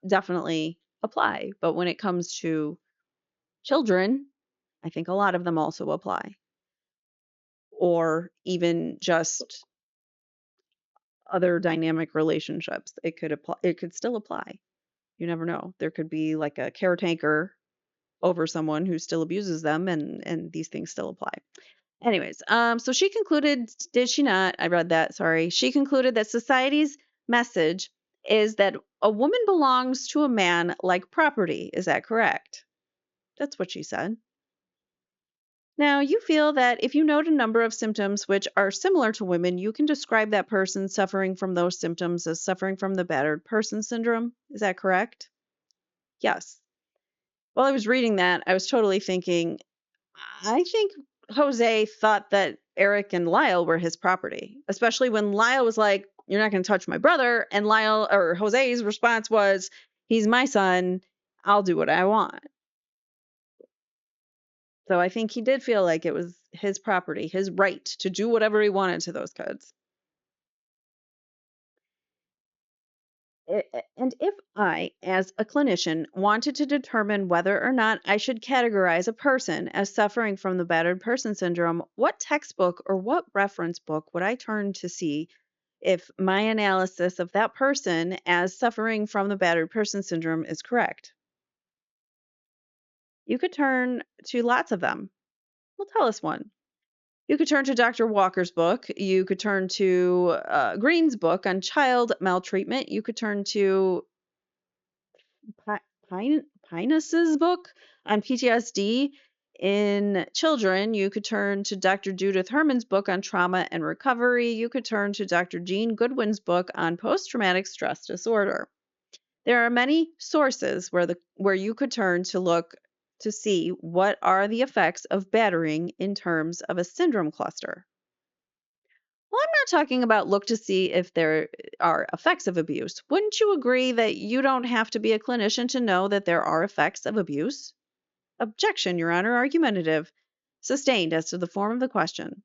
definitely apply. But when it comes to children, I think a lot of them also apply. Or even just other dynamic relationships. It could apply, it could still apply. You never know. There could be like a caretaker over someone who still abuses them, and these things still apply. Anyways, so she concluded, did she not? I read that, sorry. She concluded that society's message is that a woman belongs to a man like property. Is that correct? That's what she said. Now, you feel that if you note a number of symptoms which are similar to women, you can describe that person suffering from those symptoms as suffering from the battered person syndrome. Is that correct? Yes. While I was reading that, I was totally thinking, I think Jose thought that Erik and Lyle were his property, especially when Lyle was like, "You're not going to touch my brother." And Lyle, or Jose's response was, "He's my son. I'll do what I want." So I think he did feel like it was his property, his right to do whatever he wanted to those kids. And if I, as a clinician, wanted to determine whether or not I should categorize a person as suffering from the battered person syndrome, what textbook or what reference book would I turn to see if my analysis of that person as suffering from the battered person syndrome is correct? You could turn to lots of them. Well, tell us one. You could turn to Dr. Walker's book. You could turn to Green's book on child maltreatment. You could turn to Pinus's book on PTSD in children. You could turn to Dr. Judith Herman's book on trauma and recovery. You could turn to Dr. Jean Goodwin's book on post-traumatic stress disorder. There are many sources where you could turn to look to see what are the effects of battering in terms of a syndrome cluster. Well, I'm not talking about look to see if there are effects of abuse. Wouldn't you agree that you don't have to be a clinician to know that there are effects of abuse? Objection, Your Honor, argumentative. Sustained as to the form of the question.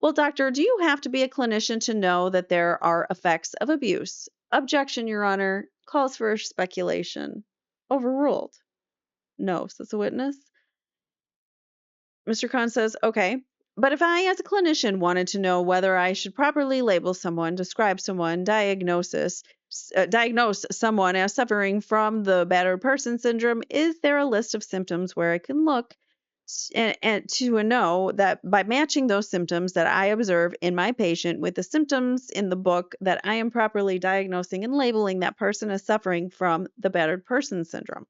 Well, doctor, do you have to be a clinician to know that there are effects of abuse? Objection, Your Honor, calls for speculation. Overruled. No, says the witness. Mr. Conn says, okay, But if I, as a clinician, wanted to know whether I should properly label someone, describe someone, diagnose someone as suffering from the battered person syndrome, is there a list of symptoms where I can look and to know that by matching those symptoms that I observe in my patient with the symptoms in the book, that I am properly diagnosing and labeling that person as suffering from the battered person syndrome?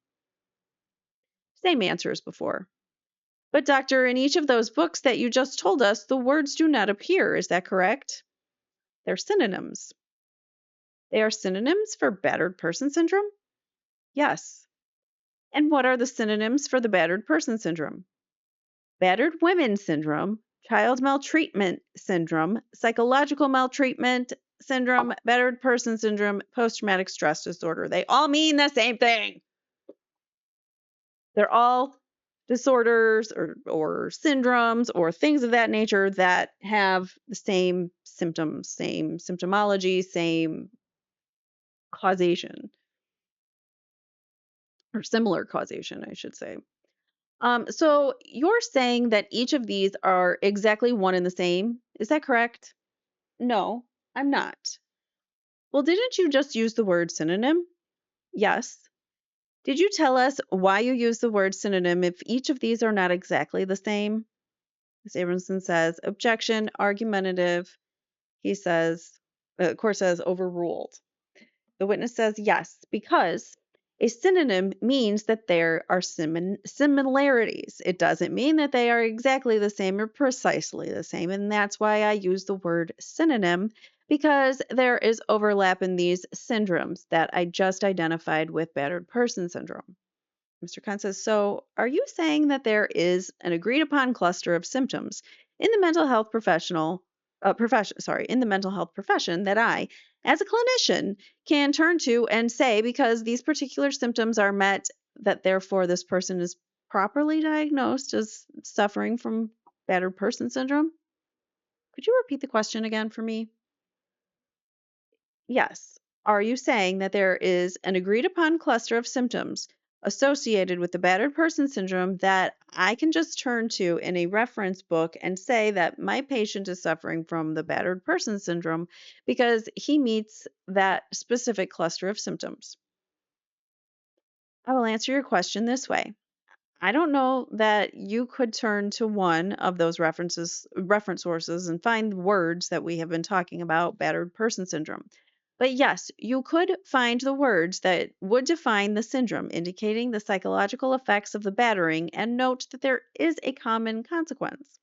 Same answer as before. But, doctor, in each of those books that you just told us, the words do not appear. Is that correct? They're synonyms. They are synonyms for battered person syndrome? Yes. And what are the synonyms for the battered person syndrome? Battered women syndrome, child maltreatment syndrome, psychological maltreatment syndrome, battered person syndrome, post traumatic stress disorder. They all mean the same thing. They're all disorders or syndromes or things of that nature that have the same symptoms, same symptomology, same causation, or similar causation, I should say. So you're saying that each of these are exactly one and the same. Is that correct? No, I'm not. Well, didn't you just use the word synonym? Yes. Did you tell us why you use the word synonym if each of these are not exactly the same? Ms. Abramson says, objection, argumentative. He says, the court says, overruled. The witness says, yes, because a synonym means that there are similarities. It doesn't mean that they are exactly the same or precisely the same. And that's why I use the word synonym, because there is overlap in these syndromes that I just identified with battered person syndrome. Mr. Conn says, so are you saying that there is an agreed upon cluster of symptoms in the mental health in the mental health profession that I, as a clinician, can turn to and say, because these particular symptoms are met, that therefore this person is properly diagnosed as suffering from battered person syndrome? Could you repeat the question again for me? Yes. Are you saying that there is an agreed upon cluster of symptoms associated with the battered person syndrome that I can just turn to in a reference book and say that my patient is suffering from the battered person syndrome because he meets that specific cluster of symptoms? I will answer your question this way. I don't know that you could turn to one of those reference sources and find the words that we have been talking about, battered person syndrome. But yes, you could find the words that would define the syndrome, indicating the psychological effects of the battering, and note that there is a common consequence.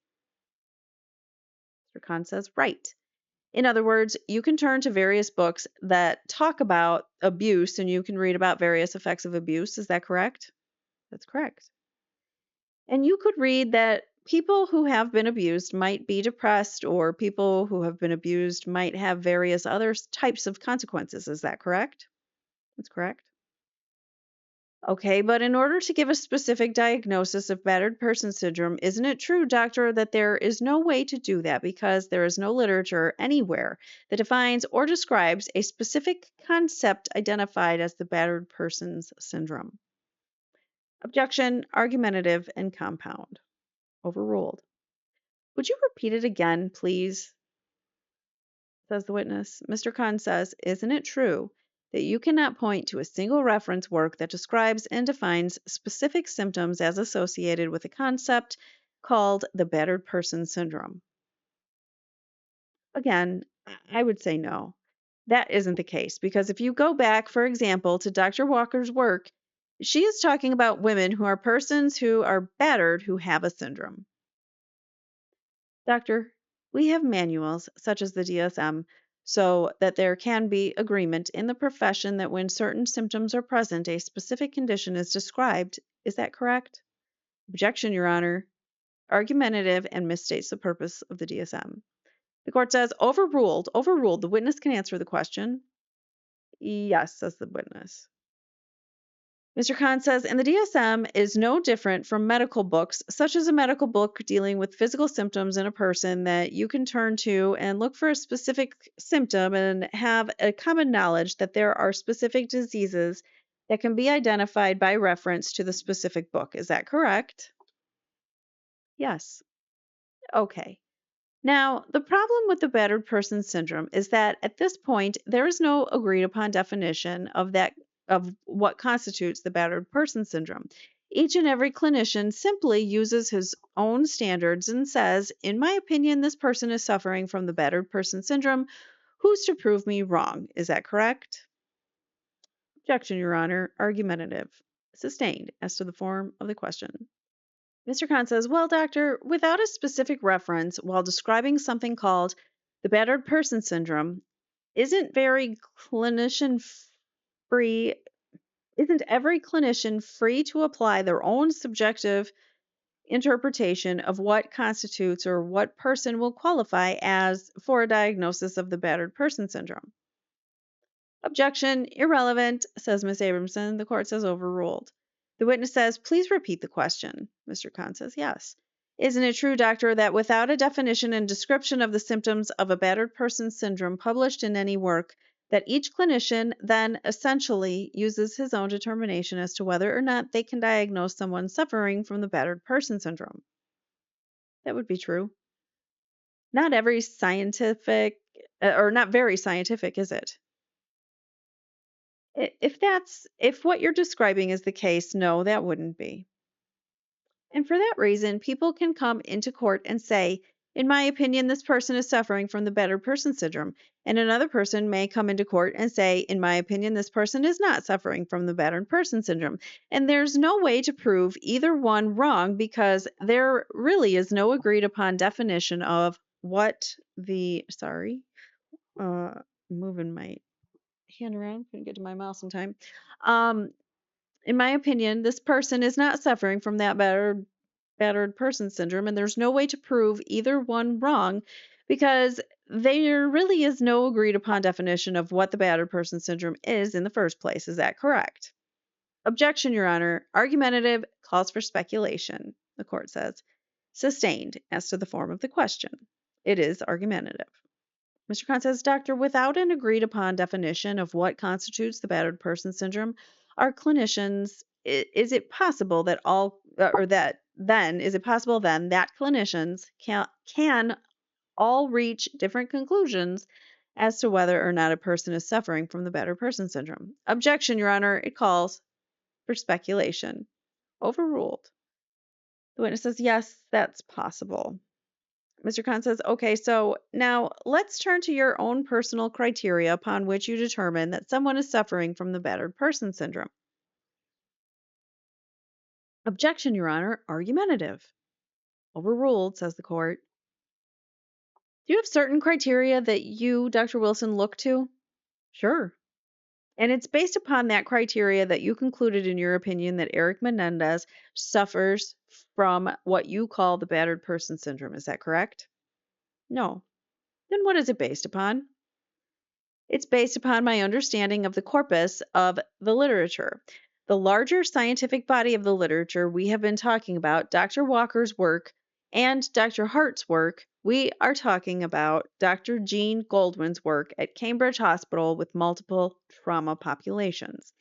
Mr. Khan says, right. In other words, you can turn to various books that talk about abuse and you can read about various effects of abuse. Is that correct? That's correct. And you could read that people who have been abused might be depressed, or people who have been abused might have various other types of consequences. Is that correct? That's correct. Okay, but in order to give a specific diagnosis of battered person syndrome, isn't it true, doctor, that there is no way to do that because there is no literature anywhere that defines or describes a specific concept identified as the battered person's syndrome? Objection, argumentative, and compound. Overruled. Would you repeat it again, please? Says the witness. Mr. Conn says, isn't it true that you cannot point to a single reference work that describes and defines specific symptoms as associated with a concept called the battered person syndrome? Again, I would say no. That isn't the case because if you go back, for example, to Dr. Walker's work, she is talking about women who are persons who are battered who have a syndrome. Doctor, we have manuals such as the DSM so that there can be agreement in the profession that when certain symptoms are present, a specific condition is described. Is that correct? Objection, Your Honor. Argumentative and misstates the purpose of the DSM. The court says, overruled. Overruled. The witness can answer the question. Yes, says the witness. Mr. Khan says, and the DSM is no different from medical books, such as a medical book dealing with physical symptoms in a person that you can turn to and look for a specific symptom and have a common knowledge that there are specific diseases that can be identified by reference to the specific book. Is that correct? Yes. Okay. Now, the problem with the battered person syndrome is that at this point there is no agreed upon definition of what constitutes the battered person syndrome. Each and every clinician simply uses his own standards and says, "In my opinion, this person is suffering from the battered person syndrome. Who's to prove me wrong?" Is that correct? Objection, Your Honor. Argumentative. Sustained as to the form of the question. Mr. Khan says, "Well, doctor, without a specific reference while describing something called the battered person syndrome, isn't very clinician free, isn't every clinician free to apply their own subjective interpretation of what constitutes or what person will qualify as for a diagnosis of the battered person syndrome?" Objection, irrelevant, says Miss Abramson. The court says overruled. The witness says, "Please repeat the question." Mr. Khan says, "Yes. Isn't it true, doctor, that without a definition and description of the symptoms of a battered person syndrome published in any work, that each clinician then essentially uses his own determination as to whether or not they can diagnose someone suffering from the battered person syndrome?" That would be true. Not every scientific, or not very scientific, is it? If what you're describing is the case, no, that wouldn't be. And for that reason, people can come into court and say, "In my opinion, this person is suffering from the battered person syndrome." And another person may come into court and say, "In my opinion, this person is not suffering from the battered person syndrome." And there's no way to prove either one wrong because there really is no agreed upon definition of what uh, moving my hand around, couldn't get to my mouse in time. Um, in my opinion, this person is not suffering from that battered person syndrome, and there's no way to prove either one wrong because there really is no agreed upon definition of what the battered person syndrome is in the first place. Is that correct? Objection, Your Honor. Argumentative, calls for speculation, the court says. Sustained as to the form of the question. It is argumentative. Mr. Khan says, "Doctor, without an agreed upon definition of what constitutes the battered person syndrome, are clinicians, is it possible that is it possible then that clinicians can all reach different conclusions as to whether or not a person is suffering from the battered person syndrome?" Objection, Your Honor. It calls for speculation. Overruled. The witness says, "Yes, that's possible." Mr. Khan says, "Okay, so now let's turn to your own personal criteria upon which you determine that someone is suffering from the battered person syndrome." Objection, Your Honor. Argumentative. Overruled, says the court. "Do you have certain criteria that you, Dr. Wilson, look to?" "Sure. And it's based upon that criteria that you concluded in your opinion that Erik Menendez suffers from what you call the battered person syndrome. Is that correct?" "No." "Then what is it based upon?" "It's based upon my understanding of the corpus of the literature. The larger scientific body of the literature we have been talking about, Dr. Walker's work and Dr. Hart's work. We are talking about Dr. Jean Goldwyn's work at Cambridge Hospital with multiple trauma populations.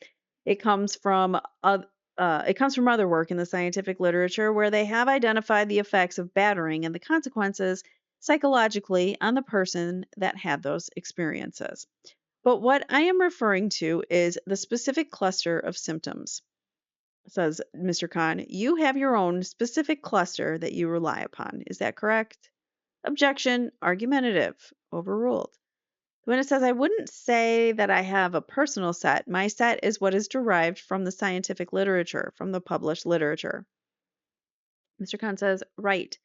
It comes from other work in the scientific literature where they have identified the effects of battering and the consequences psychologically on the person that had those experiences. But what I am referring to is the specific cluster of symptoms," says Mr. Khan. "You have your own specific cluster that you rely upon. Is that correct?" Objection, argumentative. Overruled. The witness says, "I wouldn't say that I have a personal set. My set is what is derived from the scientific literature, from the published literature." Mr. Khan says, "Right.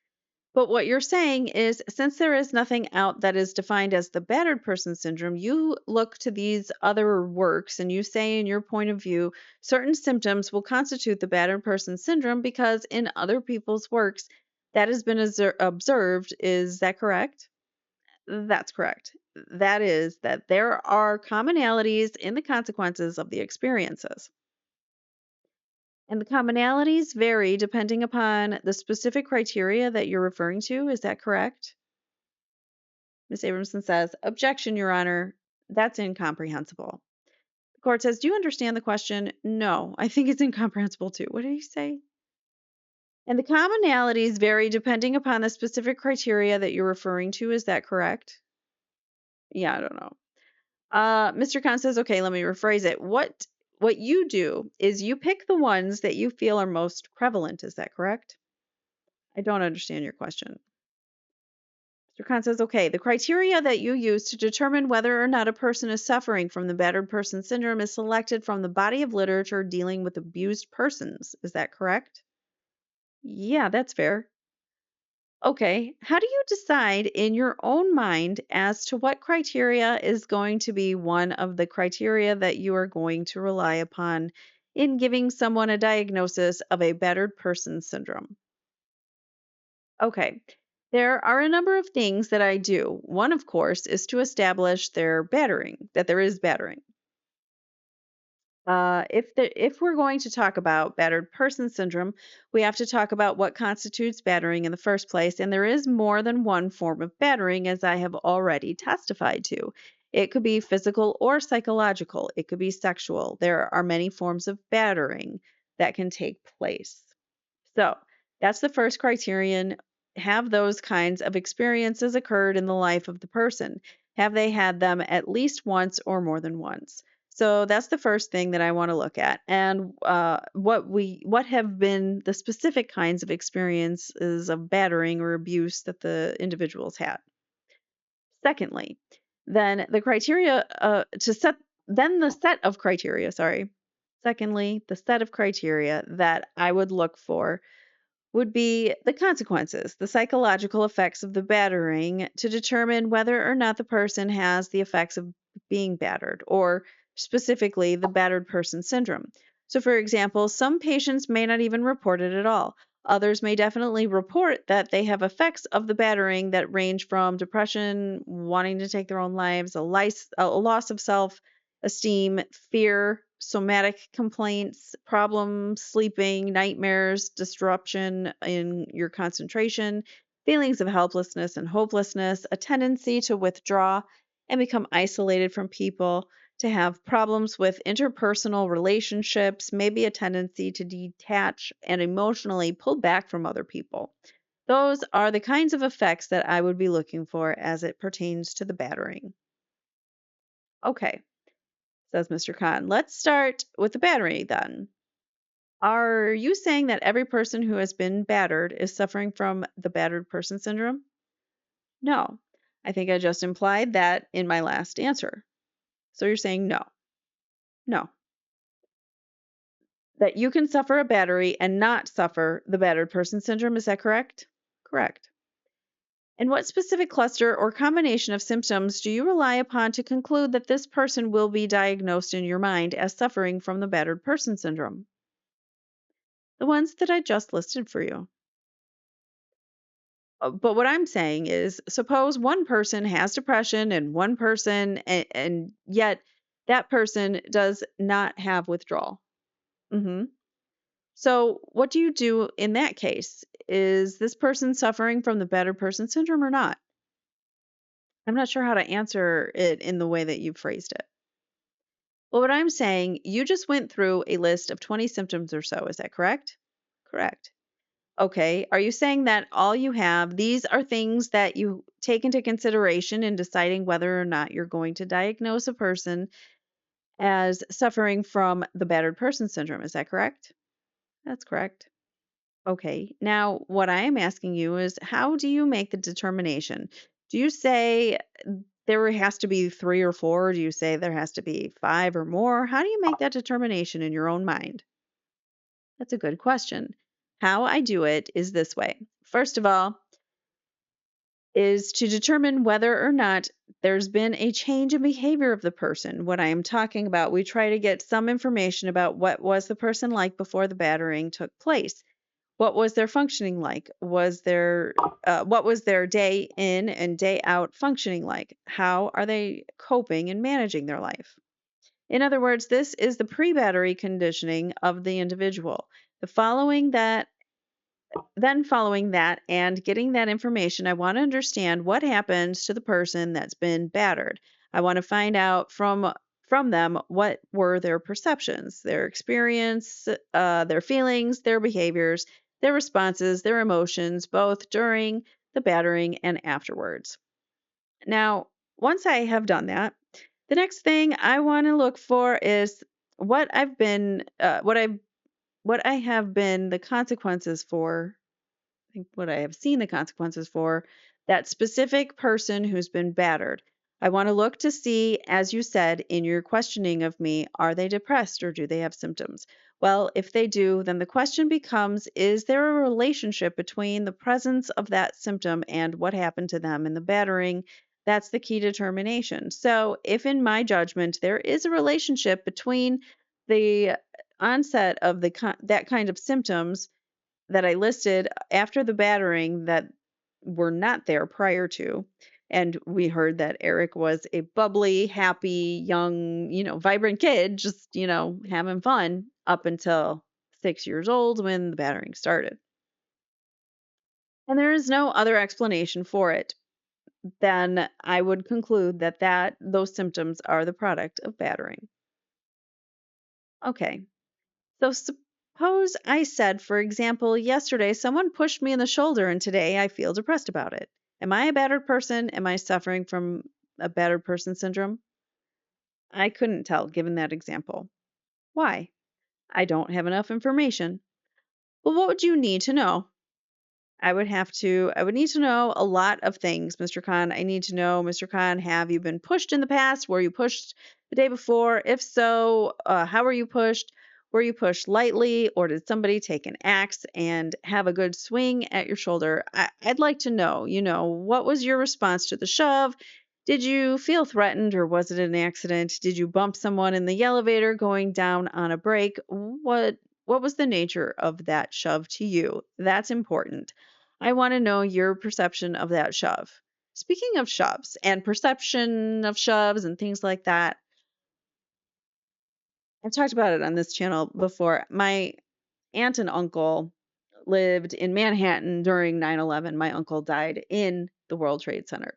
But what you're saying is, since there is nothing out that is defined as the battered person syndrome, you look to these other works and you say, in your point of view, certain symptoms will constitute the battered person syndrome because in other people's works that has been observed. Is that correct?" "That's correct. That is, that there are commonalities in the consequences of the experiences. And the commonalities vary depending upon the specific criteria that you're referring to. Is that correct?" Ms. Abramson says, "Objection, Your Honor. That's incomprehensible." The court says, "Do you understand the question?" "No, I think it's incomprehensible too." What did he say? And the commonalities vary depending upon the specific criteria that you're referring to. Is that correct? Yeah, I don't know. Mr. Khan says, okay, let me rephrase it. What you do is you pick the ones that you feel are most prevalent. Is that correct? I don't understand your question. Mr. Khan says, okay, the criteria that you use to determine whether or not a person is suffering from the battered person syndrome is selected from the body of literature dealing with abused persons. Is that correct? Yeah, that's fair. Okay, how do you decide in your own mind as to what criteria is going to be one of the criteria that you are going to rely upon in giving someone a diagnosis of a battered person syndrome? Okay, there are a number of things that I do. One, of course, is to establish their battering, that there is battering. If we're going to talk about battered person syndrome, we have to talk about what constitutes battering in the first place, and there is more than one form of battering, as I have already testified to. It could be physical or psychological. It could be sexual. There are many forms of battering that can take place. So that's the first criterion. Have those kinds of experiences occurred in the life of the person? Have they had them at least once or more than once? So that's the first thing that I want to look at, and what have been the specific kinds of experiences of battering or abuse that the individuals had. Secondly, then the criteria to set then the set of criteria. Sorry. Secondly, the set of criteria that I would look for would be the consequences, the psychological effects of the battering to determine whether or not the person has the effects of being battered, or specifically the battered person syndrome. So, for example, some patients may not even report it at all. Others may definitely report that they have effects of the battering that range from depression, wanting to take their own lives, a loss of self esteem, fear, somatic complaints, problems sleeping, nightmares, disruption in your concentration, feelings of helplessness and hopelessness, a tendency to withdraw and become isolated from people, to have problems with interpersonal relationships, maybe a tendency to detach and emotionally pull back from other people. Those are the kinds of effects that I would be looking for as it pertains to the battering. Okay, says Mr. Khan. Let's start with the battery then. Are you saying that every person who has been battered is suffering from the battered person syndrome? No. I think I just implied that in my last answer. So you're saying no. No. That you can suffer a battery and not suffer the battered person syndrome. Is that correct? Correct. And what specific cluster or combination of symptoms do you rely upon to conclude that this person will be diagnosed in your mind as suffering from the battered person syndrome? The ones that I just listed for you. But what I'm saying is, suppose one person has depression and one person, and yet that person does not have withdrawal. hmm So, what do you do in that case? Is this person suffering from the battered person syndrome or not? I'm not sure how to answer it in the way that you phrased it. Well, what I'm saying, you just went through a list of 20 symptoms or so. Is that correct? Correct. Okay. Are you saying that all you have, these are things that you take into consideration in deciding whether or not you're going to diagnose a person as suffering from the battered person syndrome? Is that correct? That's correct. Okay. Now, what I am asking you is, how do you make the determination? Do you say there has to be three or four? Do you say there has to be five or more? How do you make that determination in your own mind? That's a good question. How I do it is this way. First of all, is to determine whether or not there's been a change in behavior of the person. What I am talking about, we try to get some information about what was the person like before the battering took place. What was their functioning like? What was their day in and day out functioning like? How are they coping and managing their life? In other words, this is the pre-battery conditioning of the individual. The following that Following that and getting that information, I want to understand what happens to the person that's been battered. I want to find out from them what were their perceptions, their experience, their feelings, their behaviors. their responses, their emotions, both during the battering and afterwards. Now, once I have done that, the next thing I want to look for is what I've been, what I have been the consequences for. I think what I have seen the consequences for that specific person who's been battered. I want to look to see, as you said in your questioning of me, are they depressed or do they have symptoms? Well, if they do, then the question becomes, is there a relationship between the presence of that symptom and what happened to them in the battering? That's the key determination. So, if in my judgment there is a relationship between the onset of that kind of symptoms that I listed after the battering that were not there prior to. And we heard that Erik was a bubbly, happy, young, vibrant kid, just, having fun up until 6 years old when the battering started. And there is no other explanation for it. Then I would conclude that those symptoms are the product of battering. Okay, so suppose I said, for example, yesterday someone pushed me in the shoulder and today I feel depressed about it. Am I a battered person? Am I suffering from a battered person syndrome? I couldn't tell given that example. Why? I don't have enough information. Well, what would you need to know? I would need to know a lot of things, Mr. Conn. I need to know, Mr. Conn, have you been pushed in the past? Were you pushed the day before? If so, how were you pushed? Were you pushed lightly, or did somebody take an axe and have a good swing at your shoulder? I'd like to know, what was your response to the shove? Did you feel threatened, or was it an accident? Did you bump someone in the elevator going down on a break? What was the nature of that shove to you? That's important. I want to know your perception of that shove. Speaking of shoves and perception of shoves and things like that, I've talked about it on this channel before. My aunt and uncle lived in Manhattan during 9/11. My uncle died in the World Trade Center.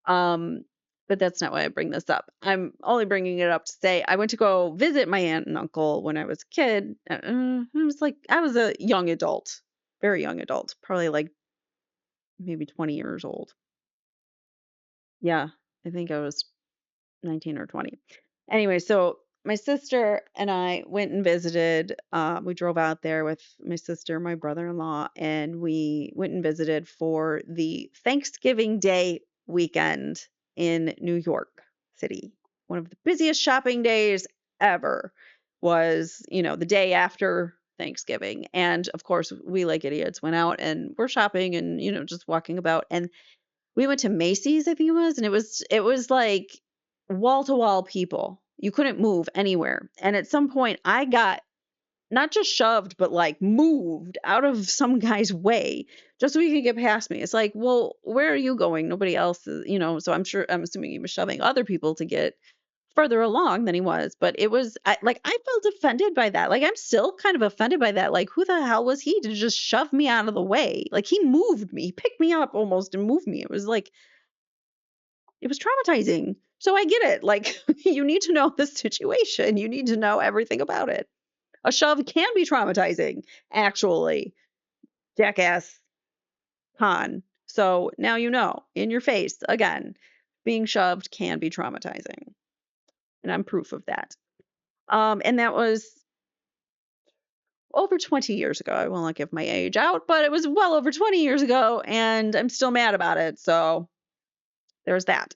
Um, but that's not why I bring this up. I'm only bringing it up to say I went to go visit my aunt and uncle when I was a kid. I was a young adult, very young adult, probably like maybe 20 years old. Yeah, I think I was 19 or 20. Anyway, so my sister and I went and visited. We drove out there with my sister, my brother-in-law, and we went and visited for the Thanksgiving Day weekend in New York City. One of the busiest shopping days ever was, the day after Thanksgiving. And of course, we like idiots went out and we're shopping and, just walking about. And we went to Macy's, I think it was, and it was like wall to wall people. You couldn't move anywhere. And at some point I got not just shoved, but like moved out of some guy's way just so he could get past me. It's like, well, where are you going? Nobody else is, so I'm assuming he was shoving other people to get further along than he was. But I felt offended by that. Like, I'm still kind of offended by that. Like, who the hell was he to just shove me out of the way? Like, he moved me, he picked me up almost and moved me. It was traumatizing. So I get it. Like, you need to know the situation, you need to know everything about it. A shove can be traumatizing, actually, jackass Con. So now you know, in your face, again, being shoved can be traumatizing. And I'm proof of that. And that was over 20 years ago. I will not give my age out, but it was well over 20 years ago, and I'm still mad about it. So there's that.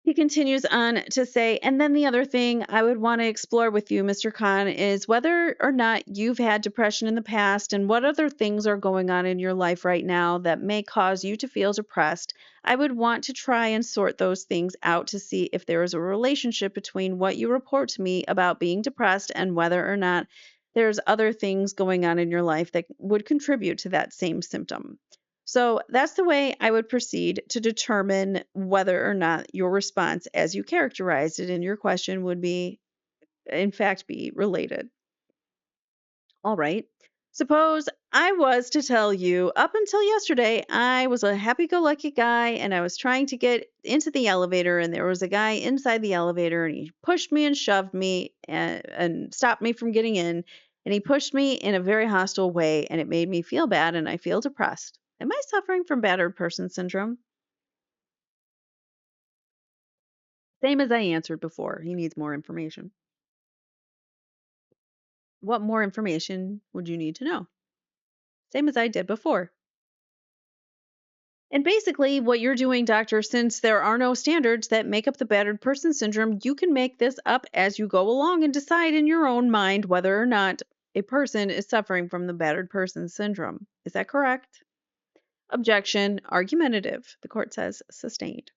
He continues on to say, and then the other thing I would want to explore with you, Mr. Khan, is whether or not you've had depression in the past and what other things are going on in your life right now that may cause you to feel depressed. I would want to try and sort those things out to see if there is a relationship between what you report to me about being depressed and whether or not there's other things going on in your life that would contribute to that same symptom. So that's the way I would proceed to determine whether or not your response, as you characterized it in your question, would in fact, be related. All right. Suppose I was to tell you, up until yesterday, I was a happy go lucky guy and I was trying to get into the elevator, and there was a guy inside the elevator and he pushed me and shoved me and stopped me from getting in. and he pushed me in a very hostile way, and it made me feel bad and I feel depressed. Am I suffering from battered person syndrome? Same as I answered before. He needs more information. What more information would you need to know? Same as I did before. And basically, what you're doing, doctor, since there are no standards that make up the battered person syndrome, you can make this up as you go along and decide in your own mind whether or not a person is suffering from the battered person syndrome. Is that correct? Objection, argumentative. The court says sustained.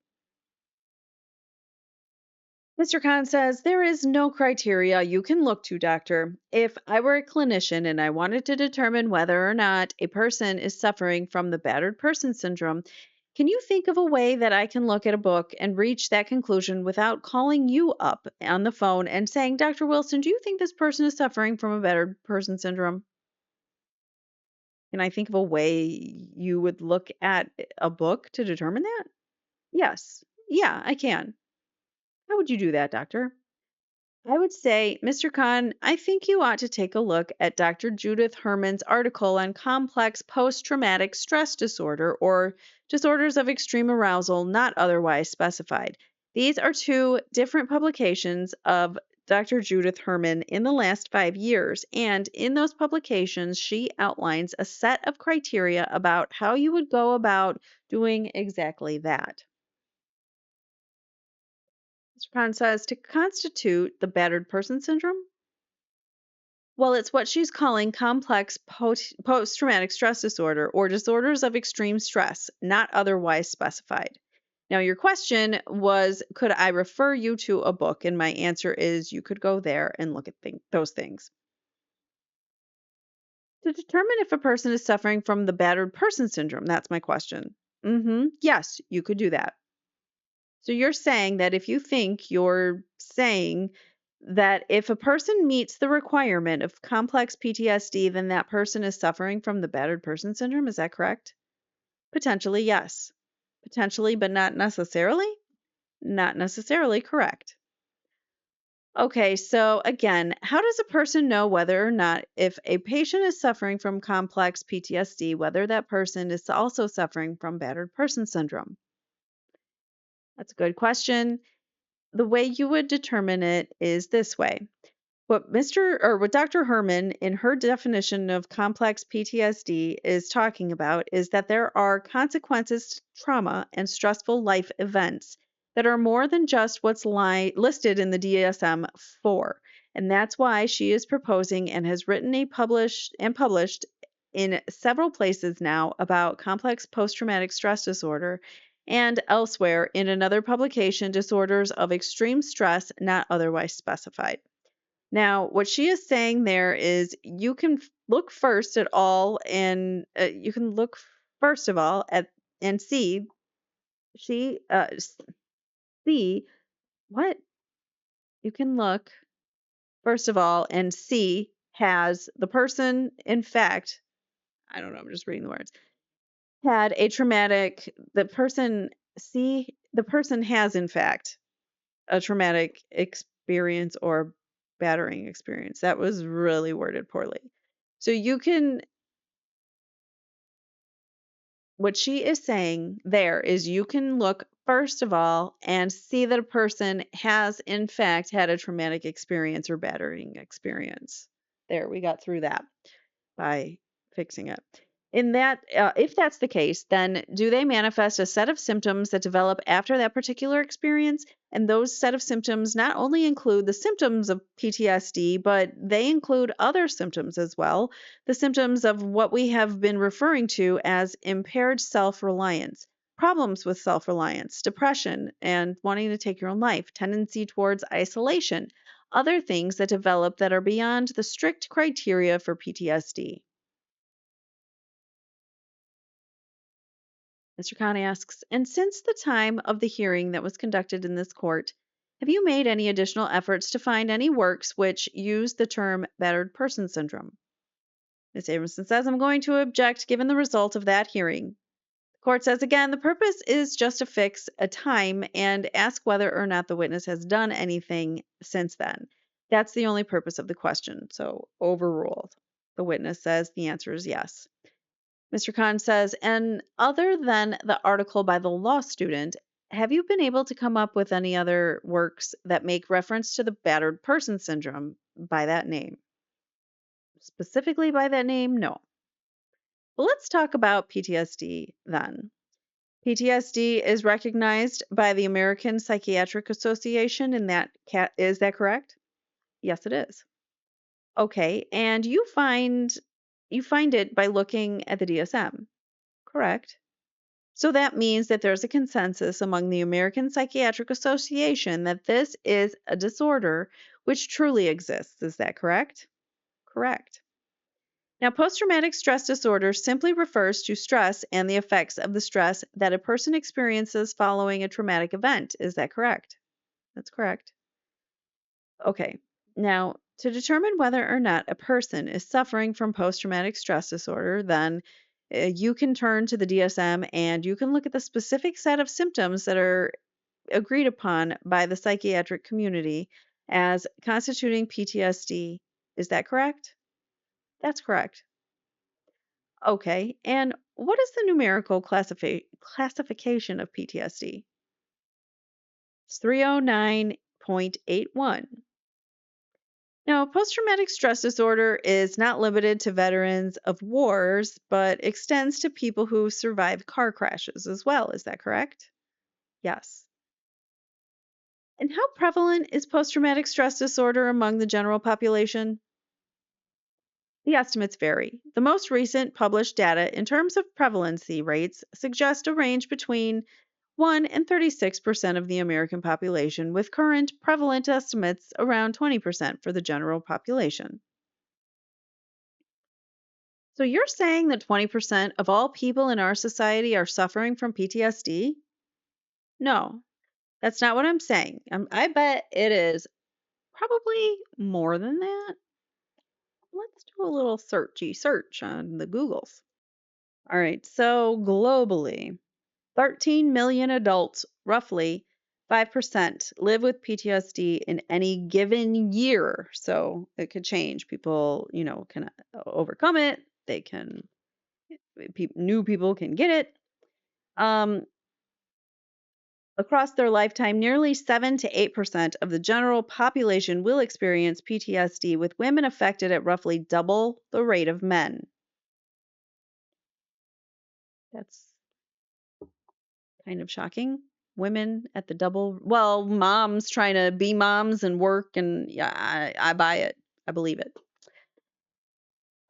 Mr. Khan says, there is no criteria you can look to, doctor. If I were a clinician and I wanted to determine whether or not a person is suffering from the battered person syndrome, can you think of a way that I can look at a book and reach that conclusion without calling you up on the phone and saying, Dr. Wilson, do you think this person is suffering from a battered person syndrome? Can I think of a way you would look at a book to determine that? Yes. Yeah, I can. How would you do that, doctor? I would say, Mr. Khan, I think you ought to take a look at Dr. Judith Herman's article on complex post traumatic stress disorder or disorders of extreme arousal not otherwise specified. These are two different publications of Dr. Judith Herman in the last 5 years, and in those publications, she outlines a set of criteria about how you would go about doing exactly that. Mr. Khan says to constitute the battered person syndrome, well, it's what she's calling complex post traumatic stress disorder or disorders of extreme stress, not otherwise specified. Now, your question was, could I refer you to a book? And my answer is, you could go there and look at those things. To determine if a person is suffering from the battered person syndrome, that's my question. Yes, you could do that. So you're saying that if you think you're saying that if a person meets the requirement of complex PTSD, then that person is suffering from the battered person syndrome. Is that correct? Potentially, yes. Potentially, but not necessarily? Not necessarily correct. Okay, so again, how does a person know whether or not if a patient is suffering from complex PTSD, whether that person is also suffering from battered person syndrome? That's a good question. The way you would determine it is this way. What Dr. Herman in her definition of complex PTSD is talking about is that there are consequences to trauma and stressful life events that are more than just what's listed in the DSM-4. And that's why she is proposing and has written published in several places now about complex post-traumatic stress disorder and elsewhere in another publication, disorders of extreme stress not otherwise specified. Now, what she is saying there is you can look first at all, and you can look first of all at and see she see what you can look first of all and see has the person in fact, I don't know, I'm just reading the words, had a traumatic the person has in fact a traumatic experience or battering experience. That was really worded poorly. So you can, what she is saying there is you can look first of all and see that a person has in fact had a traumatic experience or battering experience. There, we got through that by fixing it. In that, if that's the case, then do they manifest a set of symptoms that develop after that particular experience? And those set of symptoms not only include the symptoms of PTSD, but they include other symptoms as well. The symptoms of what we have been referring to as impaired self reliance, problems with self reliance, depression, and wanting to take your own life, tendency towards isolation, other things that develop that are beyond the strict criteria for PTSD. Mr. Khan asks, and since the time of the hearing that was conducted in this court, have you made any additional efforts to find any works which use the term battered person syndrome? Ms. Abramson says, I'm going to object given the result of that hearing. The court says again, the purpose is just to fix a time and ask whether or not the witness has done anything since then. That's the only purpose of the question. So overruled. The witness says the answer is yes. Mr. Khan says, and other than the article by the law student, have you been able to come up with any other works that make reference to the battered person syndrome by that name? Specifically by that name? No. Well, let's talk about PTSD then. PTSD is recognized by the American Psychiatric Association, and is that correct? Yes, it is. Okay, and you find it by looking at the DSM. Correct. So that means that there's a consensus among the American Psychiatric Association that this is a disorder which truly exists. Is that correct? Correct. Now, post traumatic stress disorder simply refers to stress and the effects of the stress that a person experiences following a traumatic event. Is that correct? That's correct. Okay. Now, to determine whether or not a person is suffering from post traumatic stress disorder, then you can turn to the DSM and you can look at the specific set of symptoms that are agreed upon by the psychiatric community as constituting PTSD. Is that correct? That's correct. Okay. And what is the numerical classification of PTSD? It's 309.81. Now, post traumatic stress disorder is not limited to veterans of wars, but extends to people who survived car crashes as well. Is that correct? Yes. And how prevalent is post traumatic stress disorder among the general population? The estimates vary. The most recent published data in terms of prevalency rates suggest a range between 1 and 36% of the American population, with current prevalent estimates around 20% for the general population. So you're saying that 20% of all people in our society are suffering from PTSD? No, that's not what I'm saying. I bet it is probably more than that. Let's do a little search on the Googles. All right, so globally, 13 million adults, roughly 5%, live with PTSD in any given year. So it could change. People, can overcome it. New people can get it. Um, Across their lifetime, nearly 7 to 8% of the general population will experience PTSD, with women affected at roughly double the rate of men. That's kind of shocking. Women at the double, well, moms trying to be moms and work, and yeah, I buy it. I believe it.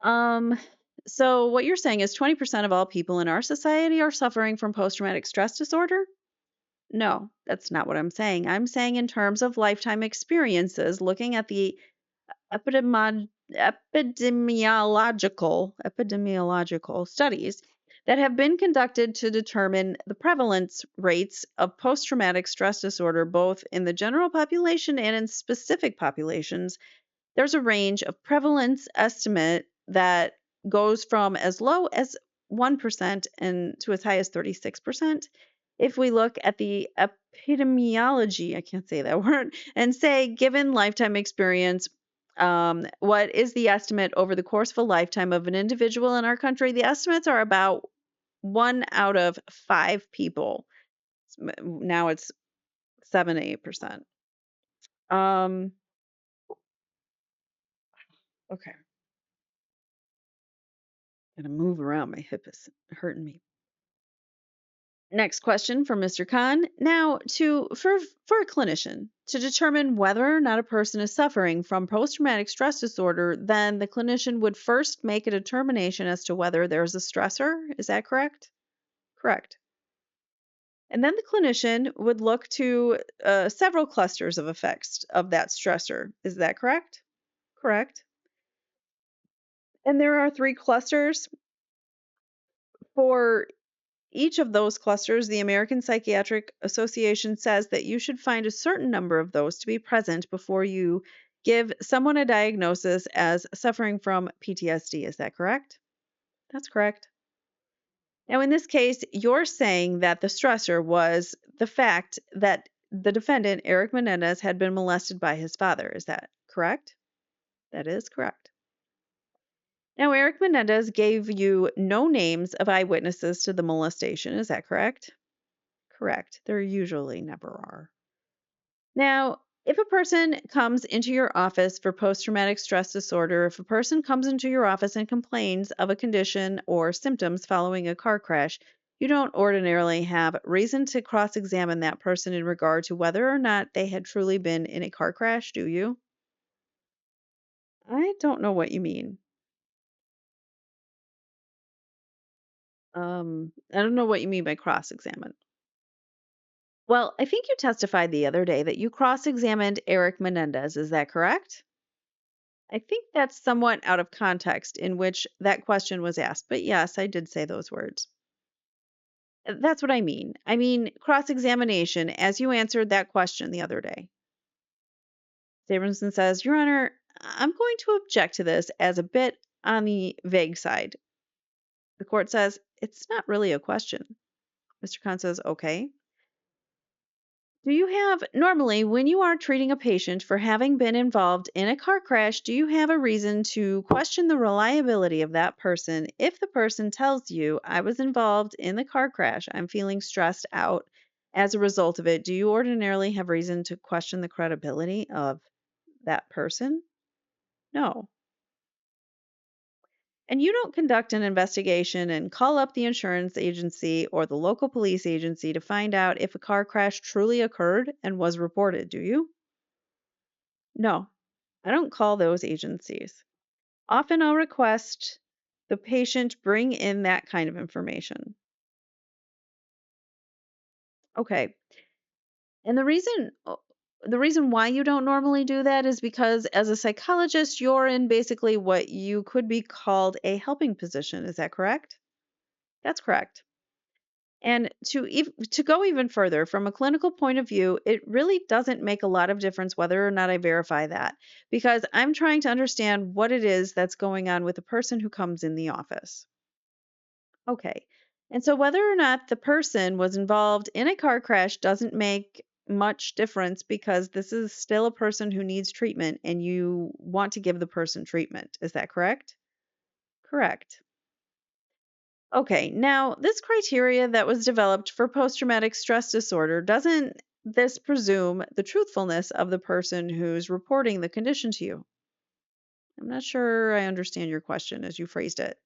Um, so what you're saying is 20% of all people in our society are suffering from post-traumatic stress disorder? No, that's not what I'm saying. I'm saying in terms of lifetime experiences, looking at the epidemiological studies that have been conducted to determine the prevalence rates of post traumatic stress disorder, both in the general population and in specific populations. There's a range of prevalence estimate that goes from as low as 1% and to as high as 36%. If we look at the epidemiology, I can't say that word, and say, given lifetime experience, what is the estimate over the course of a lifetime of an individual in our country? The estimates are about 1 out of 5 people. Now it's 7 to 8%. Okay. Gotta move around. My hip is hurting me. Next question from Mr. Khan. Now, for a clinician to determine whether or not a person is suffering from post-traumatic stress disorder, then the clinician would first make a determination as to whether there's a stressor. Is that correct? Correct. And then the clinician would look to several clusters of effects of that stressor. Is that correct? Correct. And there are 3 clusters. For each of those clusters, the American Psychiatric Association says that you should find a certain number of those to be present before you give someone a diagnosis as suffering from PTSD. Is that correct? That's correct. Now, in this case, you're saying that the stressor was the fact that the defendant, Erik Menendez, had been molested by his father. Is that Correct? That is correct. Now, Erik Menendez gave you no names of eyewitnesses to the molestation. Is that correct? Correct. There usually never are. Now, if a person comes into your office for post traumatic stress disorder, if a person comes into your office and complains of a condition or symptoms following a car crash, you don't ordinarily have reason to cross examine that person in regard to whether or not they had truly been in a car crash, do you? I don't know what you mean. I don't know what you mean by cross examine. Well, I think you testified the other day that you cross examined Erik Menendez. Is that correct? I think that's somewhat out of context in which that question was asked, but yes, I did say those words. That's what I mean. I mean, cross examination as you answered that question the other day. Sabinson says, Your Honor, I'm going to object to this as a bit on the vague side. The court says, It's not really a question. Mr. Khan says, Okay. Do you have, normally, when you are treating a patient for having been involved in a car crash, do you have a reason to question the reliability of that person if the person tells you, I was involved in the car crash, I'm feeling stressed out as a result of it? Do you ordinarily have reason to question the credibility of that person? No. And you don't conduct an investigation and call up the insurance agency or the local police agency to find out if a car crash truly occurred and was reported, do you? No. I don't call those agencies. Often I'll request the patient bring in that kind of information. Okay. And the reason why you don't normally do that is because as a psychologist, you're in basically what you could be called a helping position. Is that correct? That's correct. And to go even further, from a clinical point of view, it really doesn't make a lot of difference whether or not I verify that because I'm trying to understand what it is that's going on with the person who comes in the office. Okay. And so whether or not the person was involved in a car crash doesn't make much difference because this is still a person who needs treatment and you want to give the person treatment. Is that correct? Correct. Okay, now this criteria that was developed for post traumatic stress disorder doesn't this presume the truthfulness of the person who's reporting the condition to you? I'm not sure I understand your question as you phrased it.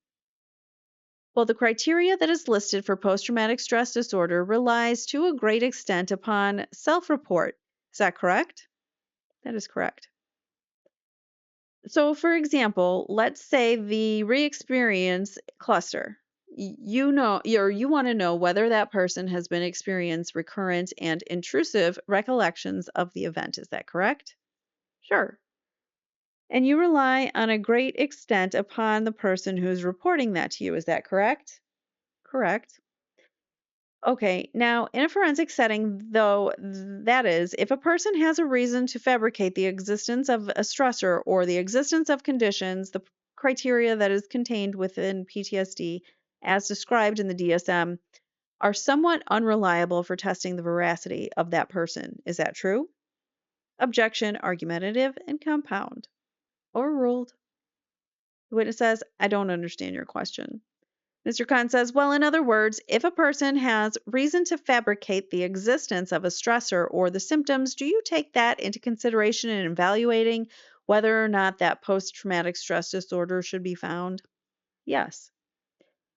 Well, the criteria that is listed for post traumatic stress disorder relies to a great extent upon self report. Is that correct? That is correct. So, for example, let's say the re-experience cluster. You want to know whether that person has been experienced recurrent and intrusive recollections of the event. Is that correct? Sure. And you rely on a great extent upon the person who's reporting that to you. Is that correct? Correct. Okay, now in a forensic setting, though, that is, if a person has a reason to fabricate the existence of a stressor or the existence of conditions, the criteria that is contained within PTSD, as described in the DSM, are somewhat unreliable for testing the veracity of that person. Is that true? Objection, argumentative, and compound. Overruled. The witness says, I don't understand your question. Mr. Khan says, well, in other words, if a person has reason to fabricate the existence of a stressor or the symptoms, do you take that into consideration in evaluating whether or not that post traumatic stress disorder should be found? Yes.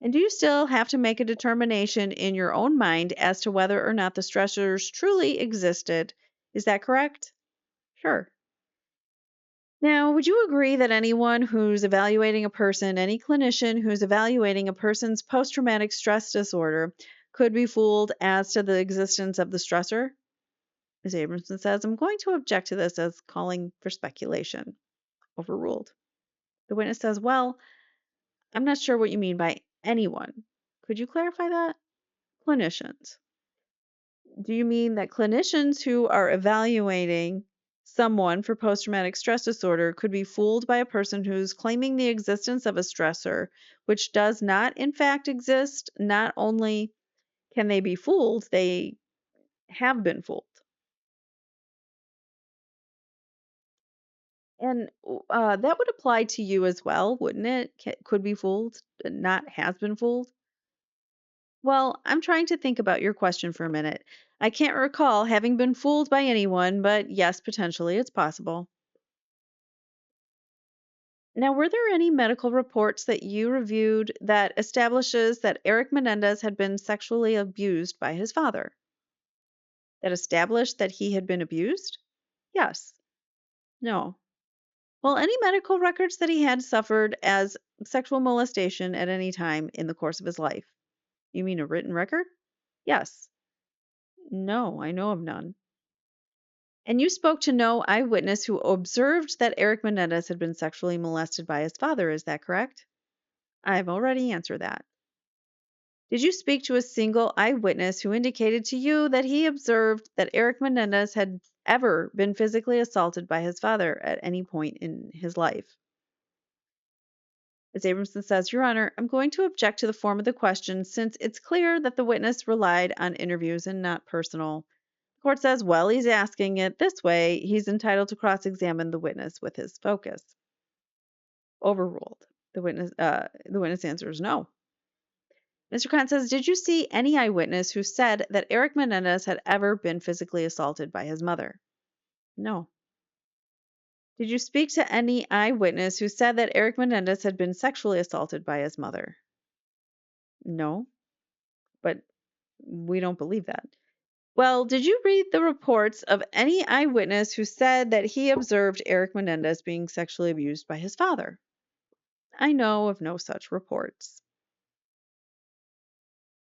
And do you still have to make a determination in your own mind as to whether or not the stressors truly existed? Is that correct? Sure. Now, would you agree that anyone who's evaluating a person, any clinician who's evaluating a person's post traumatic stress disorder, could be fooled as to the existence of the stressor? Ms. Abramson says, I'm going to object to this as calling for speculation. Overruled. The witness says, well, I'm not sure what you mean by anyone. Could you clarify that? Clinicians. Do you mean that clinicians who are evaluating someone for post traumatic stress disorder could be fooled by a person who's claiming the existence of a stressor, which does not, in fact, exist? Not only can they be fooled, they have been fooled. And that would apply to you as well, wouldn't it? Could be fooled, not has been fooled. Well, I'm trying to think about your question for a minute. I can't recall having been fooled by anyone, but yes, potentially it's possible. Now, were there any medical reports that you reviewed that establishes that Erik Menendez had been sexually abused by his father? That established that he had been abused? Yes. No. Well, any medical records that he had suffered as sexual molestation at any time in the course of his life? You mean a written record? Yes. No, I know of none. And you spoke to no eyewitness who observed that Erik Menendez had been sexually molested by his father, is that correct? I've already answered that. Did you speak to a single eyewitness who indicated to you that he observed that Erik Menendez had ever been physically assaulted by his father at any point in his life? Ms. Abramson says, Your Honor, I'm going to object to the form of the question since it's clear that the witness relied on interviews and not personal. The court says, well, he's asking it this way. He's entitled to cross-examine the witness with his focus. Overruled. The witness answers no. Mr. Conn says, did you see any eyewitness who said that Erik Menendez had ever been physically assaulted by his mother? No. Did you speak to any eyewitness who said that Erik Menendez had been sexually assaulted by his mother? No, but we don't believe that. Well, did you read the reports of any eyewitness who said that he observed Erik Menendez being sexually abused by his father? I know of no such reports.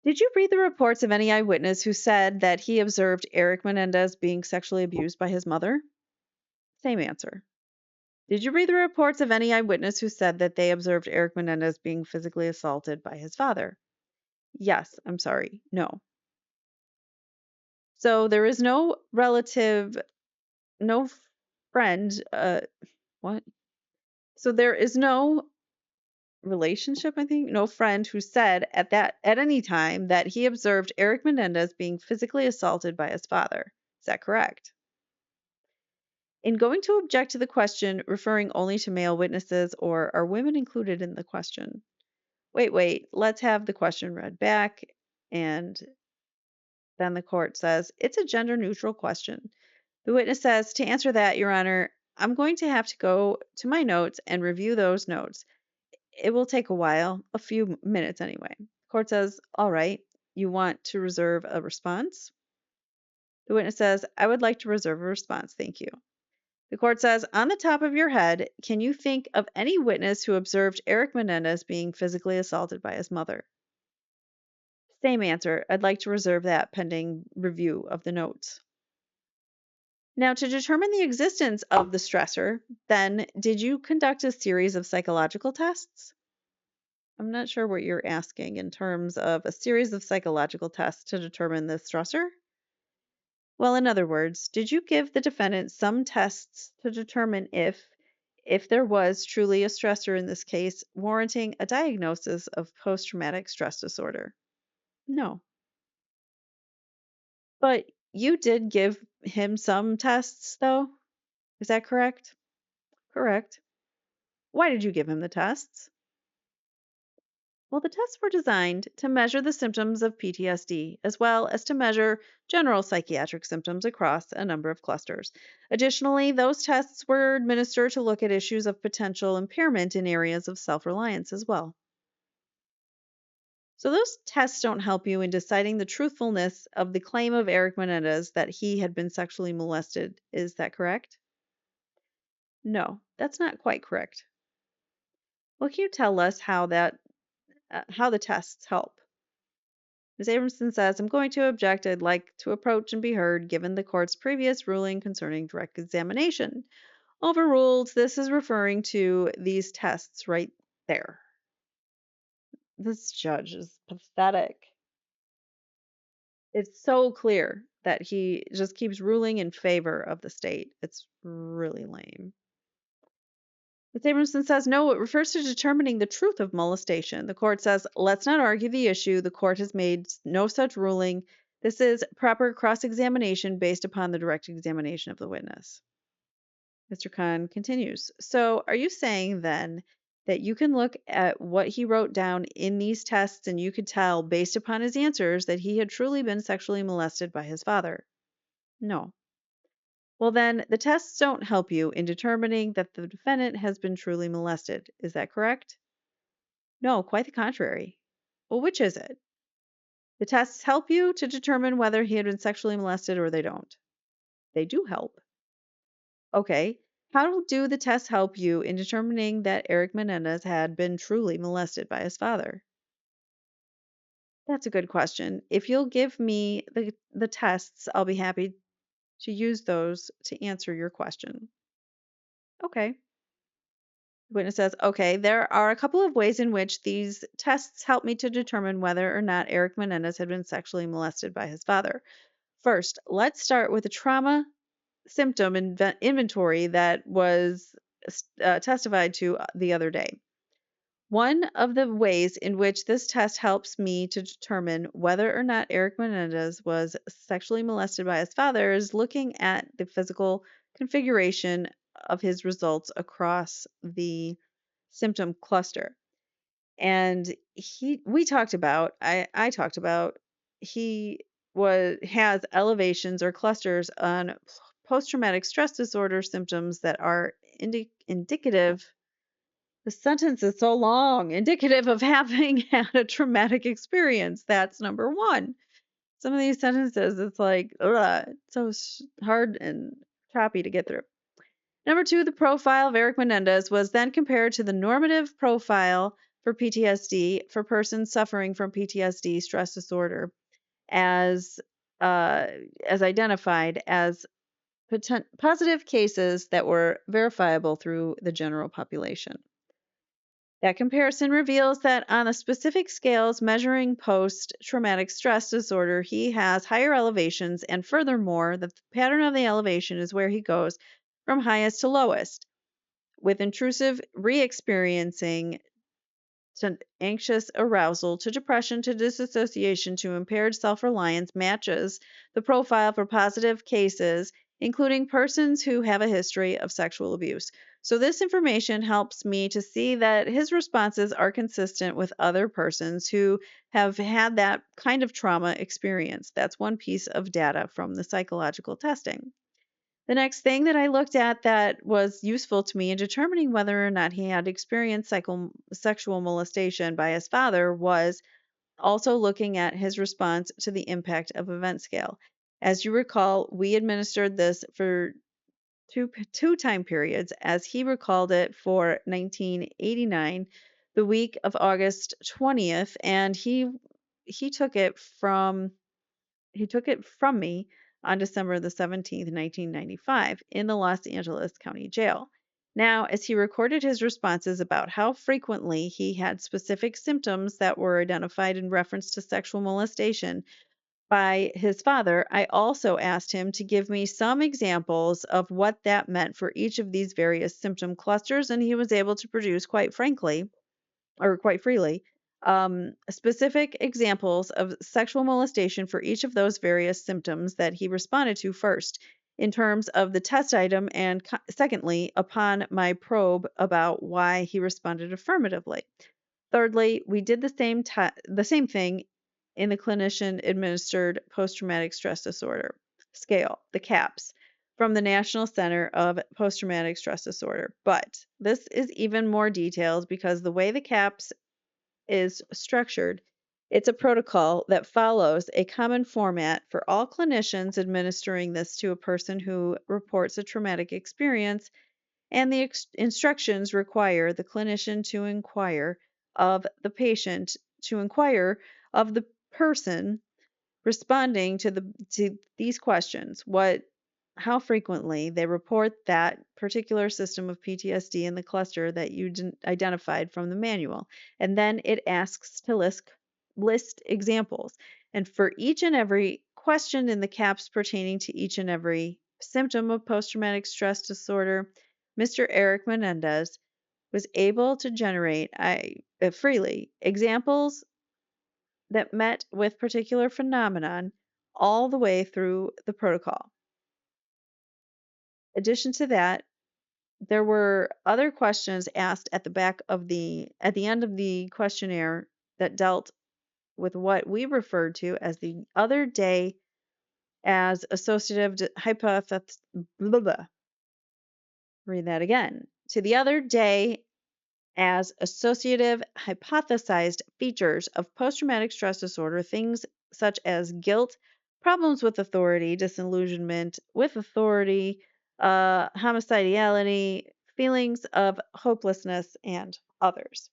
Did you read the reports of any eyewitness who said that he observed Erik Menendez being sexually abused by his mother? Same answer. Did you read the reports of any eyewitness who said that they observed Erik Menendez being physically assaulted by his father? Yes, I'm sorry, no. So there is no relative, no friend, what? So there is no relationship, I think, no friend who said at any time that he observed Erik Menendez being physically assaulted by his father. Is that correct? In going to object to the question referring only to male witnesses, or are women included in the question? Wait, let's have the question read back. And then the court says, it's a gender neutral question. The witness says, to answer that, Your Honor, I'm going to have to go to my notes and review those notes. It will take a while, a few minutes anyway. Court says, all right, you want to reserve a response? The witness says, I would like to reserve a response, thank you. The court says, on the top of your head, can you think of any witness who observed Erik Menendez being physically assaulted by his mother? Same answer. I'd like to reserve that pending review of the notes. Now, to determine the existence of the stressor, then, did you conduct a series of psychological tests? I'm not sure what you're asking in terms of a series of psychological tests to determine the stressor. Well, in other words, did you give the defendant some tests to determine if there was truly a stressor in this case, warranting a diagnosis of post-traumatic stress disorder? No. But you did give him some tests, though? Is that correct? Correct. Why did you give him the tests? Well, the tests were designed to measure the symptoms of PTSD, as well as to measure general psychiatric symptoms across a number of clusters. Additionally, those tests were administered to look at issues of potential impairment in areas of self reliance as well. So, those tests don't help you in deciding the truthfulness of the claim of Erik Menendez that he had been sexually molested. Is that correct? No, that's not quite correct. Well, can you tell us how the tests help? Ms. Abramson says, I'm going to object. I'd like to approach and be heard given the court's previous ruling concerning direct examination. Overruled. This is referring to these tests right there. This judge is pathetic. It's so clear that he just keeps ruling in favor of the state. It's really lame. Ms. Abramson says, no, it refers to determining the truth of molestation. The court says, let's not argue the issue. The court has made no such ruling. This is proper cross-examination based upon the direct examination of the witness. Mr. Khan continues. So, are you saying then that you can look at what he wrote down in these tests and you could tell, based upon his answers, that he had truly been sexually molested by his father? No. Well, then, the tests don't help you in determining that the defendant has been truly molested. Is that correct? No, quite the contrary. Well, which is it? The tests help you to determine whether he had been sexually molested or they don't. They do help. Okay. How do the tests help you in determining that Erik Menendez had been truly molested by his father? That's a good question. If you'll give me the tests, I'll be happy to use those to answer your question. Okay. The witness says, okay, there are a couple of ways in which these tests help me to determine whether or not Erik Menendez had been sexually molested by his father. First, let's start with the trauma symptom inventory that was testified to the other day. One of the ways in which this test helps me to determine whether or not Erik Menendez was sexually molested by his father is looking at the physical configuration of his results across the symptom cluster. And I talked about he has elevations or clusters on post-traumatic stress disorder symptoms that are indicative. The sentence is so long, indicative of having had a traumatic experience. That's number one. Some of these sentences, it's like, ugh, it's so hard and choppy to get through. Number two, the profile of Erik Menendez was then compared to the normative profile for PTSD for persons suffering from PTSD stress disorder as as identified as positive cases that were verifiable through the general population. That comparison reveals that on the specific scales measuring post traumatic stress disorder, he has higher elevations, and furthermore, the pattern of the elevation is where he goes from highest to lowest, with intrusive re experiencing to anxious arousal to depression to disassociation to impaired self reliance matches the profile for positive cases, including persons who have a history of sexual abuse. So, this information helps me to see that his responses are consistent with other persons who have had that kind of trauma experience. That's one piece of data from the psychological testing. The next thing that I looked at that was useful to me in determining whether or not he had experienced sexual molestation by his father was also looking at his response to the impact of event scale. As you recall, we administered this for two time periods, as he recalled it for 1989, the week of August 20th, and he took it from he took it from me on December the 17th, 1995, in the Los Angeles County Jail. Now, as he recorded his responses about how frequently he had specific symptoms that were identified in reference to sexual molestation by his father, I also asked him to give me some examples of what that meant for each of these various symptom clusters, and he was able to produce, quite freely, specific examples of sexual molestation for each of those various symptoms that he responded to first, in terms of the test item, and secondly, upon my probe about why he responded affirmatively. Thirdly, we did the same thing in the clinician administered post traumatic stress disorder scale, the CAPS, from the National Center of Post Traumatic Stress Disorder. But this is even more detailed because the way the CAPS is structured, it's a protocol that follows a common format for all clinicians administering this to a person who reports a traumatic experience, and the instructions require the clinician to inquire of the patient, to inquire of the person responding to these questions: how frequently they report that particular system of PTSD in the cluster that you identified from the manual, and then it asks to list examples, and for each and every question in the caps pertaining to each and every symptom of post-traumatic stress disorder, Mr. Erik Menendez was able to generate freely examples that met with particular phenomenon all the way through the protocol. Addition to that, There were other questions asked at the end of the questionnaire that dealt with what we referred to as the other day as associative hypothesis. Blah, blah. Read that again. To the other day as associative hypothesized features of post traumatic stress disorder, things such as guilt, problems with authority, disillusionment with authority, homicidality, feelings of hopelessness, and others.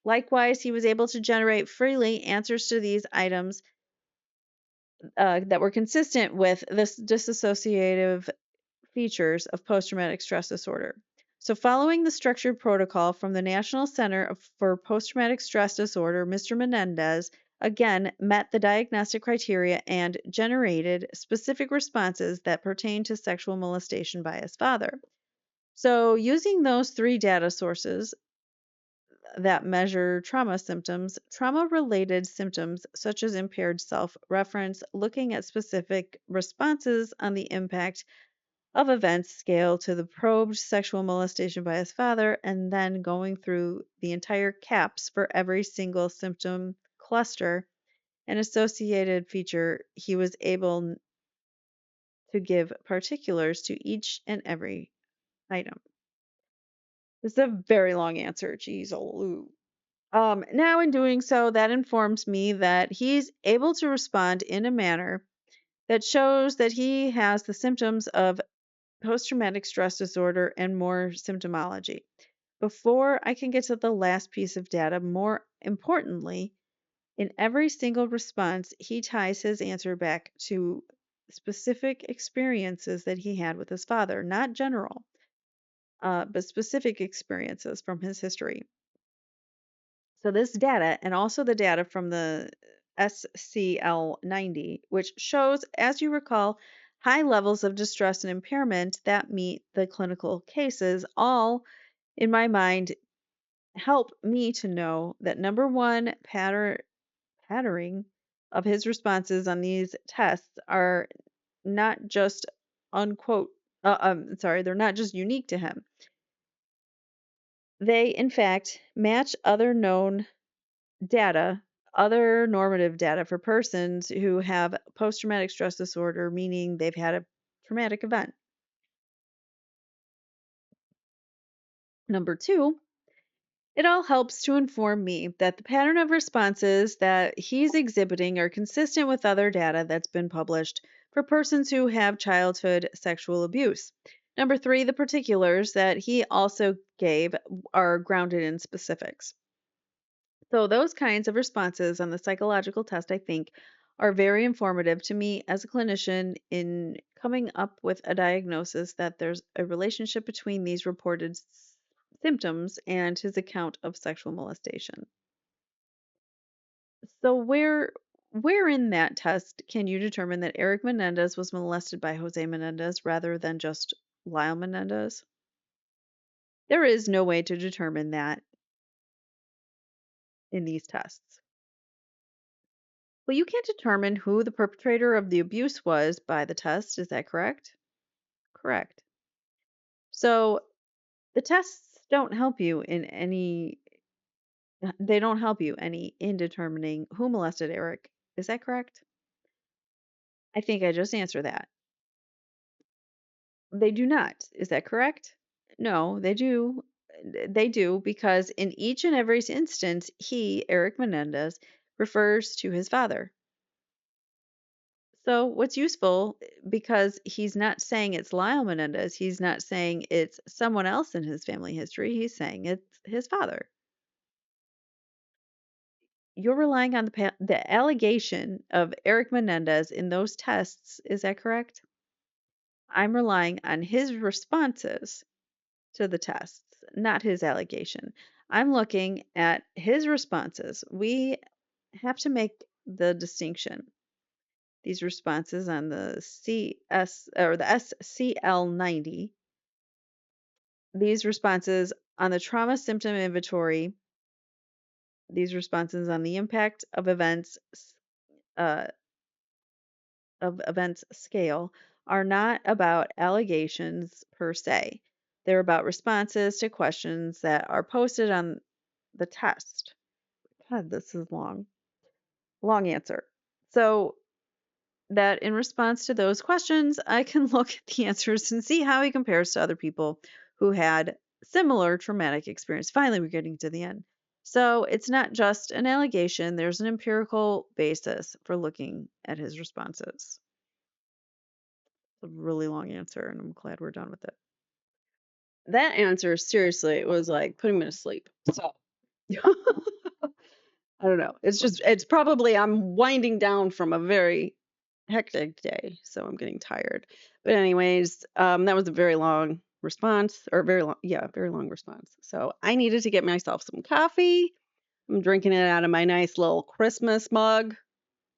Likewise, he was able to generate freely answers to these items that were consistent with this dissociative features of post traumatic stress disorder. So, following the structured protocol from the National Center for Post Traumatic Stress Disorder, Mr. Menendez again met the diagnostic criteria and generated specific responses that pertain to sexual molestation by his father. So, using those three data sources that measure trauma symptoms, trauma related symptoms such as impaired self reference, looking at specific responses on the impact of events scale to the probed sexual molestation by his father, and then going through the entire CAPS for every single symptom cluster and associated feature, he was able to give particulars to each and every item. This is a very long answer. Jeez, now in doing so, that informs me that he's able to respond in a manner that shows that he has the symptoms of post traumatic stress disorder and more symptomology. Before I can get to the last piece of data, more importantly, in every single response, he ties his answer back to specific experiences that he had with his father, not general, but specific experiences from his history. So, this data, and also the data from the SCL90, which shows, as you recall, high levels of distress and impairment that meet the clinical cases, all, in my mind, help me to know that number one, patterning of his responses on these tests are not just unquote, they're not just unique to him. They, in fact, match other known data, other normative data for persons who have post traumatic stress disorder, meaning they've had a traumatic event. Number two, it all helps to inform me that the pattern of responses that he's exhibiting are consistent with other data that's been published for persons who have childhood sexual abuse. Number three, the particulars that he also gave are grounded in specifics. So, those kinds of responses on the psychological test, I think, are very informative to me as a clinician in coming up with a diagnosis that there's a relationship between these reported symptoms and his account of sexual molestation. So, where in that test can you determine that Erik Menendez was molested by Jose Menendez rather than just Lyle Menendez? There is no way to determine that in these tests. Well, you can't determine who the perpetrator of the abuse was by the test, is that correct? Correct. So the tests don't help you in any they don't help you any in determining who molested Erik. Is that correct? I think I just answered that. They do not. Is that correct? No, they do. They do because in each and every instance, he, Erik Menendez, refers to his father. So what's useful, because he's not saying it's Lyle Menendez, he's not saying it's someone else in his family history, he's saying it's his father. You're relying on the allegation of Erik Menendez in those tests, is that correct? I'm relying on his responses to the tests, not his allegation. I'm looking at his responses. We have to make the distinction. These responses on the SCL90, these responses on the trauma symptom inventory, these responses on the impact uh, of events scale are not about allegations per se. They're about responses to questions that are posted on the test. God, this is long. Long answer. So that in response to those questions, I can look at the answers and see how he compares to other people who had similar traumatic experience. Finally, we're getting to the end. So it's not just an allegation, there's an empirical basis for looking at his responses. It's a really long answer, and I'm glad we're done with it. That answer, seriously, it was like putting me to sleep. So I don't know. It's probably I'm winding down from a very hectic day, so I'm getting tired. But anyways, that was a very long response, or very long response. So I needed to get myself some coffee. I'm drinking it out of my nice little Christmas mug.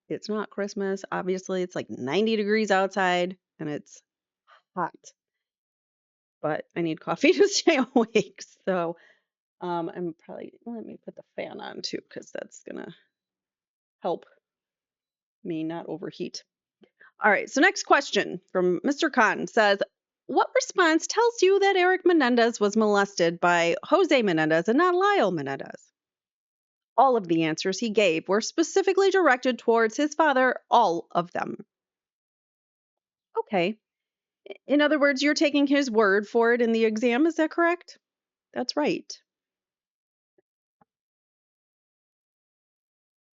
It's not Christmas, obviously. It's like 90 degrees outside, and it's hot. But I need coffee to stay awake. So I'm probably let me put the fan on too, because that's gonna help me not overheat. All right, so next question from Mr. Conn says, what response tells you that Erik Menendez was molested by Jose Menendez and not Lyle Menendez? All of the answers he gave were specifically directed towards his father, all of them. Okay. In other words, you're taking his word for it in the exam, is that correct? That's right.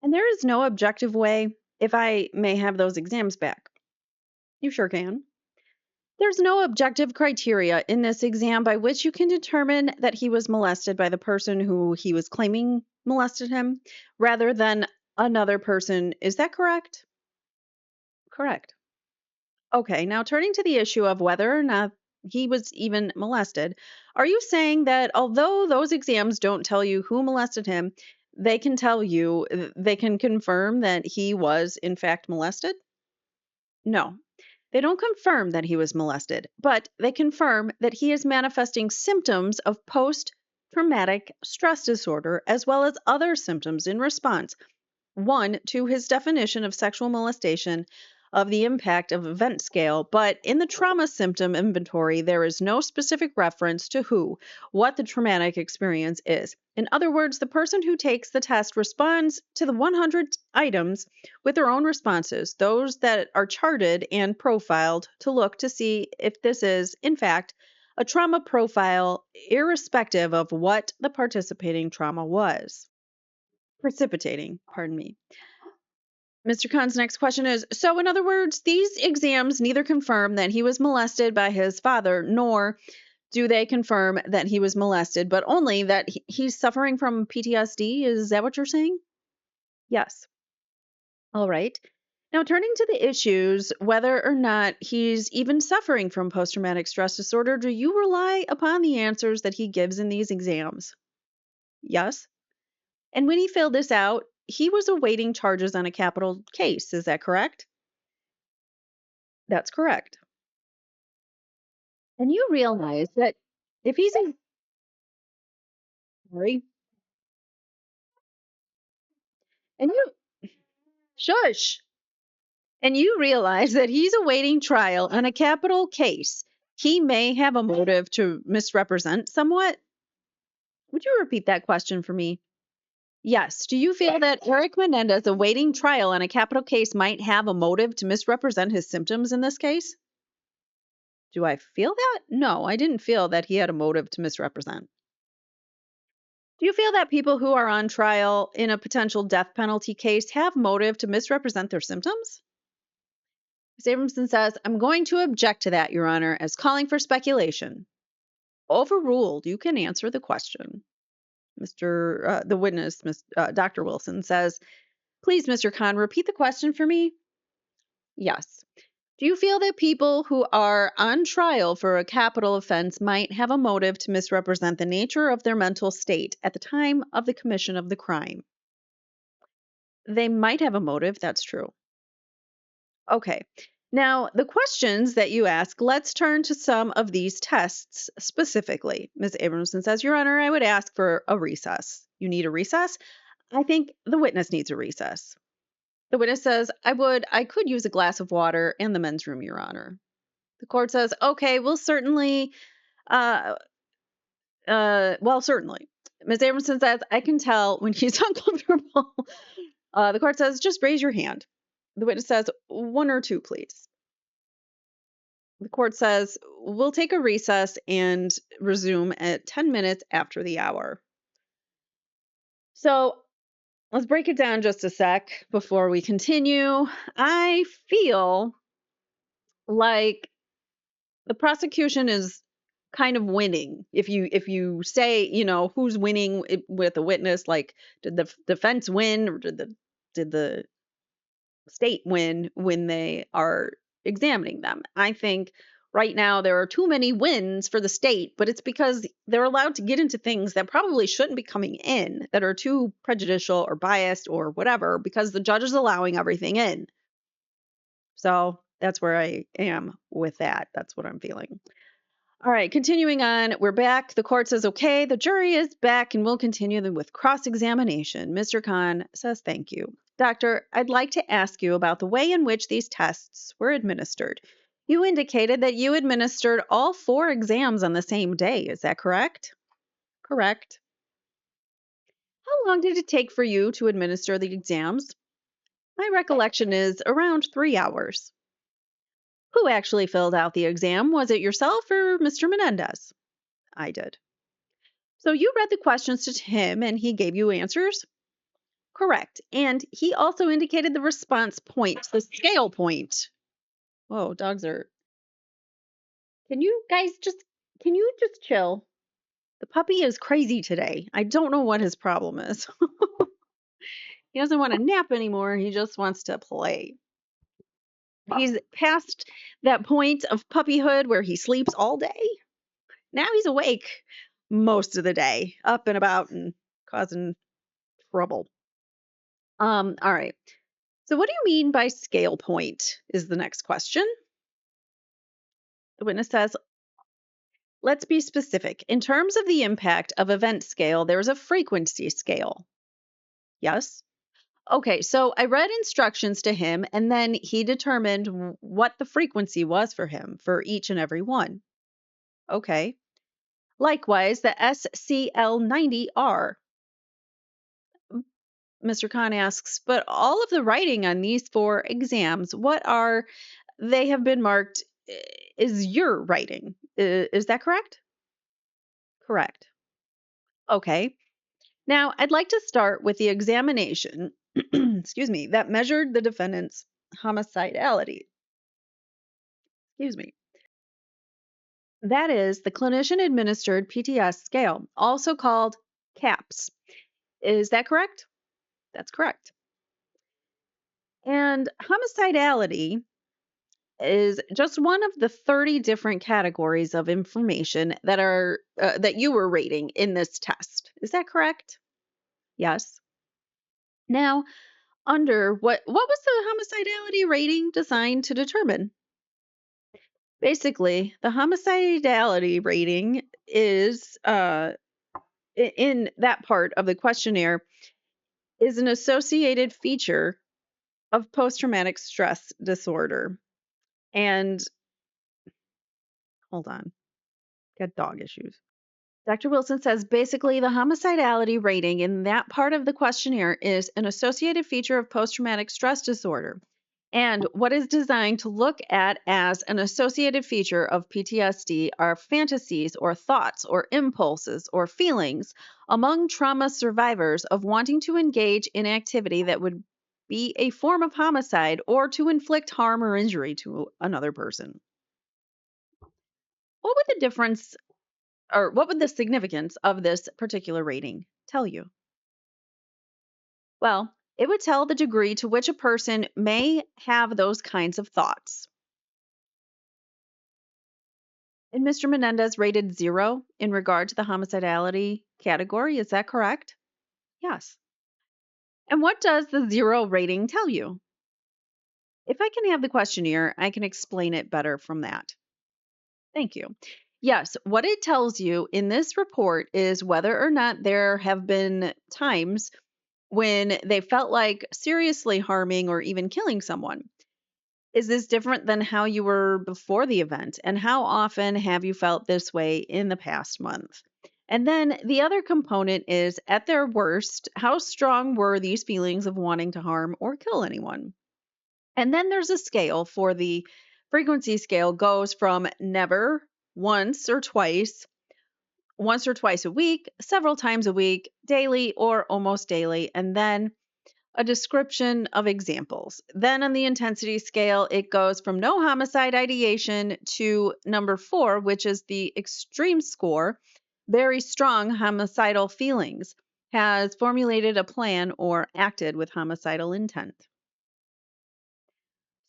And there is no objective way, if I may have those exams back. You sure can. There's no objective criteria in this exam by which you can determine that he was molested by the person who he was claiming molested him rather than another person. Is that correct? Correct. Okay, now turning to the issue of whether or not he was even molested, are you saying that although those exams don't tell you who molested him, they can tell you, they can confirm that he was in fact molested? No. They don't confirm that he was molested, but they confirm that he is manifesting symptoms of post traumatic stress disorder as well as other symptoms in response. One, to his definition of sexual molestation of the impact of event scale, but in the trauma symptom inventory, there is no specific reference to what the traumatic experience is. In other words, the person who takes the test responds to the 100 items with their own responses, those that are charted and profiled to look to see if this is, in fact, a trauma profile, irrespective of what the participating trauma was. Precipitating, pardon me. Mr. Khan's next question is, so in other words, these exams neither confirm that he was molested by his father, nor do they confirm that he was molested, but only that he's suffering from PTSD. Is that what you're saying? Yes. All right. Now, turning to the issues, whether or not he's even suffering from post traumatic stress disorder, do you rely upon the answers that he gives in these exams? Yes. And when he filled this out, he was awaiting charges on a capital case. Is that correct? That's correct. And you realize that if he's in sorry, and you shush, and you realize that he's awaiting trial on a capital case, he may have a motive to misrepresent somewhat. Would you repeat that question for me? Yes. Do you feel that Erik Menendez awaiting trial on a capital case might have a motive to misrepresent his symptoms in this case? Do I feel that? No, I didn't feel that he had a motive to misrepresent. Do you feel that people who are on trial in a potential death penalty case have motive to misrepresent their symptoms? Ms. Abramson says, I'm going to object to that, Your Honor, as calling for speculation. Overruled. You can answer the question. The witness, Dr. Wilson, says, please, Mr. Conn, repeat the question for me. Yes. Do you feel that people who are on trial for a capital offense might have a motive to misrepresent the nature of their mental state at the time of the commission of the crime? They might have a motive, that's true. Okay. Now, the questions that you ask, let's turn to some of these tests specifically. Ms. Abramson says, Your Honor, I would ask for a recess. You need a recess? I think the witness needs a recess. The witness says, I could use a glass of water in the men's room, Your Honor. The court says, okay, we'll certainly Uh, well, certainly. Ms. Abramson says, I can tell when he's uncomfortable. The court says, just raise your hand. The witness says, one or two, please. The court says, we'll take a recess and resume at 10 minutes after the hour. So let's break it down just a sec before we continue. I feel like the prosecution is kind of winning. If you say, who's winning with the witness, like did the defense win or did the state win when they are examining them? I think right now there are too many wins for the state, but it's because they're allowed to get into things that probably shouldn't be coming in, that are too prejudicial or biased or whatever, because the judge is allowing everything in. So that's where I am with that. That's what I'm feeling. All right, continuing on, we're back. The court says, okay, the jury is back and we'll continue them with cross-examination. Mr. Conn says, thank you. Doctor, I'd like to ask you about the way in which these tests were administered. You indicated that you administered all 4 exams on the same day. Is that correct? Correct. How long did it take for you to administer the exams? My recollection is around 3 hours. Who actually filled out the exam? Was it yourself or Mr. Menendez? I did. So you read the questions to him and he gave you answers? Correct. And he also indicated the response point, the scale point. Whoa, dogs are. Can you just chill? The puppy is crazy today. I don't know what his problem is. He doesn't want to nap anymore. He just wants to play. He's past that point of puppyhood where he sleeps all day. Now he's awake most of the day, up and about and causing trouble. All right. So what do you mean by scale point is the next question. The witness says, let's be specific. In terms of the impact of event scale, there's a frequency scale. Yes? Okay, so I read instructions to him and then he determined what the frequency was for him for each and every one. Okay. Likewise, the SCL90R. Mr. Conn asks, but all of the writing on these 4 exams, they have been marked is your writing. Is that correct? Correct. Okay. Now, I'd like to start with the examination, excuse me, that measured the defendant's homicidality. Excuse me. That is the clinician administered PTS scale, also called CAPS. Is that correct? That's correct. And homicidality is just one of the 30 different categories of information that you were rating in this test. Is that correct? Yes. Now, under what was the homicidality rating designed to determine? Basically, the homicidality rating is in that part of the questionnaire is an associated feature of post-traumatic stress disorder. And hold on, got dog issues. Dr. Wilson says basically the homicidality rating in that part of the questionnaire is an associated feature of post-traumatic stress disorder. And what is designed to look at as an associated feature of PTSD are fantasies or thoughts or impulses or feelings among trauma survivors of wanting to engage in activity that would be a form of homicide or to inflict harm or injury to another person. What would the difference or what would the significance of this particular rating tell you? Well, it would tell the degree to which a person may have those kinds of thoughts. And Mr. Menendez rated 0 in regard to the homicidality category. Is that correct? Yes. And what does the 0 rating tell you? If I can have the questionnaire, I can explain it better from that. Thank you. Yes, what it tells you in this report is whether or not there have been times when they felt like seriously harming or even killing someone. Is this different than how you were before the event? And how often have you felt this way in the past month? And then the other component is at their worst, how strong were these feelings of wanting to harm or kill anyone? And then there's a scale for the frequency scale goes from never, once or twice a week, several times a week, daily or almost daily, and then a description of examples. Then on the intensity scale, it goes from no homicide ideation to number 4, which is the extreme score, very strong homicidal feelings, has formulated a plan or acted with homicidal intent.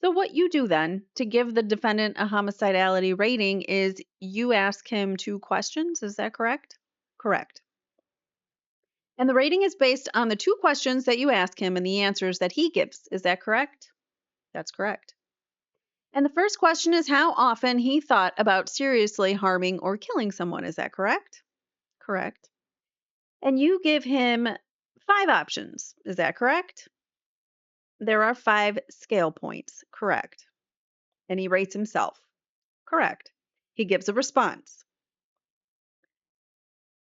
So, what you do then to give the defendant a homicidality rating is you ask him 2 questions. Is that correct? Correct. And the rating is based on the 2 questions that you ask him and the answers that he gives. Is that correct? That's correct. And the first question is how often he thought about seriously harming or killing someone. Is that correct? Correct. And you give him 5 options. Is that correct? There are 5 scale points. Correct. And he rates himself. Correct. He gives a response.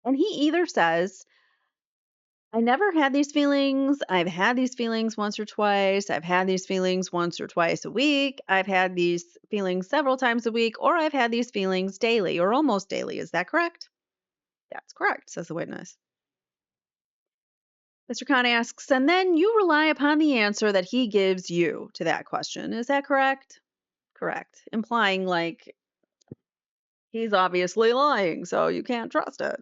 And he either says, I never had these feelings. I've had these feelings once or twice. I've had these feelings once or twice a week. I've had these feelings several times a week, or I've had these feelings daily or almost daily. Is that correct? That's correct, says the witness. Mr. Conn asks, and then you rely upon the answer that he gives you to that question. Is that correct? Correct. Implying like he's obviously lying, so you can't trust it.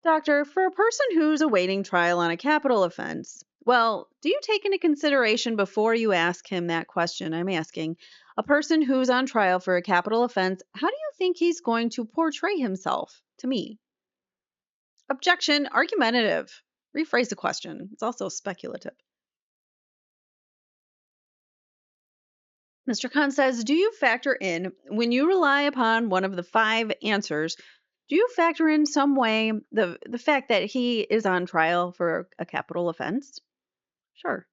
Doctor, for a person who's awaiting trial on a capital offense, well, do you take into consideration before you ask him that question? I'm asking a person who's on trial for a capital offense, how do you think he's going to portray himself to me? Objection, argumentative. Rephrase the question. It's also speculative. Mr. Khan says, do you factor in, when you rely upon one of the 5 answers, do you factor in some way the fact that he is on trial for a capital offense? Sure.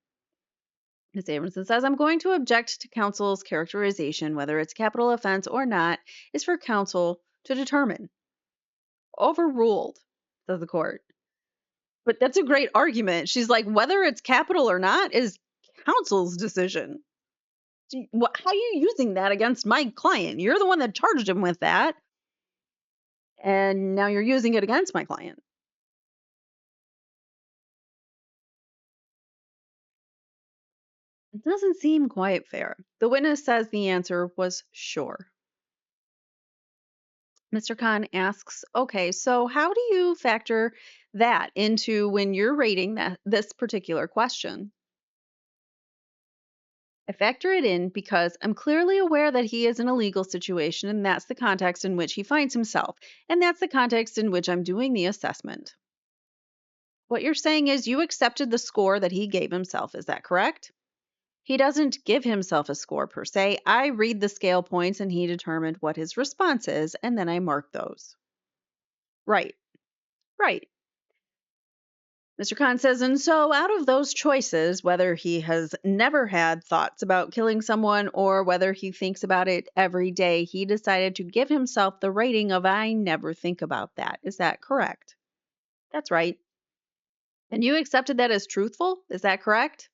Ms. Abramson says, I'm going to object to counsel's characterization, whether it's capital offense or not, is for counsel to determine. Overruled, says the court. But that's a great argument. She's like, whether it's capital or not is counsel's decision. How are you using that against my client? You're the one that charged him with that. And now you're using it against my client. It doesn't seem quite fair. The witness says the answer was sure. Mr. Khan asks, okay, so how do you factor that into when you're rating this particular question? I factor it in because I'm clearly aware that he is in a legal situation, and that's the context in which he finds himself, and that's the context in which I'm doing the assessment. What you're saying is you accepted the score that he gave himself, is that correct? He doesn't give himself a score per se. I read the scale points and he determined what his response is, and then I mark those. Right, right. Mr. Khan says, and so out of those choices, whether he has never had thoughts about killing someone or whether he thinks about it every day, he decided to give himself the rating of I never think about that. Is that correct? That's right. And you accepted that as truthful? Is that correct?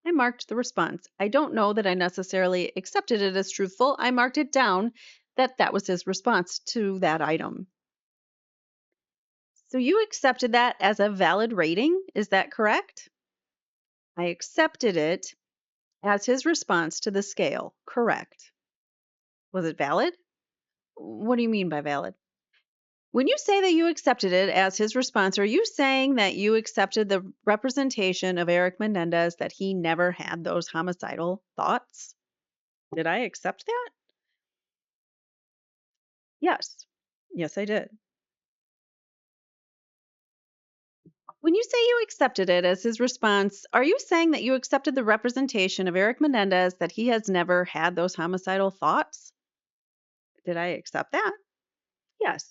I marked the response. I don't know that I necessarily accepted it as truthful. I marked it down that that was his response to that item. So you accepted that as a valid rating? Is that correct? I accepted it as his response to the scale. Correct. Was it valid? What do you mean by valid? When you say that you accepted it as his response, are you saying that you accepted the representation of Erik Menendez that he never had those homicidal thoughts? Did I accept that? Yes. Yes, I did. When you say you accepted it as his response, are you saying that you accepted the representation of Erik Menendez that he has never had those homicidal thoughts? Did I accept that? Yes.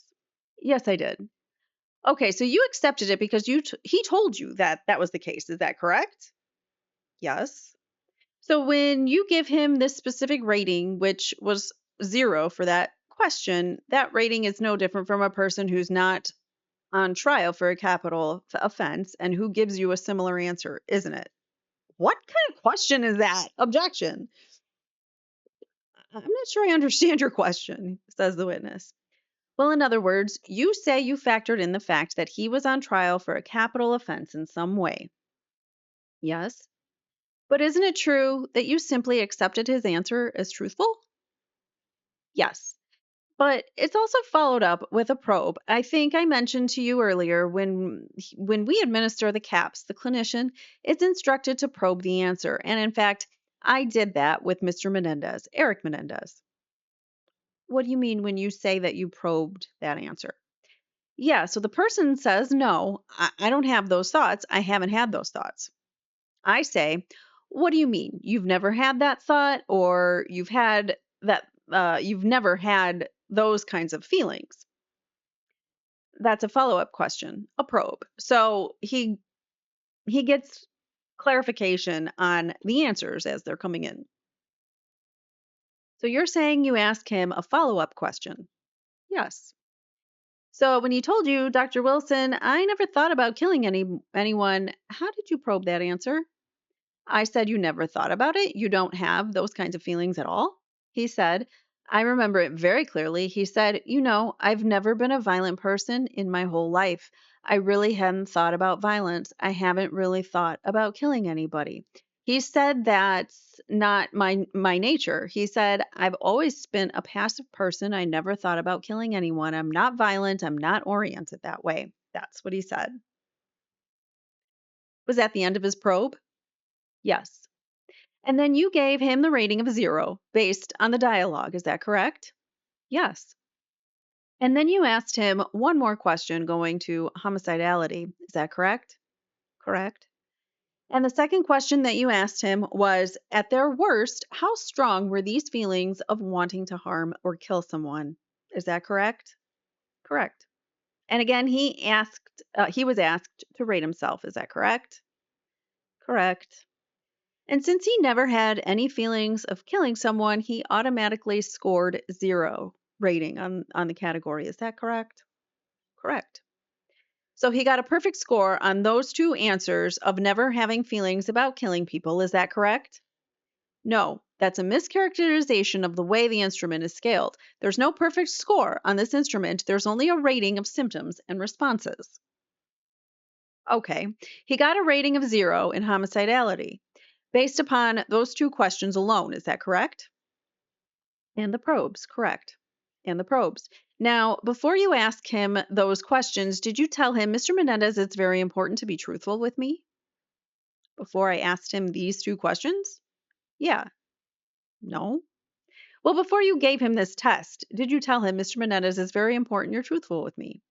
Yes, I did. Okay, so you accepted it because he told you that that was the case. Is that correct? Yes. So when you give him this specific rating, which was 0 for that question, that rating is no different from a person who's not on trial for a capital offense and who gives you a similar answer, isn't it? What kind of question is that? Objection. I'm not sure I understand your question, says the witness. Well, in other words, you say you factored in the fact that he was on trial for a capital offense in some way. Yes. But isn't it true that you simply accepted his answer as truthful? Yes. But it's also followed up with a probe. I think I mentioned to you earlier when we administer the caps, the clinician is instructed to probe the answer. And in fact, I did that with Mr. Menendez, Erik Menendez. What do you mean when you say that you probed that answer? Yeah, so the person says, no, I don't have those thoughts. I haven't had those thoughts. I say, what do you mean? You've never had that thought, or you've never had those kinds of feelings? That's a follow-up question, a probe. So he gets clarification on the answers as they're coming in. So you're saying you ask him a follow-up question? Yes. So when he told you, Dr. Wilson, I never thought about killing anyone, how did you probe that answer? I said, you never thought about it? You don't have those kinds of feelings at all? He said, I remember it very clearly. He said, I've never been a violent person in my whole life. I really hadn't thought about violence. I haven't really thought about killing anybody. He said that's not my nature. He said, I've always been a passive person. I never thought about killing anyone. I'm not violent. I'm not oriented that way. That's what he said. Was that the end of his probe? Yes. And then you gave him the rating of 0 based on the dialogue. Is that correct? Yes. And then you asked him one more question going to homicidality. Is that correct? Correct. And the second question that you asked him was, at their worst, how strong were these feelings of wanting to harm or kill someone? Is that correct? Correct. And again, he was asked to rate himself. Is that correct? Correct. And since he never had any feelings of killing someone, he automatically scored 0 rating on the category. Is that correct? Correct. So he got a perfect score on those two answers of never having feelings about killing people. Is that correct? No, that's a mischaracterization of the way the instrument is scaled. There's no perfect score on this instrument. There's only a rating of symptoms and responses. Okay, he got a rating of 0 in homicidality based upon those two questions alone. Is that correct? And the probes, correct. And the probes. Now, before you ask him those questions, did you tell him, Mr. Menendez, it's very important to be truthful with me? Before I asked him these two questions? Yeah. No. Well, before you gave him this test, did you tell him, Mr. Menendez, it's very important you're truthful with me?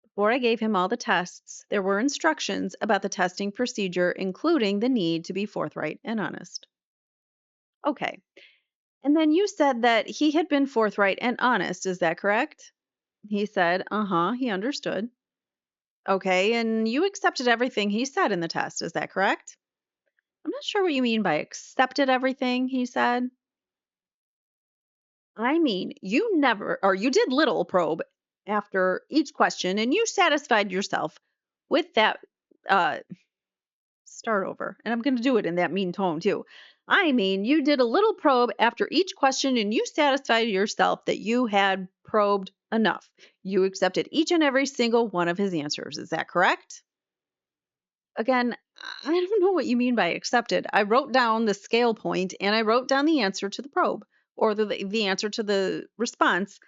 Before I gave him all the tests, there were instructions about the testing procedure, including the need to be forthright and honest. Okay. And then you said that he had been forthright and honest. Is that correct? He said, he understood. Okay. And you accepted everything he said in the test. Is that correct? I'm not sure what you mean by accepted everything he said. I mean, you never, or you did little probe after each question and you satisfied yourself with that. Uh, Start over. And I'm going to do it in that mean tone too. I mean, you did a little probe after each question and you satisfied yourself that you had probed enough. You accepted each and every single one of his answers. Is that correct? Again, I don't know what you mean by accepted. I wrote down the scale point and I wrote down the answer to the probe or the answer to the response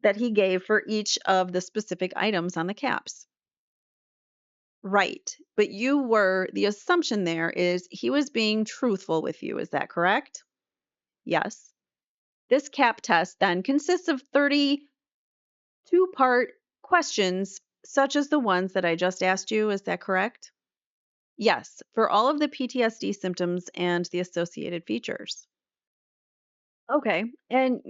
that he gave for each of the specific items on the caps. Right. But the assumption there is he was being truthful with you. Is that correct? Yes. This CAP test then consists of 32-part questions, such as the ones that I just asked you. Is that correct? Yes, for all of the PTSD symptoms and the associated features. Okay. And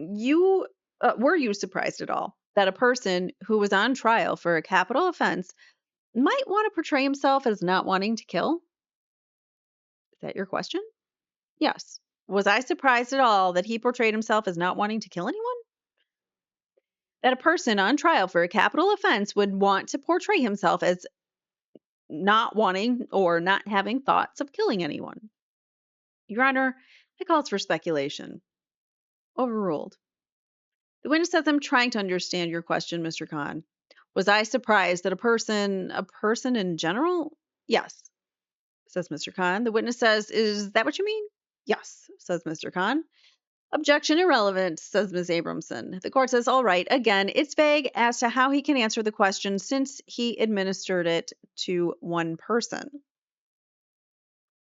were you surprised at all that a person who was on trial for a capital offense might want to portray himself as not wanting to kill? that your question? Yes. Was I surprised at all that he portrayed himself as not wanting to kill anyone? That a person on trial for a capital offense would want to portray himself as not wanting or not having thoughts of killing anyone. Your Honor, that calls for speculation. Overruled. The witness says, I'm trying to understand your question, Mr. Conn. Was I surprised that a person in general? Yes, says Mr. Conn. The witness says, is that what you mean? Yes, says Mr. Conn. Objection irrelevant, says Ms. Abramson. The court says, all right, again, it's vague as to how he can answer the question since he administered it to one person.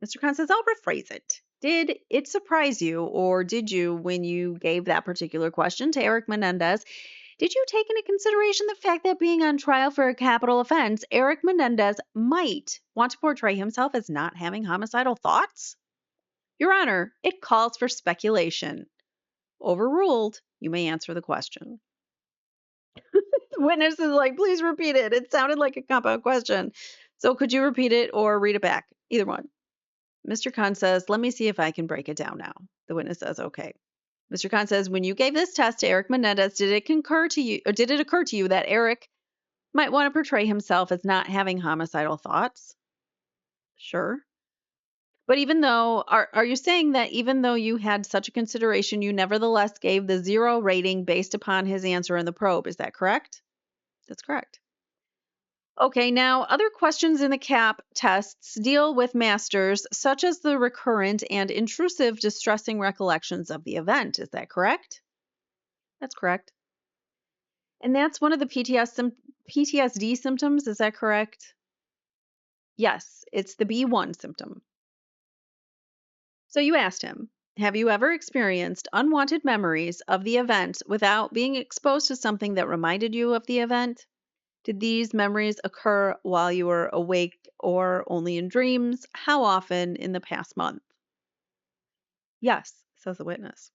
Mr. Conn says, I'll rephrase it. Did it surprise you, or did you, when you gave that particular question to Erik Menendez, did you take into consideration the fact that being on trial for a capital offense, Erik Menendez might want to portray himself as not having homicidal thoughts? Your Honor, it calls for speculation. Overruled. You may answer the question. The witness is like, please repeat it. It sounded like a compound question. So could you repeat it or read it back? Either one. Mr. Conn says, let me see if I can break it down now. The witness says, okay. Mr. Conn says, when you gave this test to Erik Menendez, did it occur to you that Erik might want to portray himself as not having homicidal thoughts? Sure. But even though, are you saying that even though you had such a consideration, you nevertheless gave the 0 rating based upon his answer in the probe? Is that correct? That's correct. Okay, now other questions in the CAP tests deal with masters, such as the recurrent and intrusive distressing recollections of the event. Is that correct? That's correct. And that's one of the PTSD symptoms. Is that correct? Yes, it's the B1 symptom. So you asked him, have you ever experienced unwanted memories of the event without being exposed to something that reminded you of the event? Did these memories occur while you were awake or only in dreams? How often in the past month? Yes, says the witness.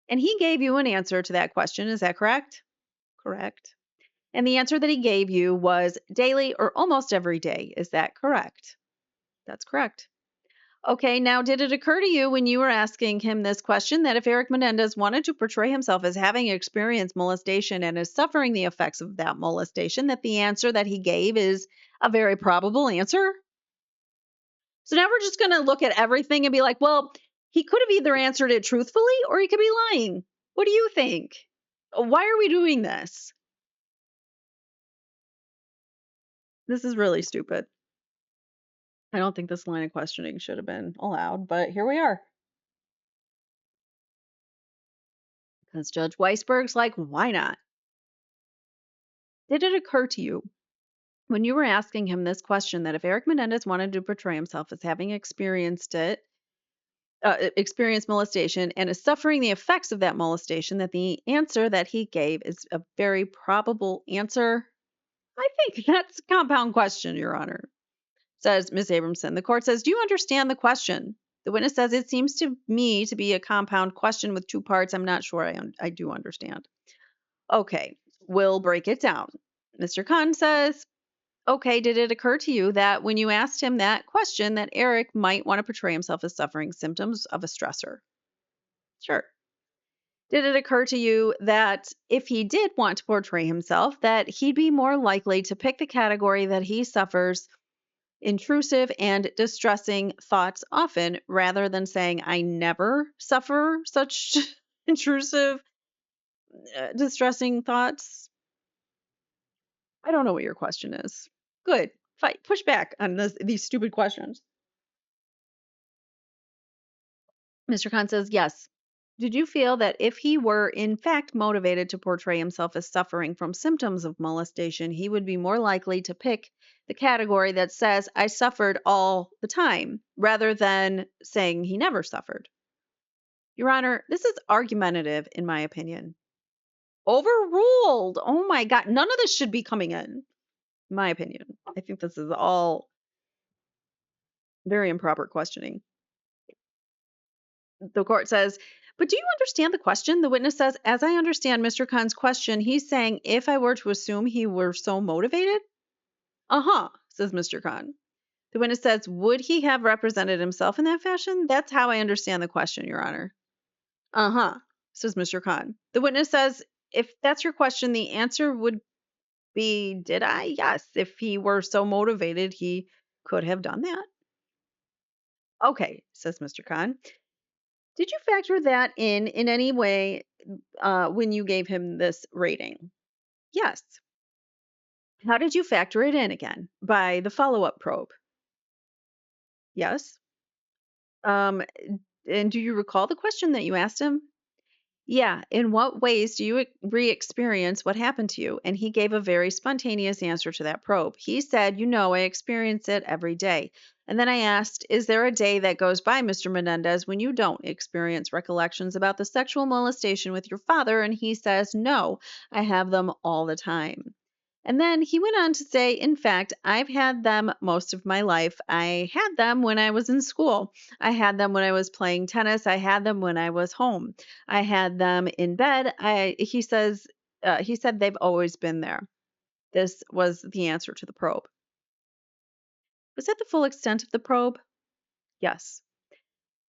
And he gave you an answer to that question. Is that correct? Correct. And the answer that he gave you was daily or almost every day. Is that correct? That's correct. Okay, now did it occur to you when you were asking him this question that if Erik Menendez wanted to portray himself as having experienced molestation and is suffering the effects of that molestation, that the answer that he gave is a very probable answer? So now we're just going to look at everything and be like, well, he could have either answered it truthfully or he could be lying. What do you think? Why are we doing this? This is really stupid. I don't think this line of questioning should have been allowed, but here we are. Because Judge Weisberg's like, why not? Did it occur to you when you were asking him this question that if Erik Menendez wanted to portray himself as having experienced molestation and is suffering the effects of that molestation, that the answer that he gave is a very probable answer? I think that's a compound question, Your Honor, says Ms. Abramson. The court says, do you understand the question? The witness says, it seems to me to be a compound question with 2 parts. I'm not sure I do understand. Okay, we'll break it down. Mr. Conn says, okay, did it occur to you that when you asked him that question that Erik might want to portray himself as suffering symptoms of a stressor? Sure. Did it occur to you that if he did want to portray himself, that he'd be more likely to pick the category that he suffers intrusive and distressing thoughts often, rather than saying, I never suffer such intrusive, distressing thoughts? I don't know what your question is. Good. Fight. Push back on these stupid questions. Mr. Conn says, yes. Did you feel that if he were in fact motivated to portray himself as suffering from symptoms of molestation, he would be more likely to pick the category that says, I suffered all the time, rather than saying he never suffered? Your Honor, this is argumentative, in my opinion. Overruled. Oh my God. None of this should be coming in my opinion. I think this is all very improper questioning. The court says, but do you understand the question? The witness says, as I understand Mr. Conn's question, he's saying if I were to assume he were so motivated? Uh-huh, says Mr. Conn. The witness says, would he have represented himself in that fashion? That's how I understand the question, Your Honor. Uh-huh, says Mr. Conn. The witness says, if that's your question, the answer would be, did I? Yes. If he were so motivated, he could have done that. Okay, says Mr. Conn. Did you factor that in any way when you gave him this rating? Yes. How did you factor it in again? By the follow-up probe. Yes. Um, and do you recall the question that you asked him? Yeah. In what ways do you re experience what happened to you? And he gave a very spontaneous answer to that probe. He said, I experience it every day. And then I asked, is there a day that goes by, Mr. Menendez, when you don't experience recollections about the sexual molestation with your father? And he says, no, I have them all the time. And then he went on to say, in fact, I've had them most of my life. I had them when I was in school. I had them when I was playing tennis. I had them when I was home. I had them in bed. He said they've always been there. This was the answer to the probe. Was that the full extent of the probe? Yes.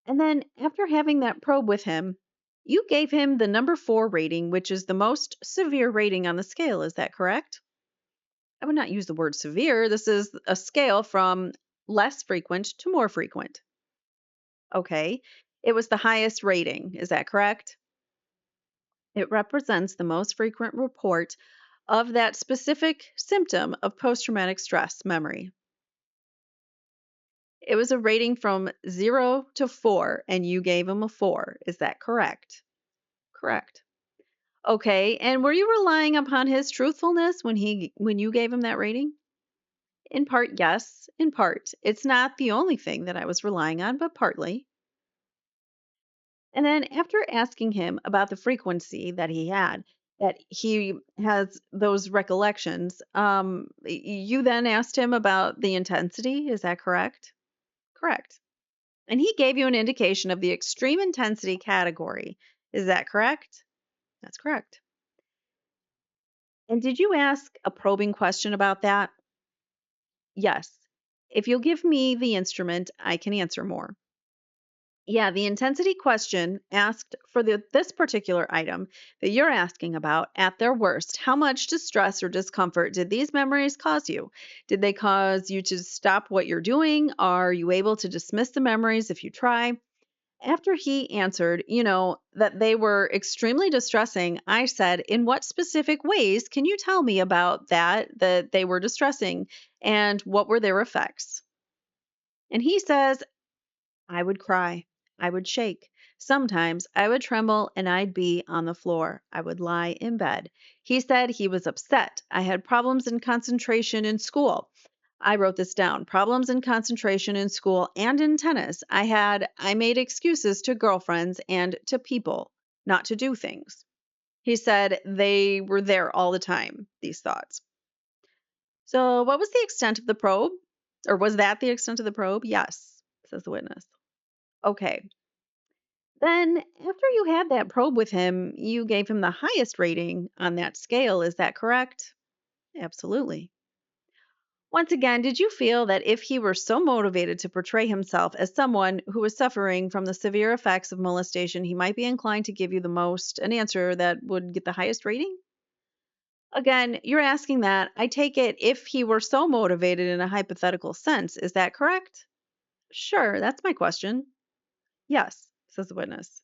And then after having that probe with him, you gave him the number 4 rating, which is the most severe rating on the scale. Is that correct? I would not use the word severe. This is a scale from less frequent to more frequent. Okay. It was the highest rating. Is that correct? It represents the most frequent report of that specific symptom of post traumatic stress memory. It was a rating from 0 to 4, and you gave him a 4. Is that correct? Correct. Okay. And were you relying upon his truthfulness when you gave him that rating? In part, yes. In part. It's not the only thing that I was relying on, but partly. And then after asking him about the frequency that he has those recollections, you then asked him about the intensity. Is that correct? Correct. And he gave you an indication of the extreme intensity category. Is that correct? That's correct. And did you ask a probing question about that? Yes. If you'll give me the instrument, I can answer more. Yeah, the intensity question asked for this particular item that you're asking about at their worst. How much distress or discomfort did these memories cause you? Did they cause you to stop what you're doing? Are you able to dismiss the memories if you try? After he answered, that they were extremely distressing, I said, in what specific ways can you tell me about that they were distressing and what were their effects? And he says, I would cry. I would shake. Sometimes I would tremble and I'd be on the floor. I would lie in bed. He said he was upset. I had problems in concentration in school. I wrote this down. Problems in concentration in school and in tennis. I made excuses to girlfriends and to people not to do things. He said they were there all the time, these thoughts. So, what was the extent of the probe? Or was that the extent of the probe? Yes, says the witness. Okay. Then, after you had that probe with him, you gave him the highest rating on that scale. Is that correct? Absolutely. Once again, did you feel that if he were so motivated to portray himself as someone who was suffering from the severe effects of molestation, he might be inclined to give you an answer that would get the highest rating? Again, you're asking that. I take it if he were so motivated in a hypothetical sense. Is that correct? Sure, that's my question. Yes, says the witness.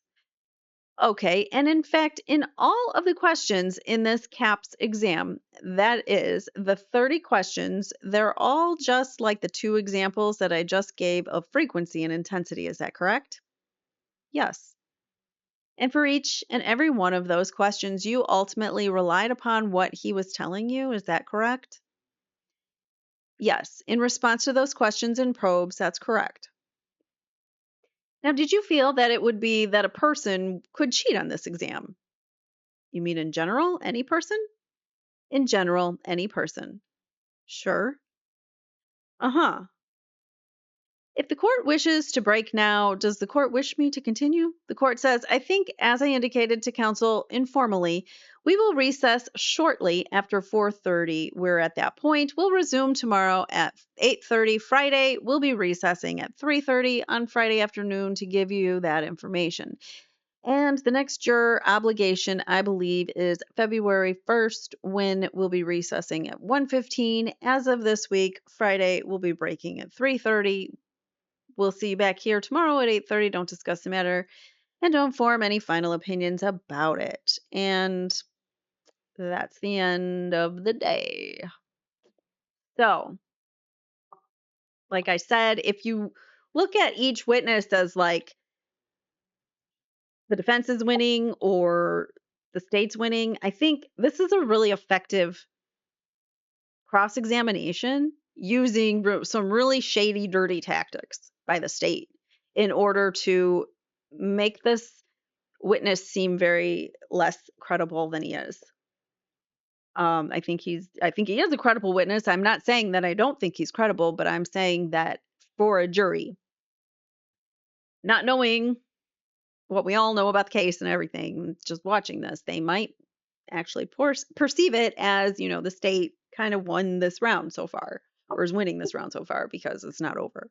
Okay, and in fact, in all of the questions in this CAPS exam, that is the 30 questions, they're all just like the 2 examples that I just gave of frequency and intensity. Is that correct? Yes. And for each and every one of those questions, you ultimately relied upon what he was telling you. Is that correct? Yes. In response to those questions and probes, that's correct. Now, did you feel that it would be that a person could cheat on this exam? You mean in general, any person? In general, any person. Sure. Uh-huh. If the court wishes to break now, does the court wish me to continue? The court says, I think, as I indicated to counsel informally, we will recess shortly after 4:30. We're at that point. We'll resume tomorrow at 8:30. Friday, we'll be recessing at 3:30 on Friday afternoon to give you that information. And the next juror obligation, I believe, is February 1st, when we'll be recessing at 1:15. As of this week, Friday, we'll be breaking at 3:30. We'll see you back here tomorrow at 8:30. Don't discuss the matter and don't form any final opinions about it. And that's the end of the day. So, like I said, if you look at each witness as like the defense is winning or the state's winning, I think this is a really effective cross examination using some really shady, dirty tactics by the state in order to make this witness seem very less credible than he is. I think he is a credible witness. I'm not saying that I don't think he's credible, but I'm saying that for a jury, not knowing what we all know about the case and everything, just watching this, they might actually perceive it as, the state kind of won this round so far, or is winning this round so far because it's not over.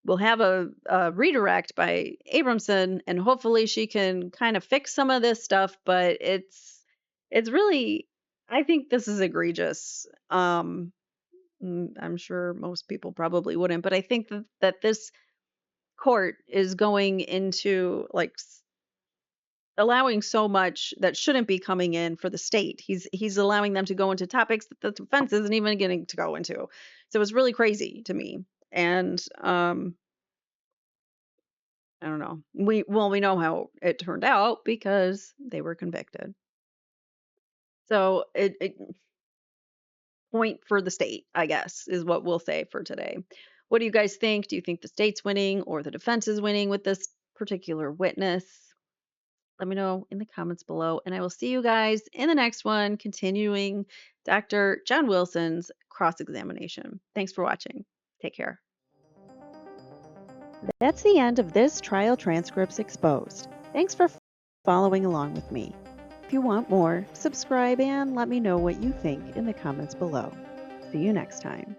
We'll have a redirect by Abramson, and hopefully she can kind of fix some of this stuff. But it's really, I think this is egregious. I'm sure most people probably wouldn't, but I think that this court is going into like allowing so much that shouldn't be coming in for the state. He's allowing them to go into topics that the defense isn't even getting to go into. So it's really crazy to me. And I don't know. We know how it turned out because they were convicted. So it point for the state, I guess, is what we'll say for today. What do you guys think? Do you think the state's winning or the defense is winning with this particular witness? Let me know in the comments below, and I will see you guys in the next one, continuing Dr. John Wilson's cross-examination. Thanks for watching. Take care. That's the end of this Trial Transcripts Exposed. Thanks for following along with me. If you want more, subscribe and let me know what you think in the comments below. See you next time.